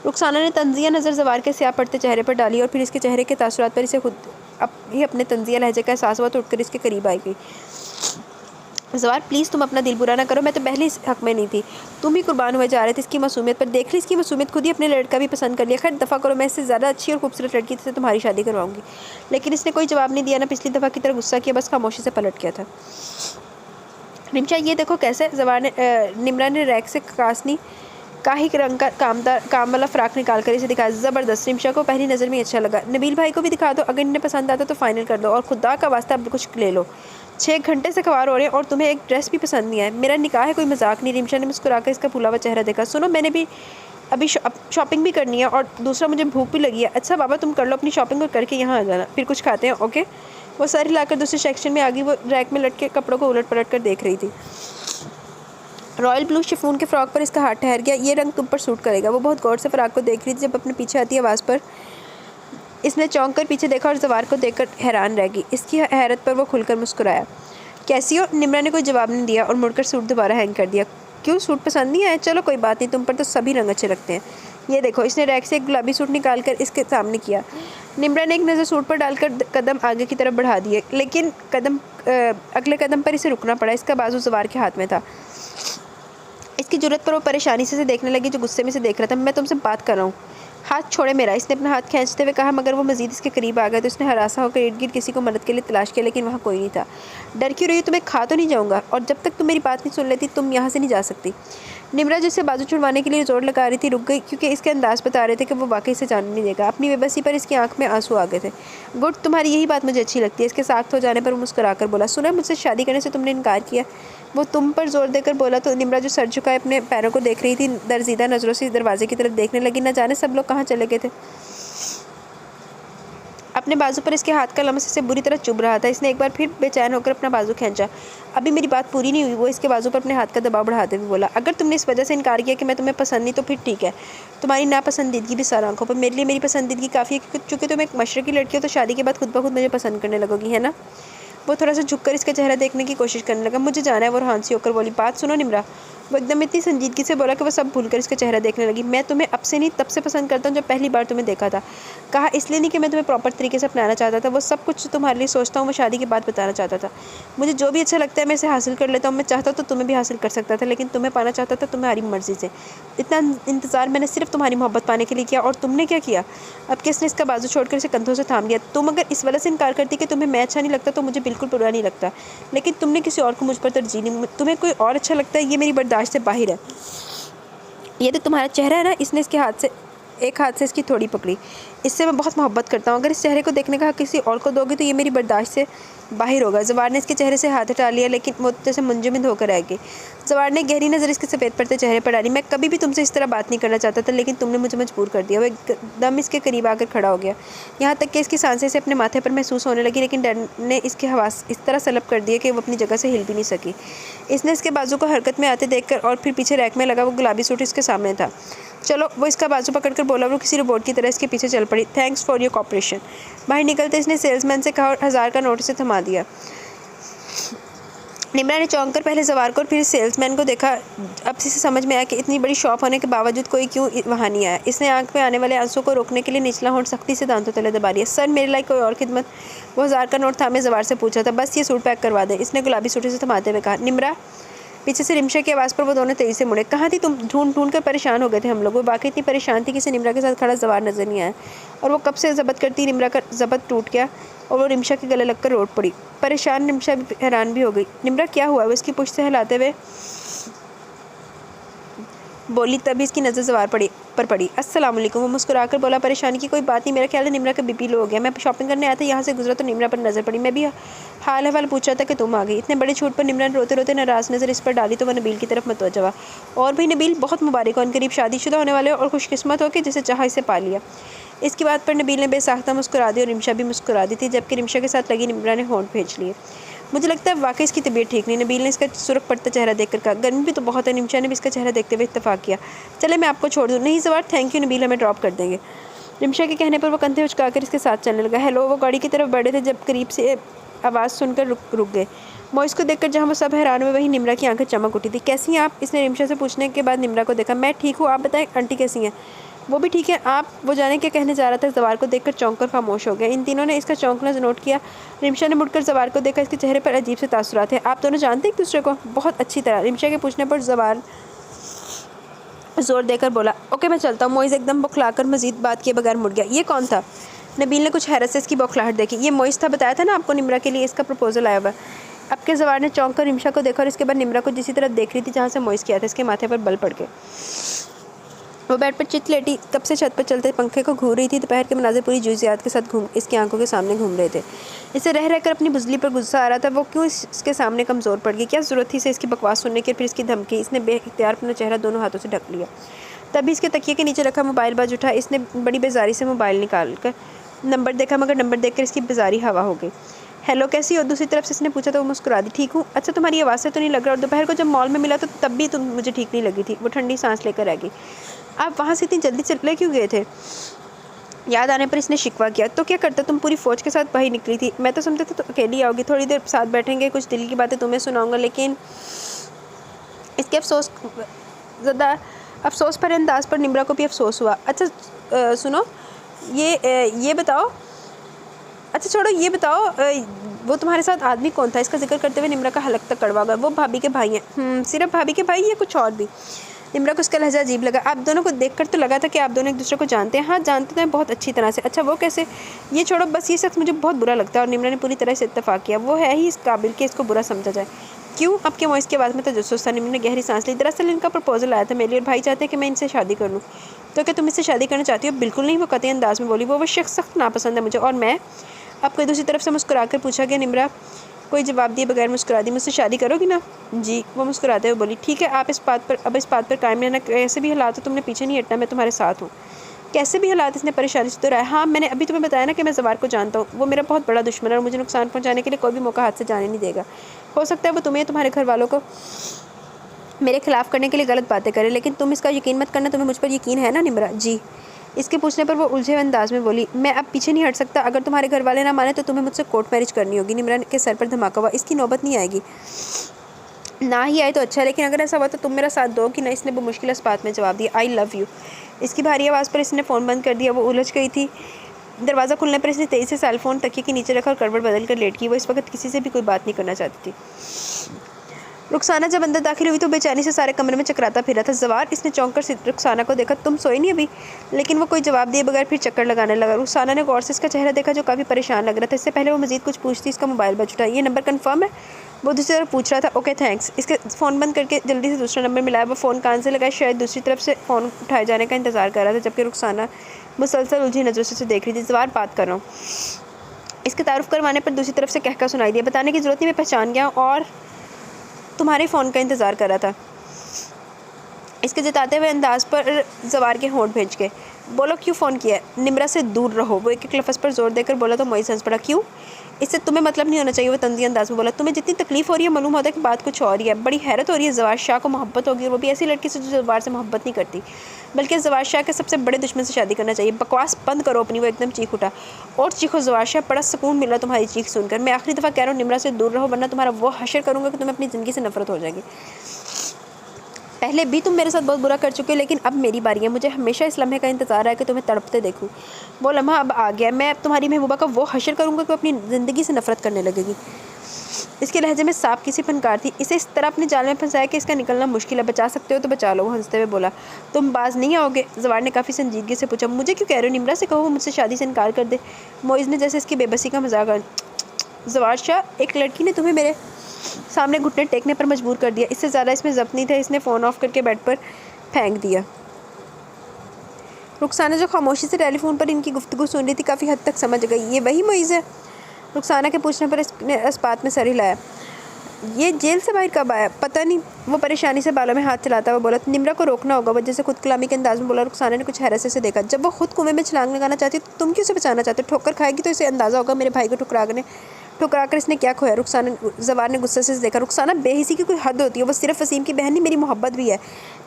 रुखसाना ने तंजिया नज़र जवार के स्याह पड़ते चेहरे पर डाली और फिर इसके चेहरे के तासुरात पर इसे खुद ही अपने तंजिया लहजे का एहसास हुआ तो उठकर इसके करीब आई गई। जवार प्लीज़ तुम अपना दिल बुरा ना करो, मैं तो पहले इस हक़ में नहीं थी। तुम ही कुर्बान हुए जा रहे थे इसकी मासूमियत पर। देख ली इसकी मासूमियत, खुद ही अपने लड़का भी पसंद कर लिया। खैर दफ़ा करो, मैं इससे ज़्यादा अच्छी और खूबसूरत लड़की से तुम्हारी शादी करवाऊंगी। लेकिन इसने कोई जवाब नहीं दिया, ना पिछली दफ़ा की तरह गुस्सा किया, बस खामोशी से पलट गया था। रिमशा ये देखो कैसे। जवार ने निम्रा ने रैक से कासनी काही रंग का काम वाला फ़्राक निकाल कर इसे दिखाया। ज़बरदस्त। रिमशा को पहली नज़र में अच्छा लगा। नबील भाई को भी दिखा दो, अगर इन्हें पसंद आता तो फ़ाइनल कर दो और खुदा का वास्ता अब कुछ ले लो। 6 घंटे से खवार हो रहे हैं और तुम्हें एक ड्रेस भी पसंद नहीं आया। मेरा निकाह है, कोई मजाक नहीं। रिमशा ने मुस्कुराकर इसका फूला हुआ चेहरा देखा। सुनो, मैंने भी अभी शॉपिंग भी करनी है और दूसरा मुझे भूख भी लगी है। अच्छा बाबा तुम कर लो अपनी शॉपिंग और करके यहाँ आ जाना, फिर कुछ खाते हैं, ओके। वो सर हिलाकर दूसरे सेक्शन में आ गई। वो रैक में लटके कपड़ों को उलट पलट कर देख रही थी। रॉयल ब्लू शिफॉन के फ्रॉक पर इसका हाथ ठहर गया। ये रंग तुम पर सूट करेगा। वो बहुत गौर से फ्रॉक को देख रही थी। जब अपने पीछे आती आवाज़ पर इसने चौंक कर पीछे देखा और जवार को देखकर हैरान रह गई। इसकी हैरत पर वो खुलकर मुस्कुराया। कैसी हो? निम्रा ने कोई जवाब नहीं दिया और मुड़कर सूट दोबारा हैंग कर दिया। क्यों, सूट पसंद नहीं आया? चलो कोई बात नहीं, तुम पर तो सभी रंग अच्छे लगते हैं। ये देखो। इसने रैक से एक गुलाबी सूट निकाल कर इसके सामने किया। निम्रा ने एक नज़र सूट पर डालकर कदम आगे की तरफ बढ़ा दिए, लेकिन अगले कदम पर इसे रुकना पड़ा। इसका बाजू जवार के हाथ में था। इसकी जुर्रत पर वो परेशानी से देखने लगी जो गुस्से में से देख रहा था। मैं तुमसे बात कर रहा हूँ, हाथ छोड़े मेरा। इसने अपना हाथ खींचते हुए कहा, मगर वो मजीद इसके करीब आ गया तो इसने हरासा होकर इर्द गिर्द किसी को मदद के लिए तलाश किया, लेकिन वहाँ कोई नहीं था। डर क्यों रही हो? तुम्हें खा तो नहीं जाऊँगा, और जब तक तुम मेरी बात नहीं सुन लेती तुम यहाँ से नहीं जा सकती। निम्रा जिससे बाजू छुड़वाने के लिए जोर लगा रही थी रुक गई, क्योंकि इसके अंदाज बता रहे थे कि वो वाकई से जाने नहीं देगा। अपनी बेबसी पर इसकी आंख में आंसू आ गए थे। गुड, तुम्हारी यही बात मुझे अच्छी लगती है। इसके साथ हो जाने पर वो मुस्कुराकर बोला, सुना मुझसे शादी करने से तुमने इनकार किया। वो तुम पर जोर देकर बोला तो निम्रा जो सर झुकाए अपने पैरों को देख रही थी, दरजीदा नज़रों से दरवाजे की तरफ देखने लगी। न जाने सब लोग कहाँ चले गए थे। अपने बाजू पर इसके हाथ का लम्स इसे बुरी तरह चुभ रहा था। इसने एक बार फिर बेचैन होकर अपना बाजू खींचा। अभी मेरी बात पूरी नहीं हुई। वो इसके बाजू पर अपने हाथ का दबाव बढ़ाते हुए बोला, अगर तुमने इस वजह से इनकार किया कि मैं तुम्हें पसंद नहीं तो फिर ठीक है। तुम्हारी नापसंदीदगी भी सारा आंखों पर। मेरे लिए मेरी पसंदीदगी काफ़ी है, चूँकि तुम एक मशरक़ी लड़की हो तो शादी के बाद खुद ब खुद मुझे पसंद करने लगोगी, है ना। वो थोड़ा सा झुककर इसका चेहरा देखने की कोशिश करने लगा। मुझे जाना है। वो हाँसी होकर बोली, बात सुनो निम्रा। वो एकदम इतनी संजीदगी से बोला कि वो सब भूलकर इसका चेहरा देखने लगी। मैं तुम्हें अब से नहीं तब से पसंद करता हूँ जब पहली बार तुम्हें देखा था। कहा इसलिए नहीं कि मैं तुम्हें प्रॉपर तरीके से अपनाना चाहता था। वो सब कुछ तुम्हारे लिए सोचता हूँ, वो शादी के बाद बताना चाहता था। मुझे जो भी अच्छा लगता है मैं इसे हासिल कर लेता हूँ। मैं चाहता तो तुम्हें भी हासिल कर सकता था, लेकिन तुम्हें पाना चाहता था तुम्हारी मर्ज़ी से। इतना इंतज़ार मैंने सिर्फ तुम्हारी मोहब्बत पाने के लिए किया, और तुमने क्या किया? अब किसने इसका बाजू छोड़कर इसे कंधों से थाम लिया। तुम अगर इस वजह से इनकार करती कि तुम्हें मैं अच्छा नहीं लगता तो मुझे बिल्कुल बुरा नहीं लगता, लेकिन तुमने किसी और को मुझ पर तरजीह नहीं। तुम्हें कोई और अच्छा लगता है, ये मेरी बर्दाश्त से बाहर है। ये तो तुम्हारा चेहरा है ना। इसने इसके एक हाथ से इसकी थोड़ी पकड़ी। इससे मैं बहुत मोहब्बत करता हूँ। अगर इस चेहरे को देखने का हक किसी और को दोगे तो ये मेरी बर्दाश्त से बाहर होगा। जवार ने इसके चेहरे से हाथ हटा लिया, लेकिन वो जैसे मुंजमद होकर रह गई। जवार ने गहरी नज़र इसके सफ़ेद पड़ते चेहरे पर डाली। मैं कभी भी तुमसे इस तरह बात नहीं करना चाहता था, लेकिन तुमने मुझे मजबूर कर दिया। वो एकदम इसके करीब आकर खड़ा हो गया, यहाँ तक कि इसकी सांसें से अपने माथे पर महसूस होने लगी, लेकिन डर ने इसके हवास इस तरह सलब कर दिए कि वो अपनी जगह से हिल भी नहीं सकी। इसने इसके बाजू को हरकत में आते देखकर और फिर पीछे रैक में लगा वो गुलाबी सूट इसके सामने था। चलो, वो इसका बाजू पकड़कर बोला। वो किसी रोबोट की तरह इसके पीछे चल पड़ी। Thanks for your cooperation. बाहर निकलते इसने सेल्समैन से कहा और 1000 का नोट से थमा दिया। निम्रा ने चौंक कर पहले जवार को और फिर सेल्समैन को देखा। अब इसे समझ में आया कि इतनी बड़ी शॉप होने के बावजूद कोई क्यों वहाँ नहीं आया। इसने आंख में आने वाले आंसू को रोकने के लिए निचला होंठ सख्ती से दांतों तले दबा लिया। सर, मेरे लायक कोई और खिदमत? वो 1000 का नोट थामे जवार से पूछा था। बस ये सूट पैक करवा दें, इसने गुलाबी सूट से थमाते हुए कहा। निम्रा, पीछे से रिमशा की आवाज़ पर वो दोनों तेज़ी से मुड़े। कहाँ थी तुम? ढूंढ कर परेशान हो गए थे हम लोग। वो बाकी इतनी परेशान थी कि निम्रा के साथ खड़ा जवार नज़र नहीं आया, और वो कब से ज़बत करती निम्रा का ज़बत टूट गया और वो रिमशा के गले लगकर रोड पड़ी। परेशान रिमशा हैरान भी हो गई। निम्रा क्या हुआ? वो इसकी पुश्त से हिलाते हुए बोली। तभी इसकी नज़र जवार पर पड़ी। अस्सलाम वालेकुम। वो मुस्कुराकर बोला, परेशानी की कोई बात नहीं, मेरा ख्याल है निम्रा का बीपी लो हो गया। मैं शॉपिंग करने आया था, यहाँ से गुजरा तो निम्रा पर नज़र पड़ी। मैं भी हाल हवाल पूछा था कि तुम आ गई। इतने बड़े छूट पर निम्रा ने रोते रोते नाराज़ नज़र इस पर डाली तो वह नबील की तरफ मुतवज्जा हुआ। और भी नबील, बहुत मुबारक हो, करीब शादीशुदा होने वाले हो और खुशकिस्मत हो कि जिसे चाहा इसे पा लिया। इसकी बात पर नबील ने बेसाख्ता मुस्कुरा दी और रिमशा भी मुस्कुरा दी थी, जबकि रिमशा के साथ लगी निम्रा ने होंठ भेज लिए। मुझे लगता है वाकई इसकी तबीयत ठीक नहीं। नबील ने इसका सुर्ख पड़ता चेहरा देखकर कहा। गर्मी भी तो बहुत है। निमशा ने भी इसका चेहरा देखते हुए इत्तेफाक किया। चले मैं आपको छोड़ दूँ। नहीं ज़वार थैंक यू, नबील हमें ड्रॉप कर देंगे। रिमशा के कहने पर वो कंधे उचकाकर इसके साथ चलने लगा। हेलो। वो गाड़ी की तरफ बढ़े थे जब करीब से आवाज़ सुनकर रुक गए। मोइस को देखकर जहाँ वो सब हैरान हुए वहीं निम्रा की आंखें चमक उठी थी। कैसी हैं आप? इसने रिमशा से पूछने के बाद निम्रा को देखा। मैं ठीक हूँ, आप बताएं आंटी कैसी हैं? वो भी ठीक है। आप? वो जाने क्या कहने जा रहा था, ज़वार को देखकर चौंक कर खामोश हो गया। इन तीनों ने इसका चौंकना नोट किया। रिमशा ने मुड़कर ज़वार को देखा। इसके चेहरे पर अजीब से तासुरात थे। आप दोनों जानते एक दूसरे को? बहुत अच्छी तरह। रिमशा के पूछने पर ज़वार जोर देकर बोला। ओके मैं चलता हूँ। मोइस एकदम बौखलाकर मजीद बात किए बगैर मुड़ गया। ये कौन था? नबील ने कुछ हैरत से इसकी बौखलाहट देखी। ये मोइस था, बताया था ना आपको, निम्रा के लिए इसका प्रपोजल आया हुआ। अब के ज़वार ने चौंक कर रिमशा को देखा और इसके बाद निम्रा को जिसी तरफ देख रही थी जहाँ से मोइस किया था। इसके माथे पर बल पड़ गए। वो बेड पर चित लेटी तब से छत पर चलते पंखे को घूर रही थी। दोपहर के मनाज़िर पूरी जुज़ियात के साथ इसकी आंखों के सामने घूम रहे थे। इसे रह रहकर अपनी बुजली पर गुस्सा आ रहा था। वो क्यों इसके सामने कमज़ोर पड़ गई? क्या ज़रूरत थी इसे इसकी बकवास सुनने की? फिर इसकी धमकी। इसने बेइख्तियार अपना चेहरा दोनों हाथों से ढक लिया। तभी इसके तकिए के नीचे रखा मोबाइल बाज उठा। इसने बड़ी बेजारी से मोबाइल निकाल कर नंबर देखा, मगर नंबर देखकर इसकी बेजारी हवा हो गई। हेलो कैसी हो? दूसरी तरफ से इसने पूछा तो वो मुस्कुरा दी। ठीक हूँ। अच्छा तुम्हारी आवाज़ से तो नहीं लग रहा। और दोपहर को जब मॉल में मिला तो तब भी तुम मुझे ठीक नहीं लगी थी। वो ठंडी सांस लेकर रह गई। आप वहाँ से इतनी जल्दी चले क्यों गए थे? याद आने पर इसने शिकवा किया। तो क्या करता, तुम पूरी फ़ौज के साथ बाहर निकली थी। मैं तो समझता था तो अकेली आओगी, थोड़ी देर साथ बैठेंगे, कुछ दिल की बातें तुम्हें सुनाऊंगा। लेकिन इसके अफसोस पर अंदाज पर निम्रा को भी अफसोस हुआ। अच्छा सुनो, ये बताओ, अच्छा छोड़ो, ये बताओ वो तुम्हारे साथ आदमी कौन था? इसका जिक्र करते हुए निम्रा का हलक तक कड़वा गया। वो भाभी के भाई हैं। सिर्फ भाभी के भाई या कुछ और भी? निम्रा को उसका लहजा अजीब लगा। आप दोनों को देखकर तो लगा था कि आप दोनों एक दूसरे को जानते हैं। हाँ जानते तो हैं, बहुत अच्छी तरह से। अच्छा वो कैसे? ये छोड़ो, बस ये शख्स मुझे बहुत बुरा लगता है। और निम्रा ने पूरी तरह से इत्तेफाक किया। वो है ही इस काबिल कि इसको बुरा समझा जाए। क्यों? आपके मोइस के बाद में तजस्सुस था। निम्रा ने गहरी सांस ली। दरअसल इनका प्रपोजल आया था मेरे और भाई चाहते हैं कि मैं इनसे शादी कर लूँ। तो क्या तुम इससे शादी करना चाहती हो? बिल्कुल नहीं, वो कतई अंदाज में बोली। वो शख्स सख्त नापसंद है मुझे। और मैं? आपको दूसरी तरफ से मुस्कुरा कर पूछा गया। निम्रा कोई जवाब दिए बगैर मुस्कुरा दी। मुझसे शादी करोगी ना? जी। वो मुस्कुराते हुए बोली। ठीक है, आप इस बात पर कायम रहना। कैसे भी हालात हो तुमने पीछे नहीं हटना, मैं तुम्हारे साथ हूँ। कैसे भी हालात? इसने परेशानी से दोहराया। हाँ मैंने अभी तुम्हें बताया ना कि मैं ज़वार को जानता हूँ। वो मेरा बहुत बड़ा दुश्मन है और मुझे नुकसान पहुँचाने के लिए कोई भी मौका हाथ से जाने नहीं देगा। हो सकता है वो तुम्हें, तुम्हारे घर वालों को मेरे खिलाफ़ करने के लिए गलत बातें करे, लेकिन तुम इसका यकीन मत करना। तुम्हें मुझ पर यकीन है ना निम्रा? जी। इसके पूछने पर वो उलझे हुए अंदाज में बोली। मैं अब पीछे नहीं हट सकता। अगर तुम्हारे घर वाले ना माने तो तुम्हें मुझसे कोर्ट मैरिज करनी होगी। निम्रा के सर पर धमाका हुआ। इसकी नौबत नहीं आएगी। ना ही आए तो अच्छा, लेकिन अगर ऐसा हुआ तो तुम मेरा साथ दोगी ना? इसने मुश्किल इस बात में जवाब दिया। I love you. इसकी भारी आवाज़ पर इसने फ़ोन बंद कर दिया। वो उलझ गई थी। दरवाज़ा खुलने पर इसने तेज़ी से सेल फ़ोन तकिए के नीचे रखा और करवट बदल कर लेट की। वो इस वक्त किसी से भी कोई बात नहीं करना चाहती थी। रुखसाना जब अंदर दाखिल हुई तो बेचैनी से सारे कमरे में चकराता फिर रहा था। ज़वार? इसने चौंक कर रुखसाना को देखा। तुम सोई नहीं अभी? लेकिन वो कोई जवाब दिए बगैर फिर चक्कर लगाने लगा। रुखसाना ने गौर से इसका चेहरा देखा जो काफ़ी परेशान लग रहा था। इससे पहले वो मजीद कुछ पूछती इसका मोबाइल बज उठा। ये नंबर कन्फर्म है? वो दूसरी तरफ पूछ रहा था। Okay thanks. इसके फ़ोन बंद करके जल्दी से दूसरा नंबर मिलाया। वो फ़ोन कान से लगाए, शायद दूसरी तरफ से फ़ोन उठाए जाने का इंतज़ार कर रहा था, जबकि रुखसाना मुसलसल उलझी नज़रों से देख रही थी। ज़वार बात कर रहा हूँ। इसके तारुफ करवाने पर दूसरी तरफ से कहका सुनाई दिया। बताने की ज़रूरत नहीं, मैं पहचान गया और तुम्हारे फ़ोन का इंतज़ार कर रहा था। इसके जताते हुए अंदाज पर ज़वार के होंठ भेज के बोलो क्यों फ़ोन किया है? निम्रा से दूर रहो। वो एक लफ्ज़ पर जोर देकर बोला तो मोइस हंस पड़ा। क्यों? इससे तुम्हें मतलब नहीं होना चाहिए। वो तंज़ी अंदाज में बोला। तुम्हें जितनी तकलीफ़ हो रही है मालूम होता है कि बात कुछ और ही है। बड़ी हैरत हो रही है। ज़वार शाह को मोहब्बत होगी और वो भी ऐसी लड़की से जो ज़वार से मोहब्बत नहीं करती, बल्कि ज़वार शाह के सबसे बड़े दुश्मन से शादी करना चाहिए। बकवास बंद करो अपनी। वो एकदम चीख उठा। और चीखो ज़वार शाह, बड़ा सुकून मिला तुम्हारी चीख सुनकर। मैं आखिरी दफ़ा कह रहा हूँ निम्रा से दूर रहो, वरना तुम्हारा वो हशर करूँगा कि तुम्हें अपनी ज़िंदगी से नफरत हो जाएगी। पहले भी तुम मेरे साथ बहुत बुरा कर चुके हो, लेकिन अब मेरी बारी है। मुझे हमेशा इस लम्हे का इंतज़ार है कि तुम्हें तड़पते देखूं। वो लम्हा अब आ गया। मैं अब तुम्हारी महबूबा का वो हशर करूँगा कि अपनी ज़िंदगी से नफरत करने लगेगी। इसके लहजे में सांप की सी फनकार थी। इसे इस तरह अपने जाल में फंसाया कि इसका निकलना मुश्किल है। बचा सकते हो तो बचा लो। वो हंसते हुए बोला। तुम बाज नहीं आओगे? ज़वार ने काफ़ी संजीदगी से पूछा। मुझे क्यों कह रहे हो? निम्रा से कहो वो मुझसे शादी से इनकार कर दे। मोइज़ ने जैसे इसकी बेबसी का मजाक कर। ज़वार शाह, एक लड़की ने तुम्हें मेरे सामने घुटने टेकने पर मजबूर कर दिया। इससे ज़्यादा इसमें ज़ब्त नहीं था। इसने फ़ोन ऑफ करके बेड पर फेंक दिया। रुखसाना जो खामोशी से टेलीफोन पर इनकी गुफ्तगू सुन रही थी, काफ़ी हद तक समझ गई। ये वही मोइज़ है? रुखसाना के पूछने पर इसने इस बात में सर हिलाया। ये जेल से बाहर कब आया पता नहीं। वो परेशानी से बालों में हाथ चलाता हुआ बोला। निम्रा को रोकना होगा, वजह से खुद कलामी के अंदाज में बोला। रुखसाना ने कुछ हैरत से देखा। जब वो खुद कुएं में छलांग लगाना चाहती तो तुम क्यों उसे बचाना चाहते हो? ठोकर खाएगी तो इसे अंदाजा होगा मेरे भाई को ठुकरा कर इसने क्या खोया। जवार ने गुस्से से देखा। रुखसाना बेहिसी की कोई हद होती है, वो सिर्फ वसीम की बहन नहीं मेरी मोहब्बत भी है।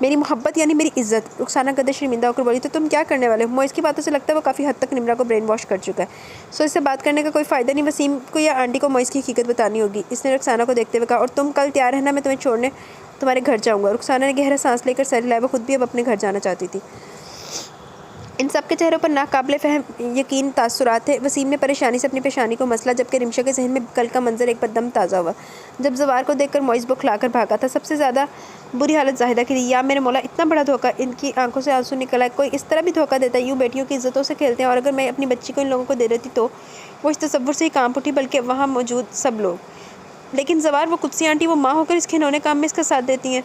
मेरी मोहब्बत यानी मेरी इज्जत। रुखसाना कदर शर्मिंदा होकर बोली। तो तुम क्या करने वाले हो? मोइस की बातों से लगता है वो काफ़ी हद तक निम्रा को ब्रेन वॉश कर चुका है। सो इससे बात करने का कोई फ़ायदा नहीं। वसीम को या आंटी को मोइस की हकीकत बतानी होगी, इसने रुखसाना को देखते हुए कहा। और तुम कल तैयार रहना, मैं तुम्हें छोड़ने तुम्हारे घर जाऊँगा। रुखसाना ने गहरा सांस लेकर सर हिलाया। वो खुद भी अब अपने घर जाना चाहती थी। इन सब के चेहरों पर नाकाबिले फ़हम यकीन तासुरात थे। वसीम ने परेशानी से अपनी पेशानी को मसला, जबकि रिमशा के जहन में कल का मंजर एक कदम ताज़ा हुआ जब जवार को देखकर मोइस बुखलाकर भागा था। सबसे ज़्यादा बुरी हालत जाहिदा की थी। या मेरे मौला, इतना बड़ा धोखा! इनकी आंखों से आंसू निकल आए। कोई इस तरह भी धोखा देता है? यूँ बेटियों की इज्जतों से खेलते हैं। और अगर मैं अपनी बच्ची को इन लोगों को दे देती तो? वो इस तसव्वुर से ही कांप उठी, बल्कि वहाँ मौजूद सब लोग। लेकिन जवार, वो कुत्सी आंटी, वो माँ होकर इस घिनौने काम में इसका साथ देती हैं।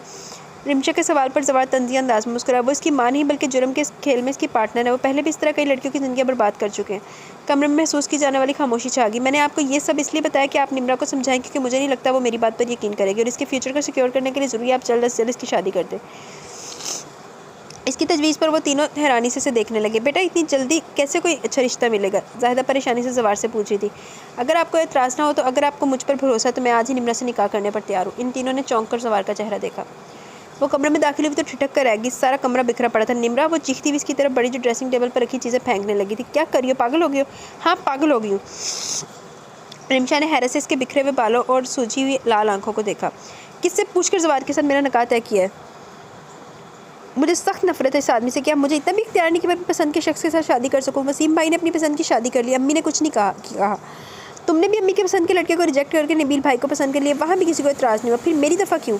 रिमशा के सवाल पर जवार तंज़िया अंदाज में मुस्कुराया। वो इसकी मां नहीं बल्कि जुर्म के इस खेल में इसकी पार्टनर है। वो पहले भी इस तरह कई लड़कियों की ज़िंदगी बर्बाद कर चुके हैं। कमरे में महसूस की जाने वाली खामोशी छा गई। मैंने आपको ये सब इसलिए बताया कि आप निम्रा को समझाएं, क्योंकि मुझे नहीं लगता वो मेरी बात पर यकीन करेगी। और इसके फ्यूचर को सिक्योर करने के लिए ज़रूरी आप जल्द से जल्द इसकी शादी कर दें। इसकी तजवीज़ पर वो तीनों हैरानी से देखने लगे। बेटा, इतनी जल्दी कैसे कोई अच्छा रिश्ता मिलेगा? जाहिदा परेशानी से जवार से पूछ रही थी। अगर आपको एतराज़ ना हो तो अगर आपको मुझ पर भरोसा है तो मैं आज ही निम्रा से निकाह करने पर तैयार हूँ। इन तीनों ने चौंक कर जवार का चेहरा देखा। वो कमरे में दाखिल हुई तो ठिठक कर रह गई। सारा कमरा बिखरा पड़ा था। निम्रा, वो चीखती हुई इसकी तरफ बड़ी जो ड्रेसिंग टेबल पर रखी चीज़ें फेंकने लगी थी। क्या करियो, पागल हो गई हो? हाँ, पागल हो गई हूँ। रिमशा ने हैरत से इसके बिखरे हुए बालों और सूजी हुई लाल आंखों को देखा। किससे पूछकर जवार के साथ मेरा निकाह तय किया है? मुझे सख्त नफरत है इस आदमी से। क्या मुझे इतना भी इख्तियार नहीं कि मैं अपनी पसंद के शख्स के साथ शादी कर सकूं? वसीम भाई ने अपनी पसंद की शादी कर ली, अम्मी ने कुछ नहीं कहा। तुमने भी अम्मी की पसंद के लड़के को रिजेक्ट करके नबील भाई को पसंद कर लिया, वहाँ भी किसी को एतराज़ नहीं हुआ, फिर मेरी दफ़ा क्यों?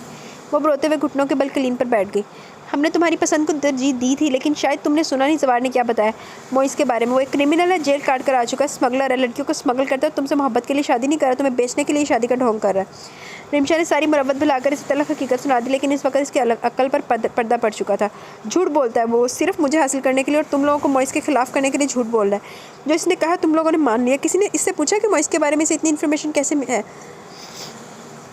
वो रोते हुए घुटनों के बल कलीन पर बैठ गई। हमने तुम्हारी पसंद को तरजीह दी थी, लेकिन शायद तुमने सुना नहीं जवार ने क्या बताया मोइस के बारे में। वो एक क्रिमिनल है, जेल काट कर आ चुका है, स्मगलर है, लड़कियों को स्मगल करता है। तुमसे मोहब्बत के लिए शादी नहीं कर रहा, तुम्हें बेचने के लिए शादी का ढोंग कर रहा है। रिमशा ने सारी मुरव्वत भुलाकर इसे तलख हकीकत सुना दी, लेकिन इस वक्त इसके अक्ल पर पर्दा पड़ चुका था। झूठ बोलता है वो, सिर्फ मुझे हासिल करने के लिए और तुम लोगों को मोइस के खिलाफ करने के लिए झूठ बोल रहा है। जो इसने कहा तुम लोगों ने मान लिया। किसी ने इससे पूछा कि मोइस के बारे में इसे इतनी इन्फॉर्मेशन कैसे है?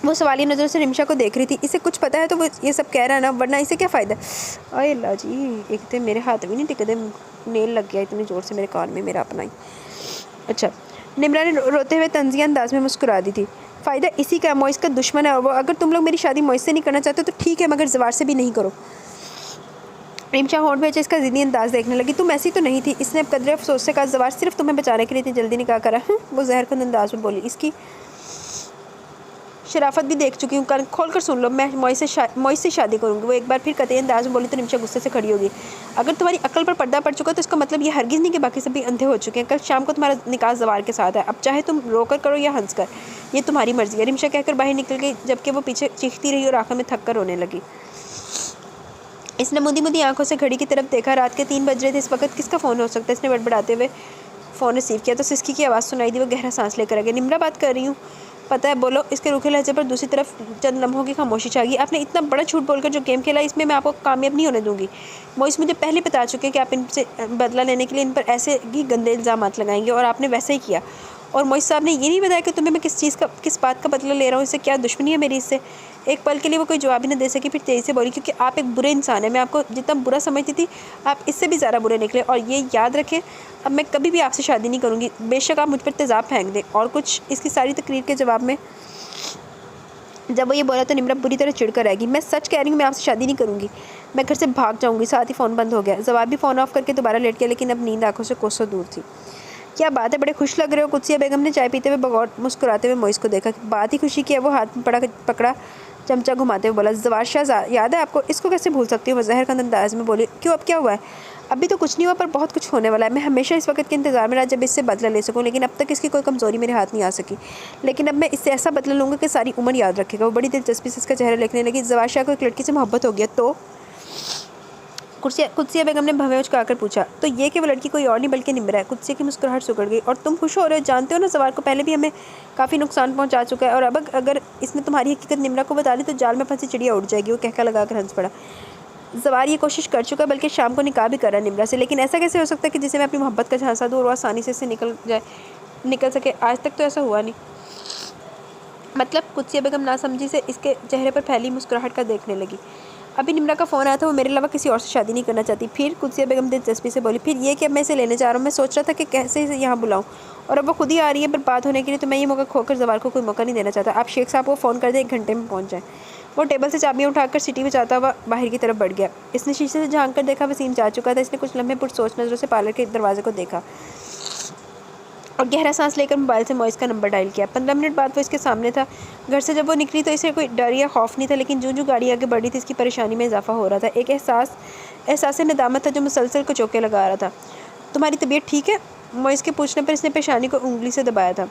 वो सवालिया नज़र से रिमशा को देख रही थी। इसे कुछ पता है तो वो ये सब कह रहा है ना, वरना इसे क्या फ़ायदा? अरे अल्लाह जी, एक तो मेरे हाथ भी नहीं टिकते, नेल लग गया इतनी ज़ोर से मेरे कान में, मेरा अपना ही। अच्छा, निम्रा ने रोते हुए तंज़िया अंदाज में मुस्कुरा दी थी। फ़ायदा इसी का, मोइस का दुश्मन है वो। अगर तुम लोग मेरी शादी मोइस से नहीं करना चाहते तो ठीक है, मगर जवार से भी नहीं करो। रिमशा होंठ बेचे इसका ज़िद्दी अंदाज देखने लगी। तुम ऐसी तो नहीं थी। इसने अब कदरे अफसोस से कहा। जवार सिर्फ तुम्हें बचाने के लिए इतनी जल्दी निकाह करा? वो जहरखंद अंदाज में बोली। इसकी शराफत भी देख चुकी हूँ, कान खोल कर सुन लो, मैं मोइस से शादी करूँगी। वो एक बार फिर कतई अंदाज में बोली तो रिमशा गुस्से से खड़ी होगी। अगर तुम्हारी अकल पर पर्दा पड़ चुका तो इसका मतलब ये हरगिज़ नहीं कि बाकी सभी अंधे हो चुके हैं। कल शाम को तुम्हारा निकाह जवार के साथ है। अब चाहे तुम रोकर करो या हंस कर, ये तुम्हारी मर्जी है। रिमशा कहकर बाहर निकल गई, जबकि वो पीछे चीखती रही और आंखों में थक कर रोने लगी। इसने मुदी आंखों से घड़ी की तरफ देखा। रात के 3 बज रहे थे। इस वक्त किसका फ़ोन हो सकता है? इसने बड़बड़ाते हुए फ़ोन रिसीव किया तो सिस्की की आवाज़ सुनाई दी। वो गहरा सांस लेकर आ गया। निम्रा बात कर रही हूँ, पता है, बोलो। इसके रूखे लहजे पर दूसरी तरफ चंद लम्हों की खामोशी छा गई। आपने इतना बड़ा झूठ बोलकर जो गेम खेला, इसमें मैं आपको कामयाब नहीं होने दूंगी। मोइस मुझे पहले बता चुके हैं कि आप इनसे बदला लेने के लिए इन पर ऐसे ही गंदे इल्ज़ामात लगाएंगे, और आपने वैसे ही किया। और मोइस साहब ने ये नहीं बताया कि तुम्हें मैं किस बात का बदला ले रहा हूँ, इससे क्या दुश्मनी है मेरी इससे? एक पल के लिए वो कोई जवाब ही नहीं दे सकी, फिर तेज़ी से बोली, क्योंकि आप एक बुरे इंसान हैं। मैं आपको जितना बुरा समझती थी, आप इससे भी ज़्यादा बुरे निकले। और ये याद रखें, अब मैं कभी भी आपसे शादी नहीं करूँगी, बेशक आप मुझ पर तेज़ाब फेंक दें। और कुछ? इसकी सारी तकरीर के जवाब में जब वो ये बोला तो निम्रा बुरी तरह चिढ़ कर रहेगी। मैं सच कह रही हूँ, मैं आपसे शादी नहीं करूँगी, मैं घर से भाग जाऊँगी। साथ ही फ़ोन बंद हो गया। जवाब भी फ़ोन ऑफ करके दोबारा लेट गया, लेकिन अब नींद आंखों से कोसों दूर थी। क्या बात है, बड़े खुश लग रहे हो? कुत्सिया बेगम ने चाय पीते हुए बगौर मुस्कुराते हुए मोइस को देखा। बात ही खुशी की है। वो हाथ में पकड़ा चमचा घुमाते हुए बोला, जवार शाह याद है आपको? इसको कैसे भूल सकती हूँ? वो जहरखंद अंदाज में बोली। क्यों, अब क्या हुआ है? अभी तो कुछ नहीं हुआ, पर बहुत कुछ होने वाला है। मैं हमेशा इस वक्त के इंतज़ार में रहा जब इससे बदला ले सकूं, लेकिन अब तक इसकी कोई कमज़ोरी मेरे हाथ नहीं आ सकी। लेकिन अब मैं इससे ऐसा बदला लूँगा कि सारी उम्र याद रखेगा। वो बड़ी दिलचस्पी से इसका चेहरा लिखने लगी। जवार शाह को एक लड़की से मोहब्बत हो गया तो? कुत्सिया बेगम ने भवें उचकाकर पूछा। तो ये कि वो लड़की कोई और नहीं बल्कि निम्रा है। कुत्सिया की मुस्कुराहट सुगड़ गई। और तुम खुश हो रहे हो? जानते हो ना, जवार को पहले भी हमें काफ़ी नुकसान पहुंचा चुका है, और अब अगर इसने तुम्हारी हकीकत निम्रा को बता दी तो जाल में फंसी चिड़िया उड़ जाएगी। वो कहका लगाकर हंस पड़ा। जवार ये कोशिश कर चुका है, बल्कि शाम को निकाह भी कर रहा है निम्रा से, लेकिन ऐसा कैसे हो सकता है कि जिसे मैं अपनी मोहब्बत का झांसा दूँ और वो आसानी से इससे निकल सके? आज तक तो ऐसा हुआ नहीं। मतलब कुत्सिया बेगम नासमझी से इसके चेहरे पर फैली मुस्कुराहट का देखने लगी। अभी निम्रा का फ़ोन आया था, वो मेरे अलावा किसी और से शादी नहीं करना चाहती। फिर कुत्सिया बेगम दिलचस्पी से बोली, फिर ये कि अब मैं इसे लेने जा रहा हूँ। मैं सोच रहा था कि कैसे इसे यहाँ बुलाऊँ, और अब वो खुद ही आ रही है बर्बाद होने के लिए, तो मैं ये मौका खोकर जवार को कोई मौका नहीं देना चाहता। आप शेख साहब को फ़ोन कर दें, 1 घंटे में पहुँच जाएँ। वो टेबल से चाबियाँ उठाकर सीटी बजाता हुआ बाहर की तरफ बढ़ गया। इसने शीशे से झाँक कर देखा, वसीम जा चुका था। इसने कुछ लम्हे पुरसोच नज़रों से पार्लर के दरवाजे को देखा और गहरा सांस लेकर मोबाइल से मॉइस का नंबर डायल किया। 15 मिनट बाद वो इसके सामने था। घर से जब वो निकली तो इसे कोई डर या खौफ नहीं था, लेकिन जो गाड़ी आगे बढ़ी थी, इसकी परेशानी में इजाफा हो रहा था। एक एहसास नदामत था जो मुसलसल को चौके लगा रहा था। तुम्हारी तबीयत ठीक है? मॉइस के पूछने पर इसने पेशानी को उंगली से दबाया था।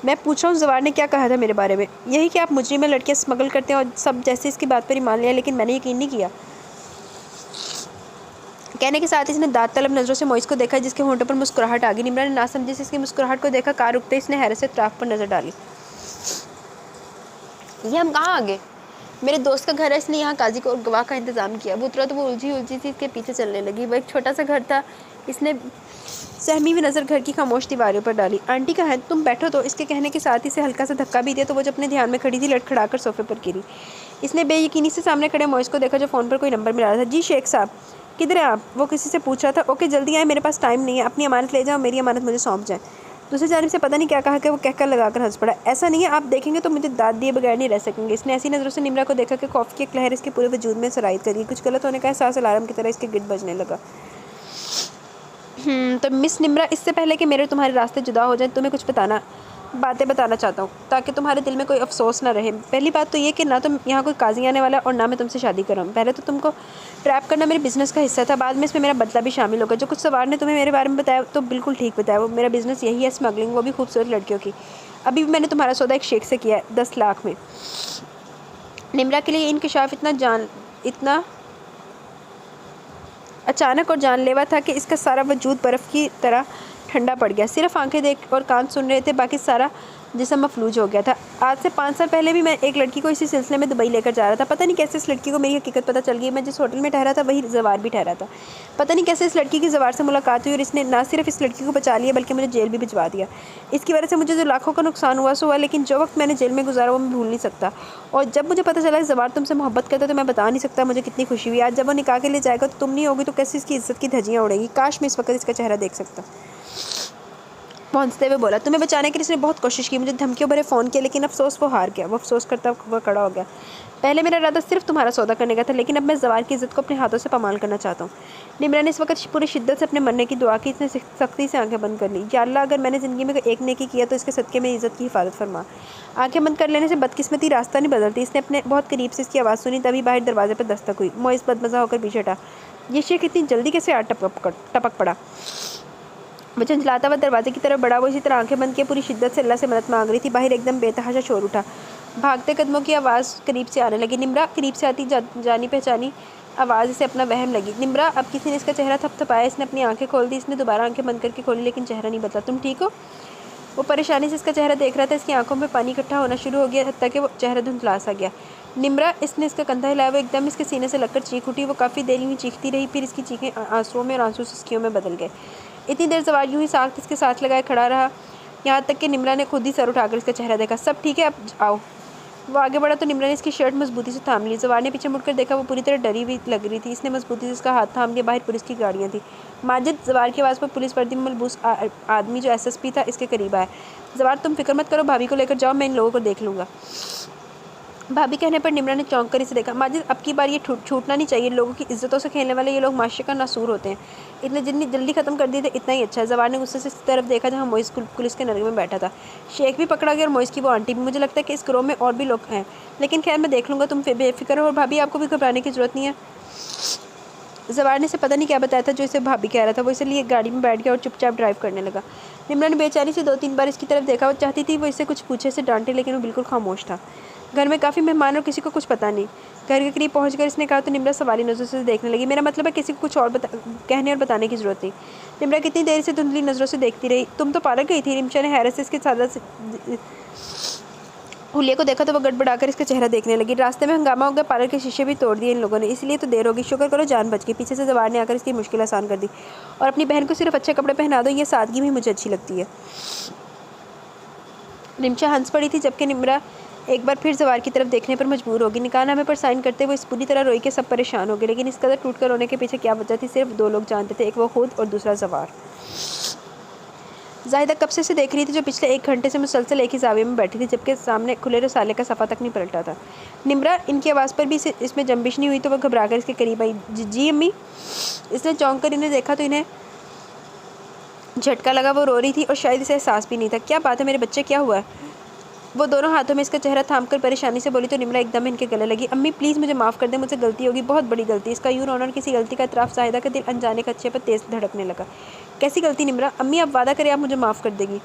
मैं पूछ रहा हूँ जवार ने क्या कहा था मेरे बारे में? यही कि आप मुजरिम में लड़कियाँ स्मगल करते हैं और सब जैसे इसकी बात पर ही मान लिया, लेकिन मैंने यकीन नहीं किया। कहने के साथ इसने दांत तलब नज़रों से मॉइस को देखा, जिसके होंठों पर मुस्कुराहट आ गई। निम्रा ने नासमझी से इसकी मुस्कुराहट को देखा। कार रुकते इसने हैरत से ट्राफ पर नज़र डाली। ये हम कहाँ आ गए? मेरे दोस्त का घर है, इसने यहाँ काजी को और गवाह का इंतज़ाम किया। वो उतरा तो वो उलझी सी इसके पीछे चलने लगी। वो एक छोटा सा घर था। इसने सहमी हुई नज़र घर की खामोश दीवारों पर डाली। आंटी का है, तुम बैठो। तो इसके कहने के साथ इसे हल्का सा धक्का भी दिया, तो वो जो अपने ध्यान में खड़ी थी लड़खड़ाकर सोफे पर गिरी। इसने बेयकीनी से सामने खड़े मॉइस को देखा, जो फ़ोन पर कोई नंबर मिला रहा था। जी शेख साहब, किधर हैं आप? वो किसी से पूछ रहा था। ओके जल्दी आए, मेरे पास टाइम नहीं है। अपनी अमानत ले जाओ, मेरी अमानत मुझे सौंप जाए। दूसरी जानिब से पता नहीं क्या कहा कि वो कहकर लगाकर हंस पड़ा। ऐसा नहीं है, आप देखेंगे तो मुझे दाद दिए बगैर नहीं रह सकेंगे। इसने ऐसी नज़रों से निम्रा को देखा कि खौफ की एक लहर इसके पूरे वजूद में सरायत करी। कुछ गलत होने का एहसास अलार्म की तरह इसके गिर्द बजने लगा। तो मिस निम्रा, इससे पहले कि मेरे तुम्हारे रास्ते जुदा हो जाए, तुम्हें कुछ बातें बताना चाहता हूँ, ताकि तुम्हारे दिल में कोई अफसोस ना रहे। पहली बात तो ये कि ना तो यहाँ कोई काजी आने वाला और ना मैं तुमसे शादी कर रहा हूँ। पहले तो तुमको ट्रैप करना मेरे बिज़नेस का हिस्सा था, बाद में इसमें मेरा बदला भी शामिल होगा। जो कुछ सवार ने तुम्हें मेरे बारे में बताया तो बिल्कुल ठीक बताया। वो मेरा बिज़नेस यही है, स्मगलिंग, वो भी खूबसूरत लड़कियों की। अभी भी मैंने तुम्हारा सौदा एक शेख से किया है, 10 लाख में। निम्रा के लिए इंकशाफ इतना अचानक और जानलेवा था कि इसका सारा वजूद बर्फ़ की तरह ठंडा पड़ गया। सिर्फ आंखें देख और कान सुन रहे थे, बाकी सारा जिस्म मफलूज हो गया था। आज से 5 साल पहले भी मैं एक लड़की को इसी सिलसिले में दुबई लेकर जा रहा था। पता नहीं कैसे इस लड़की को मेरी हकीकत पता चल गई। मैं जिस होटल में ठहरा था वही जवार भी ठहरा था। पता नहीं कैसे इस लड़की की जवार से मुलाकात हुई और इसने ना सिर्फ इस लड़की को बचा लिया बल्कि मुझे जेल भी भिजवा दिया। इसकी वजह से मुझे जो लाखों का नुकसान हुआ सो हुआ, लेकिन जो वक्त मैंने जेल में गुजारा वो मैं भूल नहीं सकता। और जब मुझे पता चला जवार तुमसे मोहब्बत करता तो मैं बता नहीं सकता मुझे कितनी खुशी हुई। आज जब वो निकाह के लिए जाएगा तो तुम नहीं होगी तो कैसे इसकी इज्जत की धज्जियाँ उड़ेगी। काश मैं इस वक्त इसका चेहरा देख सकता। पहुंचते हुए बोला, तुम्हें बचाने के लिए इसने बहुत कोशिश की, मुझे धमकियों भरे फ़ोन किया, लेकिन अफसोस वो हार गया। वो अफसोस करता हुआ खड़ा हो गया। पहले मेरा इरादा सिर्फ तुम्हारा सौदा करने का था, लेकिन अब मैं जवार की इज्जत को अपने हाथों से पामाल करना चाहता हूँ। निम्रा ने इस वक्त पूरी शिद्दत से अपने मरने की दुआ की। इसने सख्ती से आंखें बंद कर ली। या अल्लाह, अगर मैंने ज़िंदगी में एक नेकी किया तो इसके सदक़े में इज़्ज़त की हिफाजत फरमा। आंखें बंद कर लेने से बदकिस्मती रास्ता नहीं बदलती। इसने अपने बहुत करीब से इसकी आवाज़ सुनी, तभी बाहर दरवाजे पर दस्तक हुई। मॉइस बदमज़ा होकर पीछे हटा। ये शेख इतनी जल्दी कैसे आ टपक पड़ा? वो झंझलाता हुआ दरवाजे की तरफ बढ़ा। वो इसी तरह आंखें बंद किए पूरी शिद्दत से अल्लाह से मदद मांग रही थी। बाहर एकदम बेतहाशा शोर उठा। भागते कदमों की आवाज़ करीब से आने लगी। निम्रा करीब से आती जानी पहचानी आवाज़ इसे अपना वहम लगी। निम्रा, अब किसी ने इसका चेहरा थपथपाया। इसने अपनी आंखें खोल दी। इसने दोबारा आंखें बंद करके खोली, लेकिन चेहरा नहीं बदला। तुम ठीक हो? वो परेशानी से इसका चेहरा देख रहा था। इसकी आंखों में पानी इकट्ठा होना शुरू हो गया, हत्ता कि वो चेहरा धुंधला सा गया। निम्रा, इसने इसका कंधा हिलाया। वो एकदम इसके सीने से लगकर चीख उठी। वो काफ़ी देर यूँ चीखती रही, फिर इसकी चीखें आंसुओं में और आंसू सिसकियों में बदल गए। इतनी देर जवार यूँ ही साख्त इसके साथ लगाए खड़ा रहा, यहाँ तक कि निम्रा ने खुद ही सर उठाकर इसका चेहरा देखा। सब ठीक है, अब आओ। वो आगे बढ़ा तो निम्रा ने इसकी शर्ट मजबूती से थाम ली। जवार ने पीछे मुड़कर देखा। वो पूरी तरह डरी हुई लग रही थी। इसने मजबूती से इसका हाथ थाम लिया। बाहर पुलिस की गाड़ियाँ थी। माजिद, जवार की आवाज़ पर पुलिस वर्दी में मलबूस आदमी जो SSP था इसके करीब आया। जवार, तुम फिक्र मत करो, भाभी को लेकर जाओ, मैं इन लोगों को देख लूँगा। भाभी कहने पर निम्रा ने चौंक कर इसे देखा। माजिद, अब की बार ये छूटना नहीं चाहिए। लोगों की इज्जतों से खेलने वाले ये लोग माशरे का नासूर होते हैं। इतने जितनी जल्दी ख़त्म कर दिए थे इतना ही अच्छा है। जवार ने गुस्से से इस तरफ देखा जहाँ मोइस पुलिस के नरगे में बैठा था। शेख भी पकड़ा गया और मोइस की वो आंटी भी। मुझे लगता है कि इस गिरोह में और भी लोग हैं, लेकिन खैर मैं देख लूँगा, तुम बेफिक्र हो। और भाभी, आपको भी घबराने की ज़रूरत नहीं है। जवार ने इसे पता नहीं क्या बताया था जो इसे भाभी कह रहा था। वो इसलिए गाड़ी में बैठ गया और चुपचाप ड्राइव करने लगा। निम्रा ने बेचारी से 2-3 बार इसकी तरफ देखा। वो चाहती थी वो इससे कुछ पूछे, से डांटे, लेकिन वो बिल्कुल खामोश था। घर में काफ़ी मेहमान और किसी को कुछ पता नहीं। घर के करीब पहुंचकर इसने कहा तो निम्रा सवाली नज़रों से देखने लगी। मेरा मतलब है किसी को कुछ और कहने और बताने की ज़रूरत नहीं। निम्रा कितनी देर से धुंधली नज़रों से देखती रही। तुम तो पार्लर गई थी? रिमशा ने हैरत से इसके सादा हुलिया को देखा तो वो गड़बड़ाकर इसका चेहरा देखने लगी। रास्ते में हंगामा हो गया। पार्लर के शीशे भी तोड़ दिए इन लोगों ने, इसलिए तो देर होगी। शुक्र करो जान बच गई। पीछे से जवार ने आकर इसकी मुश्किल आसान कर दी। और अपनी बहन को सिर्फ अच्छे कपड़े पहना दो, ये सादगी भी मुझे अच्छी लगती है। रिमशा हंस पड़ी थी, जबकि निम्रा एक बार फिर जवार की तरफ देखने पर मजबूर होगी। निकाहनामे पर साइन करते हुए इस पूरी तरह रोई के सब परेशान हो गए, लेकिन इस कदर टूट कर रोने के पीछे क्या वजह थी सिर्फ 2 लोग जानते थे, एक वो खुद और दूसरा जवार। जाहिदा कब से देख रही थी, जो पिछले 1 घंटे से मुसलसल एक ही जाविये में बैठी थी, जबकि सामने खुले रसाले का सफ़ा तक नहीं पलटा था। निम्रा, इनकी आवाज़ पर भी इसमें जंबिश नहीं हुई, तो वह घबराकर इसके करीब आई। जी अम्मी। इसने चौंक कर इन्हें देखा तो इन्हें झटका लगा। वो रो रही थी और शायद इसे एहसास भी नहीं था। क्या बात है मेरे बच्चे, क्या हुआ है? वो दोनों हाथों में इसका चेहरा थामकर परेशानी से बोली तो निम्रा एकदम इनके गले लगी। अम्मी प्लीज़ मुझे माफ़ कर दे, मुझसे गलती होगी, बहुत बड़ी गलती। इसका यूँ रोना और किसी गलती का इतराफ़ जाहिदा का दिल अनजाने कच्चे पर तेज़ धड़कने लगा। कैसी गलती निम्रा? अम्मी आप वादा करें आप मुझे माफ़ कर देगी।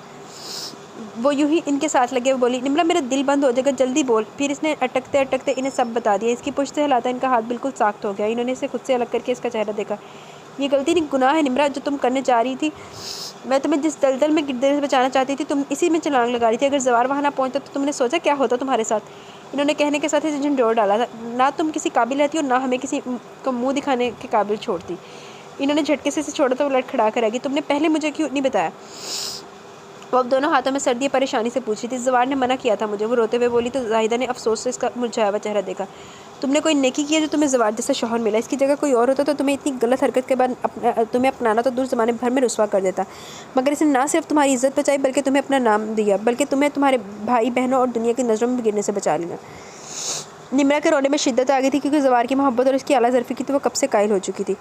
वो यूं ही इनके साथ लगे बोली, निम्रा मेरा दिल बंद हो जाएगा, जल्दी बोल। फिर इसने अटकते अटकते इन्हें सब बता दिया। इसकी पुश्त से हिलाता इनका हाथ बिल्कुल साख्त हो गया। इन्होंने इसे खुद से अलग करके इसका चेहरा देखा। ये गलती नहीं, गुनाह है निम्रा, जो तुम करने जा रही थी। मैं तुम्हें जिस दलदल में गिरने से बचाना चाहती थी, तुम इसी में छलांग लगा रही थी। अगर जवार वहाँ ना पहुँचता तो तुमने सोचा क्या होता तुम्हारे साथ? इन्होंने कहने के साथ ही झंझोर डाला था। ना तुम किसी काबिल रहती और ना हमें किसी को मुँह दिखाने के काबिल छोड़ती। इन्होंने झटके से इसे छोड़ा तो वो लड़खड़ा कर आएगी। तुमने पहले मुझे क्यों नहीं बताया? वो अब दोनों हाथों में सर्दी परेशानी से पूछ रही थी। जवार ने मना किया था मुझे, वो रोते हुए बोली तो जाहिदा ने अफसोस से इसका मुरझाया हुआ चेहरा देखा। तुमने कोई नेकी की है जो तुम्हें जवार जैसा शौहर मिला? इसकी जगह कोई और होता तो तुम्हें इतनी गलत हरकत के बाद तुम्हें अपनाना तो दूर ज़माने भर में रुसवा कर देता। मगर इसने ना सिर्फ तुम्हारी इज्जत बचाई बल्कि तुम्हें अपना नाम दिया, बल्कि तुम्हें तुम्हारे भाई बहनों और दुनिया की नज़रों में गिरने से बचा लिया। निम्रा के रोने में शिद्दत आ गई थी, क्योंकि जवार की मोहब्बत और उसकी आला ज़रफ़ी की तो वो कब से कायल हो चुकी थी।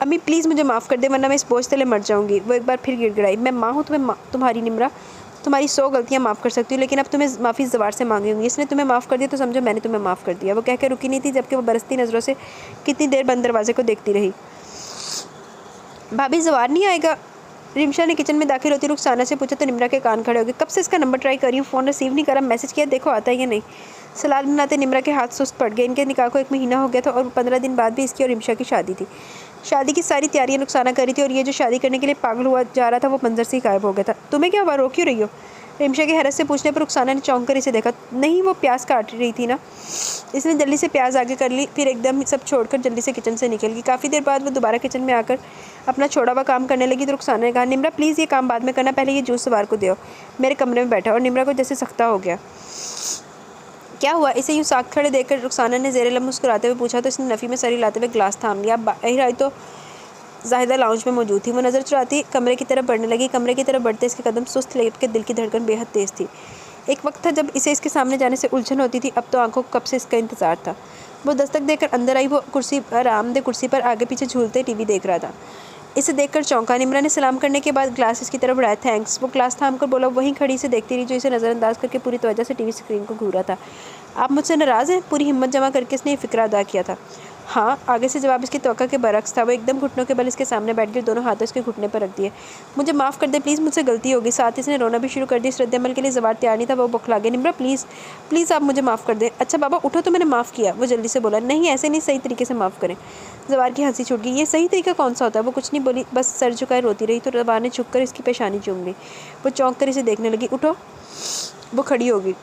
अम्मी प्लीज़ मुझे माफ़ कर दे, वरना मैं इस बोझ तले मर जाऊँगी। वो एक बार फिर गिड़गिड़ाई। मैं माँ हूँ तुम्हारी निम्रा, तुम्हारी 100 गलतियाँ माफ़ कर सकती हूँ, लेकिन अब तुम्हें माफ़ी जवार से मांगी होंगी। इसने तुम्हें माफ़ कर दिया तो समझो मैंने तुम्हें माफ़ कर दिया। वो कहकर रुकी नहीं थी, जबकि वो बरसती नज़रों से कितनी देर बंद दरवाजे को देखती रही। भाभी जवार नहीं आएगा? रिमशा ने किचन में दाखिल होती रुखसाना से पूछा तो निम्रा के कान खड़े हो गए। कब से इसका नंबर ट्राई कर रही हूँ, फ़ोन रिसीव नहीं करा, मैसेज किया, देखो आता है या नहीं। सलाद बनाते निम्रा के हाथ सुस्त पड़ गए। इनके निकाह को 1 महीना हो गया था और 15 दिन बाद भी इसकी और रिमशा की शादी थी। शादी की सारी तैयारियां रुखसाना कर रही थी और ये जो शादी करने के लिए पागल हुआ जा रहा था वो मंजर से ही गायब हो गया था। तुम्हें क्या हुआ, रो क्यों रही हो? रिमशा के हैरत से पूछने पर रुखसाना ने चौंक कर इसे देखा। नहीं, वो प्याज काट रही थी ना। इसने जल्दी से प्याज आगे कर ली, फिर एकदम सब छोड़कर जल्दी से किचन से निकल गई। काफ़ी देर बाद वो दोबारा किचन में आकर अपना छोड़ा हुआ काम करने लगी तो रुखसाना ने कहा, निम्रा प्लीज़ ये काम बाद में करना, पहले ये जूस सवार को दो। मेरे कमरे में बैठा। और निम्रा को जैसे सख्ता हो गया। क्या हुआ? इसे यूँ साथ खड़े देखकर रुखसाना ने ज़ेरे लब मुस्कुराते हुए पूछा तो इसने नफ़ी में सर हिलाते हुए ग्लास थाम लिया। बाहर आई तो जाहिदा लाउंज में मौजूद थी। वो नज़र चुराती कमरे की तरफ बढ़ने लगी। कमरे की तरफ बढ़ते इसके कदम सुस्त लेट के दिल की धड़कन बेहद तेज़ थी। एक वक्त था जब इसे इसके सामने जाने से उलझन होती थी, अब तो आंखों को कब से इसका इंतज़ार था। वो दस्तक देकर अंदर आई। वो आरामदेह कुर्सी पर आगे पीछे झूलते टीवी देख रहा था। इसे देखकर चौंका। निम्रा ने सलाम करने के बाद ग्लास इसकी तरफ बढ़ाया। थैंक्स। वो ग्लास थाम कर बोला। वहीं खड़ी से देखती रही जो इसे नज़रअंदाज करके पूरी तवज्जो से टीवी स्क्रीन को घूरा था। आप मुझसे नाराज़ हैं? पूरी हिम्मत जमा करके इसने ये फ़िक्रा अदा किया था। हाँ, आगे से जवाब इसकी तवक्का के बरक्स था। वो एकदम घुटनों के बल इसके सामने बैठ गई, दोनों हाथों इसके घुटने पर रख दिए। मुझे माफ़ कर दे प्लीज़, मुझसे गलती होगी। साथ इसने रोना भी शुरू कर दी। इस रद्द-ए-अमल के लिए जवार तैयार नहीं था। वो बौखला गया। निम्रा प्लीज़ प्लीज़ आप मुझे माफ़ कर दें। अच्छा बाबा उठो, तो मैंने माफ़ किया। वो जल्दी से बोला। नहीं ऐसे नहीं, सही तरीके से माफ़ करें। जवार की हंसी छूट गई। ये सही तरीका कौन सा होता है? वो कुछ नहीं बोली, बस सर झुकाए रोती रही। तो जवार ने झुक कर इसकी पेशानी चूम ली। वो चौंक कर इसे देखने लगी। उठो। वो खड़ी होगी।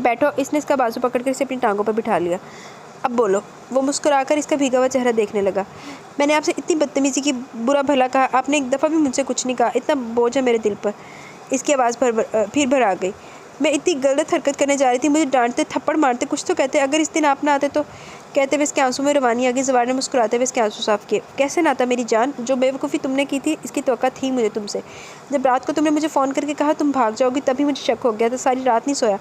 बैठो। इसने इसका बाजू पकड़कर इसे अपनी टांगों पर बिठा लिया। अब बोलो। वो मुस्कुराकर इसका भीगा हुआ चेहरा देखने लगा। मैंने आपसे इतनी बदतमीज़ी की, बुरा भला कहा, आपने एक दफ़ा भी मुझसे कुछ नहीं कहा। इतना बोझ है मेरे दिल पर। इसकी आवाज़ फिर भर आ गई। मैं इतनी गलत हरकत करने जा रही थी, मुझे डांटते, थप्पड़ मारते, कुछ तो कहते। अगर इस दिन आप ना आते तो, कहते हुए इसके आंसू में रवानी आ गई। जवार ने मुस्कुराते हुए इसके आंसू साफ किए। कैसे ना आता मेरी जान? जो बेवकूफ़ी तुमने की थी इसकी तवक्का थी मुझे तुमसे। जब रात को तुमने मुझे फ़ोन करके कहा तुम भाग जाओगी, तभी मुझे शक हो गया था। सारी रात नहीं सोया।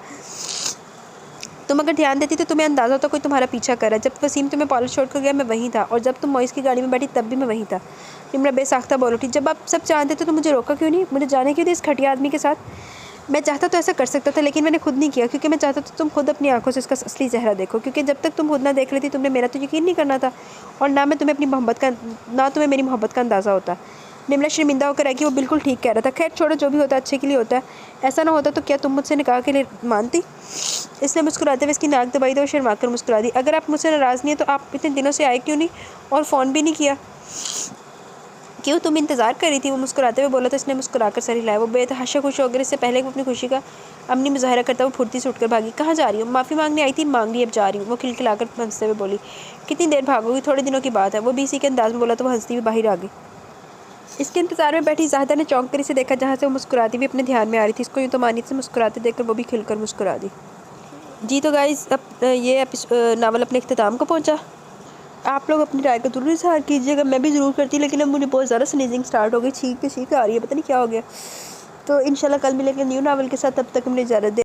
तुम अगर ध्यान देती तो तुम्हें अंदाज़ा होता कोई तुम्हारा पीछा कर रहा है। जब वसीम तुम्हें कॉलेज छोड़कर गया मैं वहीं था, और जब तुम मोइस की गाड़ी में बैठी तब भी मैं वहीं था। निम्रा बेसाख्ता बोल उठी। जब आप सब जानते थे तो मुझे रोका क्यों नहीं? मुझे जाने क्यों थे इस घटिया आदमी के साथ? मैं चाहता तो ऐसा कर सकता था, लेकिन मैंने खुद नहीं किया, क्योंकि मैं चाहता था तुम खुद अपनी आंखों से इसका असली चेहरा देखो। क्योंकि जब तक तुम खुद ना देख लेती तुमने मेरा तो यकीन नहीं करना था, और ना तुम्हें मेरी मोहब्बत का अंदाज़ा होता। निम्रा शर्मिंदा होकर आई कि वो बिल्कुल ठीक कह रहा था। खैर छोड़ो, जो भी होता अच्छे के लिए होता है। ऐसा ना होता तो क्या तुम मुझसे निकाह के लिए मानती? इसने मुस्कुराते हुए इसकी नाक दबाई तो शर्मा कर मुस्कुरा दी। अगर आप मुझसे नाराज़ नहीं है तो आप इतने दिनों से आए क्यों नहीं, और फ़ोन भी नहीं किया? क्यों, तुम इंतज़ार कर रही थी? वो मुस्कुराते हुए बोला तो इसने मुस्कुराकर सर हिलाया। वो बेतहाशा खुश हो गई। इससे पहले वो अपनी खुशी का अपनी मुजाहरा करता हुआ फुर्ती से उठकर भागी। कहाँ जा रही हो? माफ़ी मांगने आई थी, मांग ली, अब जा रही हूँ। वो खिलखिलाकर हंसते हुए बोली। कितनी देर भागोगी? थोड़े दिनों की बात है। वो भी इसी के अंदाज में बोला तो वो हंसती हुई बाहर आ गई। इसके इंतजार में बैठी जाहिदा ने चौंक कर इसे देखा, जहाँ से वो मुस्कुराती हुई अपने ध्यान में आ रही थी। इसको यूँ तो मानी से मुस्कुराते देखकर वो भी खिलकर मुस्कुरा दी। जी तो गाइस अब ये नावल अपने इख्तिताम को पहुंचा। आप लोग अपनी राय को ज़रूर इज़हार कीजिएगा, मैं भी ज़रूर करती, लेकिन अब मुझे बहुत ज़्यादा स्नीजिंग स्टार्ट हो गई, छींक आ रही है, पता नहीं क्या हो गया। तो इंशाल्लाह कल मिलेंगे न्यू नावल के साथ, तब तक हमने इजाज़त दे।